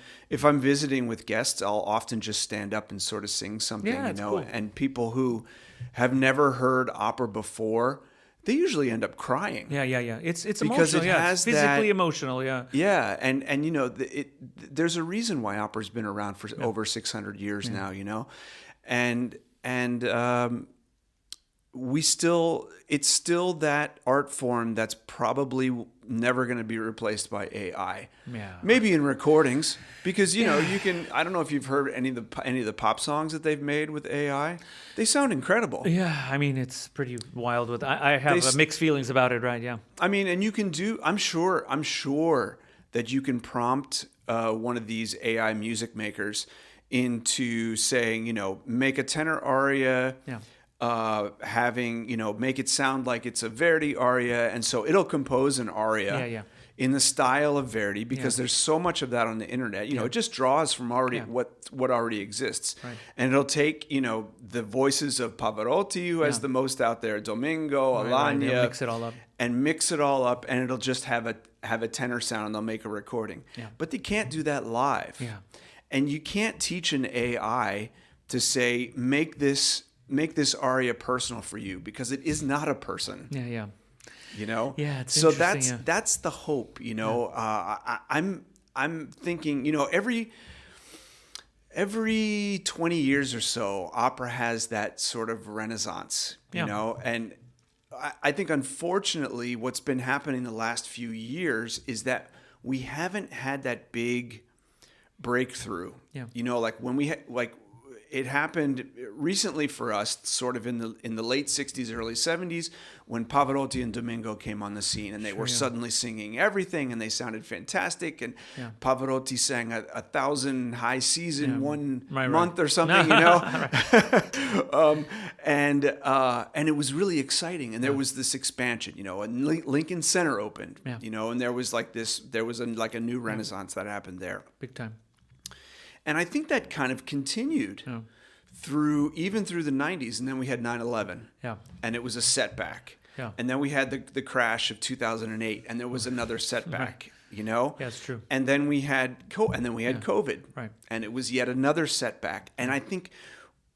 visiting with guests, I'll often just stand up and sort of sing something, cool. And people who have never heard opera before, they usually end up crying. Yeah. It's because emotional. it Yeah, has it's physically that, emotional. Yeah. Yeah, and there's a reson why opera's been around for over 600 years now, and it's still that art form that's probably never going to be replaced by AI. Yeah. Maybe in recordings, because you can. I don't know if you've heard any of the pop songs that they've made with AI. They sound incredible. Yeah, I mean it's pretty wild. I have mixed feelings about it, right? Yeah. I mean, and you can do. I'm sure that you can prompt one of these AI music makers into saying, make a tenor aria. Yeah. Make it sound like it's a Verdi aria, and so it'll compose an aria in the style of Verdi, because there's so much of that on the internet. It just draws from already what already exists, right. And it'll take the voices of Pavarotti, who has the most out there, Domingo, Alagna, Right. Mix it all up, and it'll just have a tenor sound, and they'll make a recording. Yeah. But they can't do that live. Yeah. And you can't teach an AI to say, make this aria personal for you, because it is not a person. Yeah. Yeah, it's so interesting, that's the hope. I'm thinking, every 20 years or so, opera has that sort of renaissance. And I think unfortunately what's been happening the last few years is that we haven't had that big breakthrough. Yeah. Like when it happened recently for us, sort of in the late 60s, early 70s, when Pavarotti and Domingo came on the scene, and they were suddenly singing everything, and they sounded fantastic. And Pavarotti sang 1,000 high Cs in one month or something, and it was really exciting. And there was this expansion, and Lincoln Center opened, and there was a new renaissance that happened there. Big time. And I think that kind of continued through the 90s. And then we had 9/11. Yeah. And it was a setback. Yeah. And then we had the crash of 2008. And there was another setback, you know? Yeah, it's true. And then we had COVID. Right. And it was yet another setback. And I think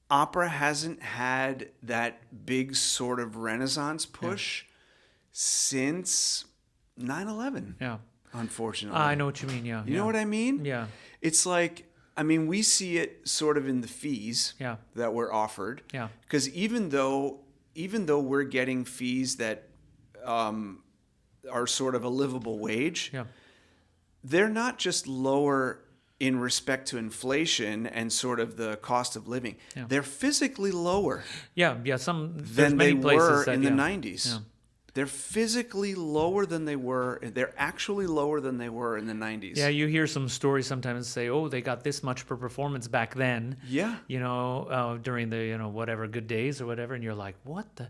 opera hasn't had that big sort of renaissance push since 9/11. Yeah. Unfortunately. I know what you mean, yeah. You know what I mean? Yeah. It's like, I mean, we see it sort of in the fees that we're offered. Yeah. Because even though we're getting fees that are sort of a livable wage, they're not just lower in respect to inflation and sort of the cost of living. Yeah. They're physically lower than they were in the 90s. Yeah. They're physically lower than they were. They're actually lower than they were in the 90s. Yeah, you hear some stories sometimes say, oh, they got this much per performance back then. Yeah. You know, during the, whatever, good days or whatever. And you're like, what the?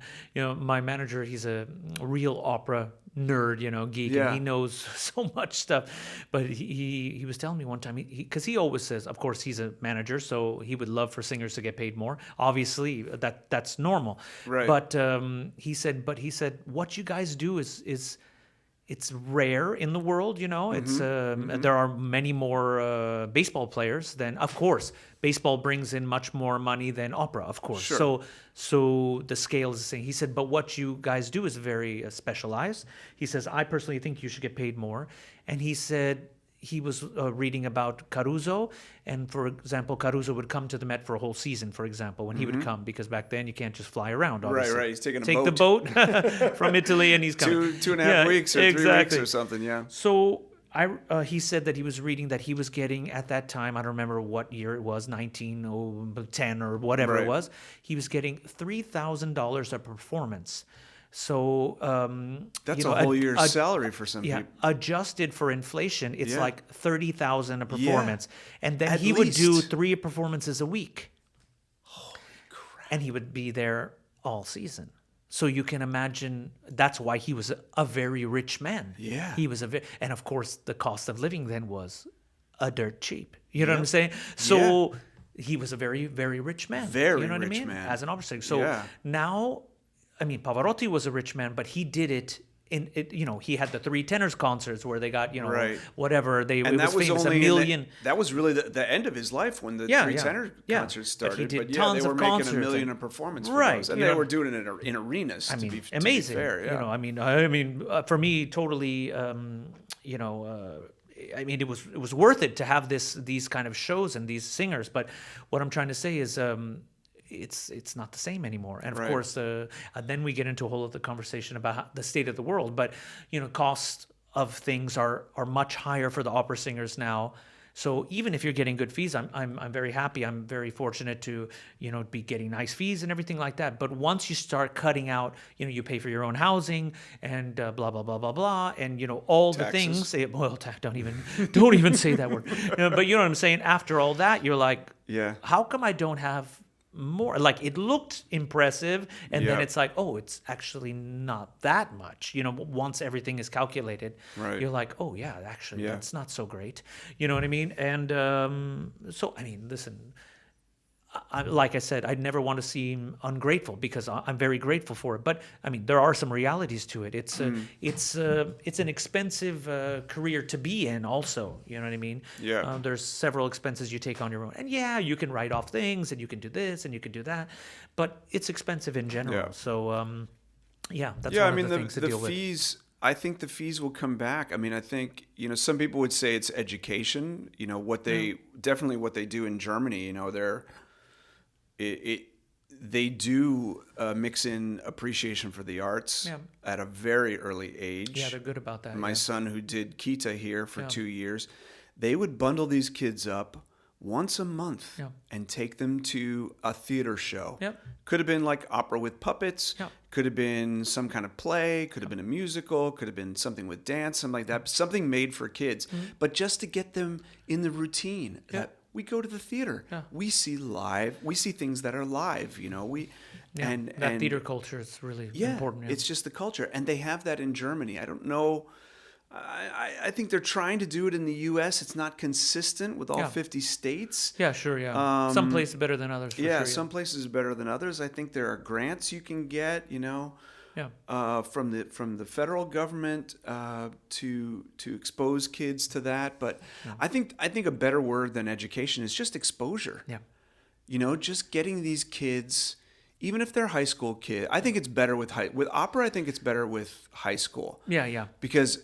My manager, he's a real opera nerd, geek, and he knows so much stuff. But he was telling me one time, because he always says, of course, he's a manager, so he would love for singers to get paid more. Obviously, that's normal. Right. But he said, what you guys do is it's rare in the world, It's there are many more baseball players than, of course, baseball brings in much more money than opera, of course. Sure. So the scale is the same. He said, but what you guys do is very specialized. He says, I personally think you should get paid more. And he said he was reading about Caruso, and for example, Caruso would come to the Met for a whole season, for example, when he would come, because back then you can't just fly around, obviously. Right. He's taking the boat from Italy, and he's coming. Two and a half weeks or 3 weeks or something, yeah. So he said that he was reading that he was getting, at that time, I don't remember what year it was, 1910 or whatever it was, he was getting $3,000 a performance. So that's a whole year's salary for some people. Adjusted for inflation, it's like $30,000 a performance, and then At he least. would do 3 performances a week. Holy crap! And he would be there all season. So you can imagine that's why he was a very rich man. Yeah, he was and of course the cost of living then was a dirt cheap. You know what I'm saying? So he was a very, very rich man. Very you know what rich I mean? man. As an opera singer. So now, I mean, Pavarotti was a rich man, but he did it in it. He had the 3 tenors concerts where they got whatever they. And it that was famous, only a million. that was really the end of his life when the 3 tenor concerts started. But he did they tons were of making concerts $1 million a performance for right, those, and they were doing it in arenas. I mean, to be amazing. fair, yeah. I mean, for me, totally. I mean, it was worth it to have these kind of shows and these singers. But what I'm trying to say is, it's not the same anymore. And of course, then we get into a whole other conversation about the state of the world. But costs of things are much higher for the opera singers now. So even if you're getting good fees, I'm very happy. I'm very fortunate to be getting nice fees and everything like that. But once you start cutting out, you pay for your own housing and blah blah blah blah blah, and all Taxes. the things. Well, don't even say that word. But you know what I'm saying. After all that, you're like, how come I don't have more? Like, it looked impressive, and then it's like, oh, it's actually not that much. Once everything is calculated, you're like, oh yeah, actually that's not so great. You know what I mean? And so I mean, listen, like I said, I'd never want to seem ungrateful, because I'm very grateful for it. But I mean, there are some realities to it. It's an expensive career to be in, also. You know what I mean? Yeah. There's several expenses you take on your own, and you can write off things, and you can do this, and you can do that, but it's expensive in general. Yeah. So that's I one mean, of the things to the deal fees. I think the fees will come back. I mean, I think some people would say it's education. What they definitely what they do in Germany. They do mix in appreciation for the arts at a very early age. Yeah, they're good about that. My son, who did Kita here for 2 years, they would bundle these kids up once a month and take them to a theater show. Yep. Could have been like opera with puppets. Yep. Could have been some kind of play. Could have been a musical. Could have been something with dance, something like that. Something made for kids. But just to get them in the routine. That we go to the theater. Yeah. We see things that are live. And theater culture is really important. Yeah. It's just the culture, and they have that in Germany. I don't know. I think they're trying to do it in the U.S. It's not consistent with all 50 states. Yeah, sure, yeah. Some places better than others. For sure, some places are better than others. I think there are grants you can get, from the federal government to expose kids to that. But I think a better word than education is just exposure. Yeah. Just getting these kids, even if they're high school kids. I think it's better with opera. I think it's better with high school. Yeah. Because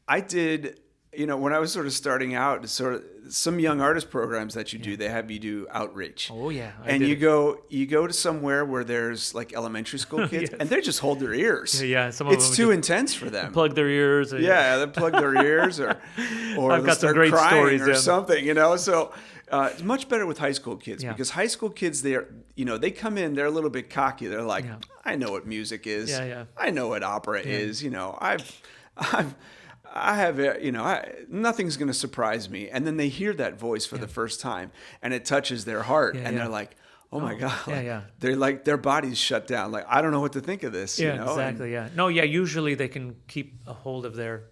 I did, when I was sort of starting out, sort of some young artist programs that you do, they have you do outreach. Oh yeah. You go to somewhere where there's like elementary school kids, Yes. and they just hold their ears. Yeah. Some of It's them too just intense for them. plug their ears. Yeah, they plug their ears, or I've they'll got some start great crying stories or in. something. So it's much better with high school kids because high school kids, they come in, they're a little bit cocky. They're like, I know what music is. Yeah. I know what opera is. Nothing's going to surprise me. And then they hear that voice for the first time, and it touches their heart, they're like, "Oh my God!" Yeah. They're like, their bodies shut down. Like, I don't know what to think of this. Yeah, exactly. Usually they can keep a hold of their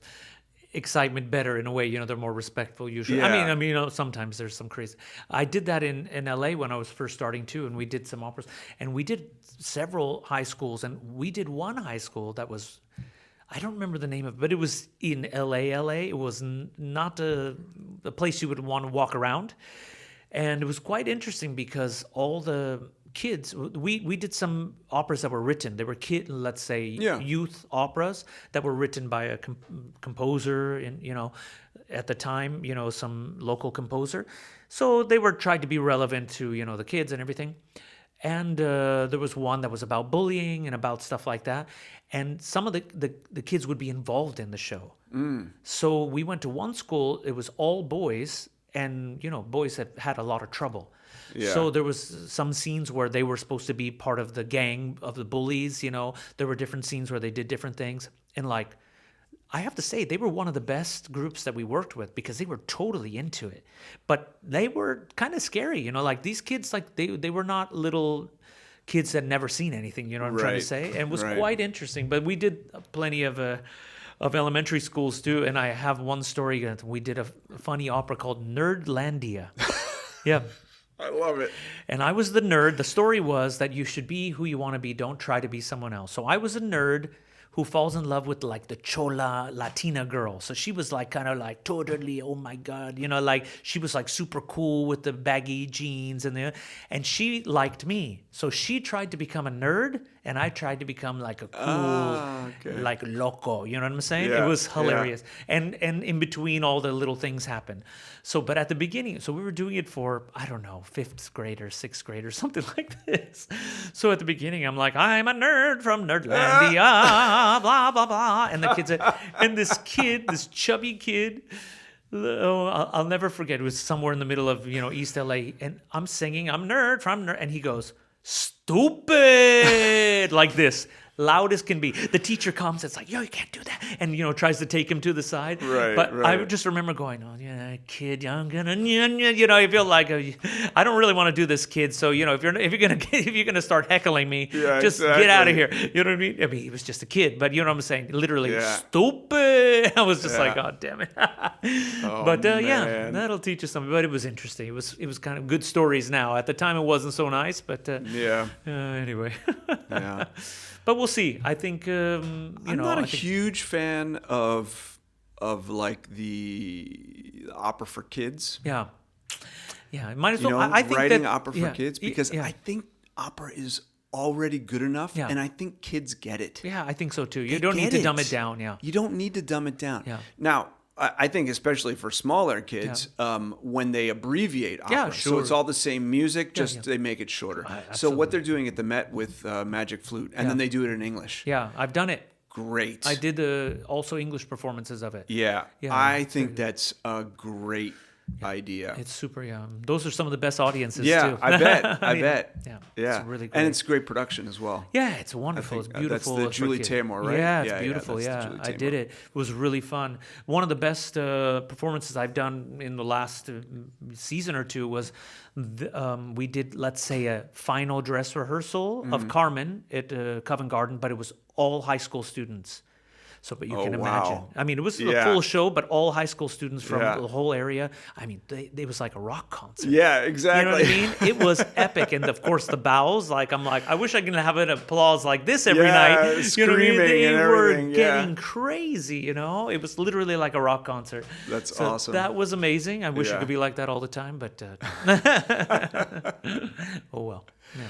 excitement better in a way. They're more respectful usually. Yeah. I mean, sometimes there's some crazy. I did that in LA when I was first starting too, and we did some operas, and we did several high schools, and we did one high school that was, I don't remember the name of it, but it was in LA. It was not a place you would want to walk around. And it was quite interesting because all the kids, we did some operas that were written. They were let's say youth operas that were written by a composer at the time, some local composer. So they were tried to be relevant to, the kids and everything. And there was one that was about bullying and about stuff like that. And some of the kids would be involved in the show. So we went to one school, it was all boys, and, boys had a lot of trouble. Yeah. So there was some scenes where they were supposed to be part of the gang of the bullies, There were different scenes where they did different things. And, I have to say, they were one of the best groups that we worked with because they were totally into it. But they were kind of scary, these kids, they were not little kids that had never seen anything, you know what I'm trying to say? And it was quite interesting. But we did plenty of elementary schools too. And I have one story. We did a funny opera called Nerdlandia. Yeah. I love it. And I was the nerd. The story was that you should be who you want to be. Don't try to be someone else. So I was a nerd who falls in love with the chola Latina girl. So she was kind of totally, oh my God, she was super cool with the baggy jeans and she liked me. So she tried to become a nerd and I tried to become a cool, loco. You know what I'm saying? Yeah, it was hilarious. Yeah. And in between all the little things happened. So, but at the beginning, so we were doing it for, I don't know, 5th grade or 6th grade or something like this. So at the beginning, I'm like, I'm a nerd from Nerdlandia, blah, blah, blah. And the kids, and this chubby kid, I'll never forget. It was somewhere in the middle of, East LA. And I'm singing, I'm nerd from nerd. And he goes, stupid, like this. Loud as can be. The teacher comes, it's like, yo, you can't do that. And, tries to take him to the side. Right, but I just remember going, oh, yeah, kid, I'm gonna, I feel like, I don't really want to do this, kid. So, if you're gonna start heckling me, just get out of here. You know what I mean? I mean, he was just a kid, but you know what I'm saying? Literally, stupid. I was just like, oh, damn it. But that'll teach you something. But it was interesting. It was kind of good stories now. At the time, it wasn't so nice, but anyway. Yeah. But we'll see. I think I'm not a huge fan of the opera for kids. Yeah. Might as well. I think writing opera for kids because I think opera is already good enough, and I think kids get it. Yeah, I think so too. You don't need to dumb it down. Yeah. You don't need to dumb it down. Yeah. Now, I think especially for smaller kids, when they abbreviate opera, so it's all the same music, just they make it shorter. So what they're doing at the Met with Magic Flute, and then they do it in English. Yeah, I've done it. Great. I did also English performances of it. Yeah, I think that's a great idea. It's super. Those are some of the best audiences too. I bet. I bet. Yeah. It's really great. And it's great production as well. Yeah, it's wonderful. It's beautiful. That's the Julie Taymor, right? Yeah, it's beautiful. Yeah, I did it. It was really fun. One of the best performances I've done in the last season or two was we did, let's say, a final dress rehearsal of Carmen at Covent Garden, but it was all high school students. So, but you Oh, can wow. imagine. I mean, it was a Yeah. full show, but all high school students from Yeah. the whole area. I mean, it was like a rock concert. Yeah, You exactly. know what I mean? It was epic, and of course the bows. Like I'm like, I wish I could have an applause like this every Yeah, night. You know what I mean? screaming They and were everything, yeah. getting crazy. You know, it was literally like a rock concert. That's So awesome. that was amazing. I wish it Yeah. could be like that all the time, but oh well. Yeah.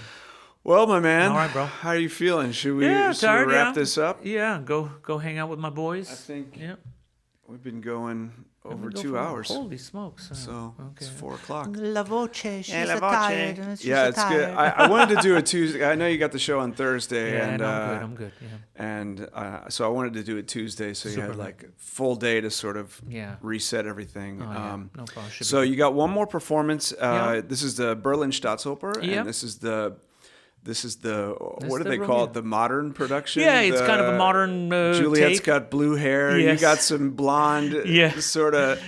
Well, my man. All right, bro. How are you feeling? Should we, Yeah, should we tired, wrap yeah. this up? Yeah, go hang out with my boys. I think Yeah. we've been going over We go 2 for- hours. Holy smokes! So it's 4 o'clock. La voce, she's la voce. tired. She's Yeah, it's good. tired. I wanted to do it Tuesday. I know you got the show on Thursday, Yeah, and no, I'm good. Yeah. and so I wanted to do it Tuesday, so you had Superman. like a full day to sort of Yeah. reset everything. Oh, yeah. No problem. Should be So you got one more performance. Yeah. This is the Berlin Staatsoper, Yep. and this is the what do the they call Romeo. it? The modern production. Yeah, it's kind of a modern Juliet's take. got blue hair. Yes. You got some blonde, Yeah. sort of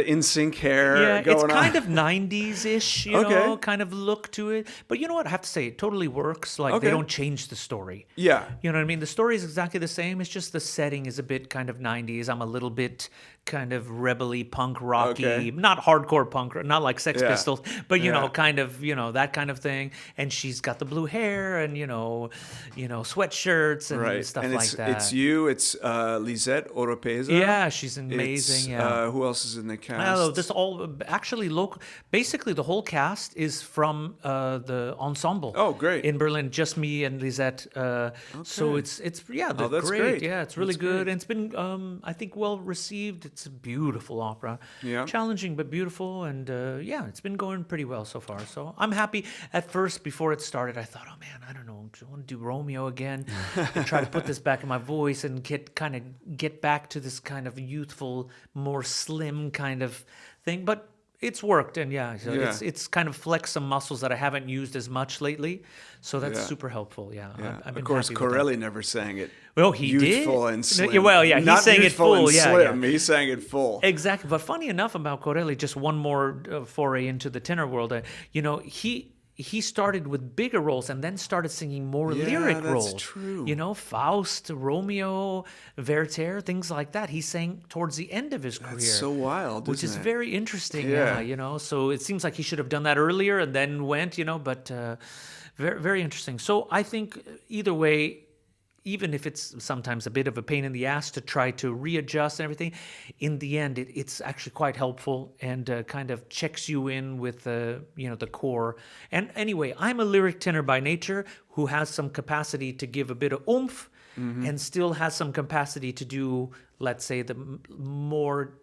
in sync hair Yeah, going it's kind on. of 90s-ish, you Okay. know, kind of look to it. But you know what? I have to say, it totally works. Like, Okay. they don't change the story. Yeah. You know what I mean? The story is exactly the same. It's just the setting is a bit kind of 90s. I'm a little bit kind of rebel-y, punk rocky, Okay. not hardcore punk, not like Sex Yeah. Pistols, but you Yeah. know, kind of, you know, that kind of thing. And she's got the blue hair and you know, sweatshirts and Right. stuff And like it's that. it's you. It's Lisette Oropesa. Yeah, she's It's, amazing. Yeah. Who else is in the cast? Oh, this all actually local. Basically, the whole cast is from the ensemble. Oh, great. In Berlin, just me and Lisette. So Okay. it's yeah, they're that's great. great. Yeah, it's really That's good, great. and it's been I think well received. It's a beautiful opera. Yeah. Challenging but beautiful, and yeah, it's been going pretty well so far. So I'm happy. At first, before it started, I thought, oh man, I don't know, do I want to do Romeo again and try to put this back in my voice and get back to this kind of youthful, more slim kind of thing. But it's worked, and yeah, so Yeah. it's kind of flexed some muscles that I haven't used as much lately. So that's Yeah. super helpful. Yeah, Yeah. I've been Of course, happy with that. Corelli never sang it. Well, he youthful did. and No, slim. well, yeah, he Not sang it youthful full. and Yeah, slim. yeah. He sang it full. Exactly. But funny enough about Corelli, just one more foray into the tenor world. You know, he started with bigger roles and then started singing more Yeah, lyric that's roles. true. You know, Faust, Romeo, Werther, things like that. He sang towards the end of his career. It's so wild, Which is isn't it? very interesting. Yeah. Yeah, you know. So it seems like he should have done that earlier and then went, you know, but very, very interesting. So I think either way, even if it's sometimes a bit of a pain in the ass to try to readjust and everything, in the end, it's actually quite helpful and kind of checks you in with you know, the core. And anyway, I'm a lyric tenor by nature who has some capacity to give a bit of oomph and still has some capacity to do, let's say, the more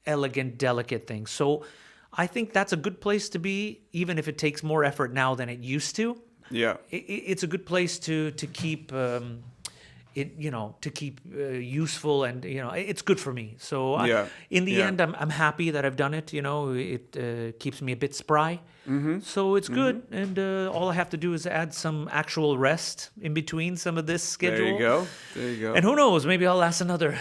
elegant, delicate things. So I think that's a good place to be, even if it takes more effort now than it used to. Yeah. It's a good place to keep it, you know, to keep useful, and you know, it's good for me. So Yeah. in the Yeah. end, I'm happy that I've done it. You know, it keeps me a bit spry. So it's good, and all I have to do is add some actual rest in between some of this schedule. There you go. There you go. And who knows, maybe I'll last another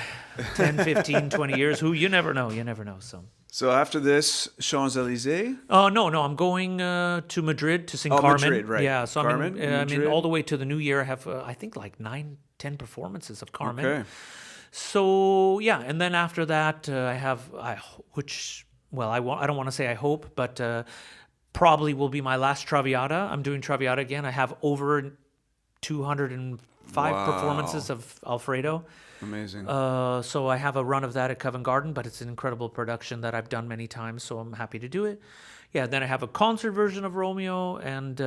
10, 15, 20 years. You never know. You never know. So. So after this, Champs-Élysées? Oh no, I'm going to Madrid to sing Oh, Carmen. Madrid, right. Yeah, so Carmen, I'm in Madrid. all the way to the new year. I have I think like 9, 10 performances of Carmen. Okay. So yeah, and then after that I have I don't want to say I hope, but probably will be my last Traviata. I'm doing Traviata again. I have over 205 Wow. performances of Alfredo. Amazing. So I have a run of that at Covent Garden, but it's an incredible production that I've done many times, so I'm happy to do it. Yeah, then I have a concert version of Romeo, and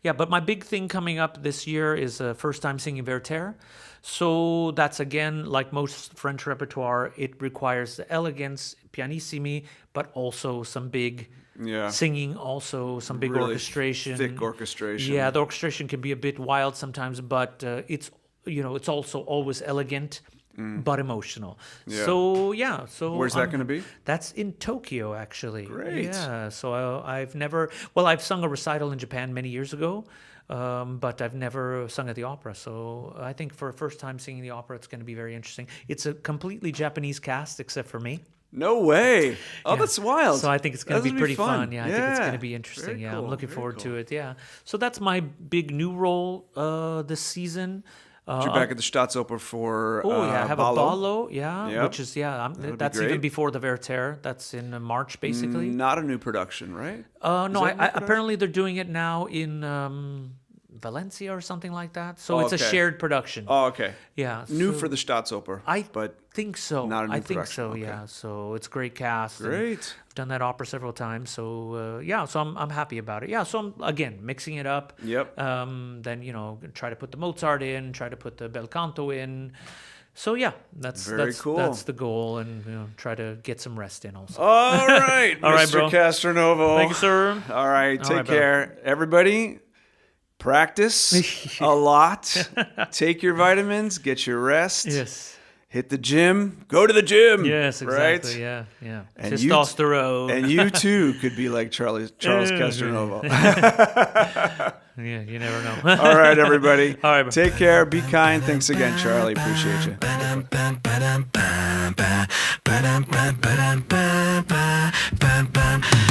yeah, but my big thing coming up this year is first time singing Werther. So that's, again, like most French repertoire, it requires the elegance, pianissimi, but also some big Yeah. singing, also some big Really orchestration. thick orchestration. Yeah, the orchestration can be a bit wild sometimes, but it's, you know, it's also always elegant but emotional. Yeah. So yeah, so Where's that gonna be? That's in Tokyo, actually. Great. Yeah. So I've sung a recital in Japan many years ago, but I've never sung at the opera. So I think for a first time singing the opera, it's going to be very interesting. It's a completely Japanese cast except for me. No way. Oh, Yeah. that's wild. So I think it's going to That'll be pretty fun. Yeah, I think it's going to be Very interesting. Yeah, cool, I'm looking very forward cool. to it. Yeah. So that's my big new role this season. You're back at the Staatsoper for Oh yeah, I have Ballo. a Ballo, yeah, Yep. which is be that's even great. before the Werther. That's in March basically. Not a new production, right? No, that a new production? apparently they're doing it now in Valencia or something like that. So it's a Okay. shared production. Oh, okay. Yeah, New so for the Staatsoper. I but think so. not a new I think production, so. okay. Yeah. So it's great cast. and great. I've done that opera several times. So yeah. So I'm happy about it. Yeah. So I'm again mixing it up. Yep. Then try to put the Mozart in, try to put the bel canto in. So yeah, that's cool. That's the goal, and try to get some rest in also. All right, All right, Mr. bro. Take Thank you, sir. All right, take right, bro. care. Everybody, practice a lot. Take your vitamins, get your rest. Yes. Hit the gym. Go to the gym. Yes. Exactly. Right? Yeah. Yeah. And you- Testosterone. And you too could be like Charles Castronovo. Yeah. You never know. All right, everybody. All right, bro. Take care. Be kind. Thanks again, Charlie. Appreciate you. Ba-dum-bum, ba-dum-bum, ba-dum-bum, ba-dum-bum, ba-dum-bum, ba-dum-bum.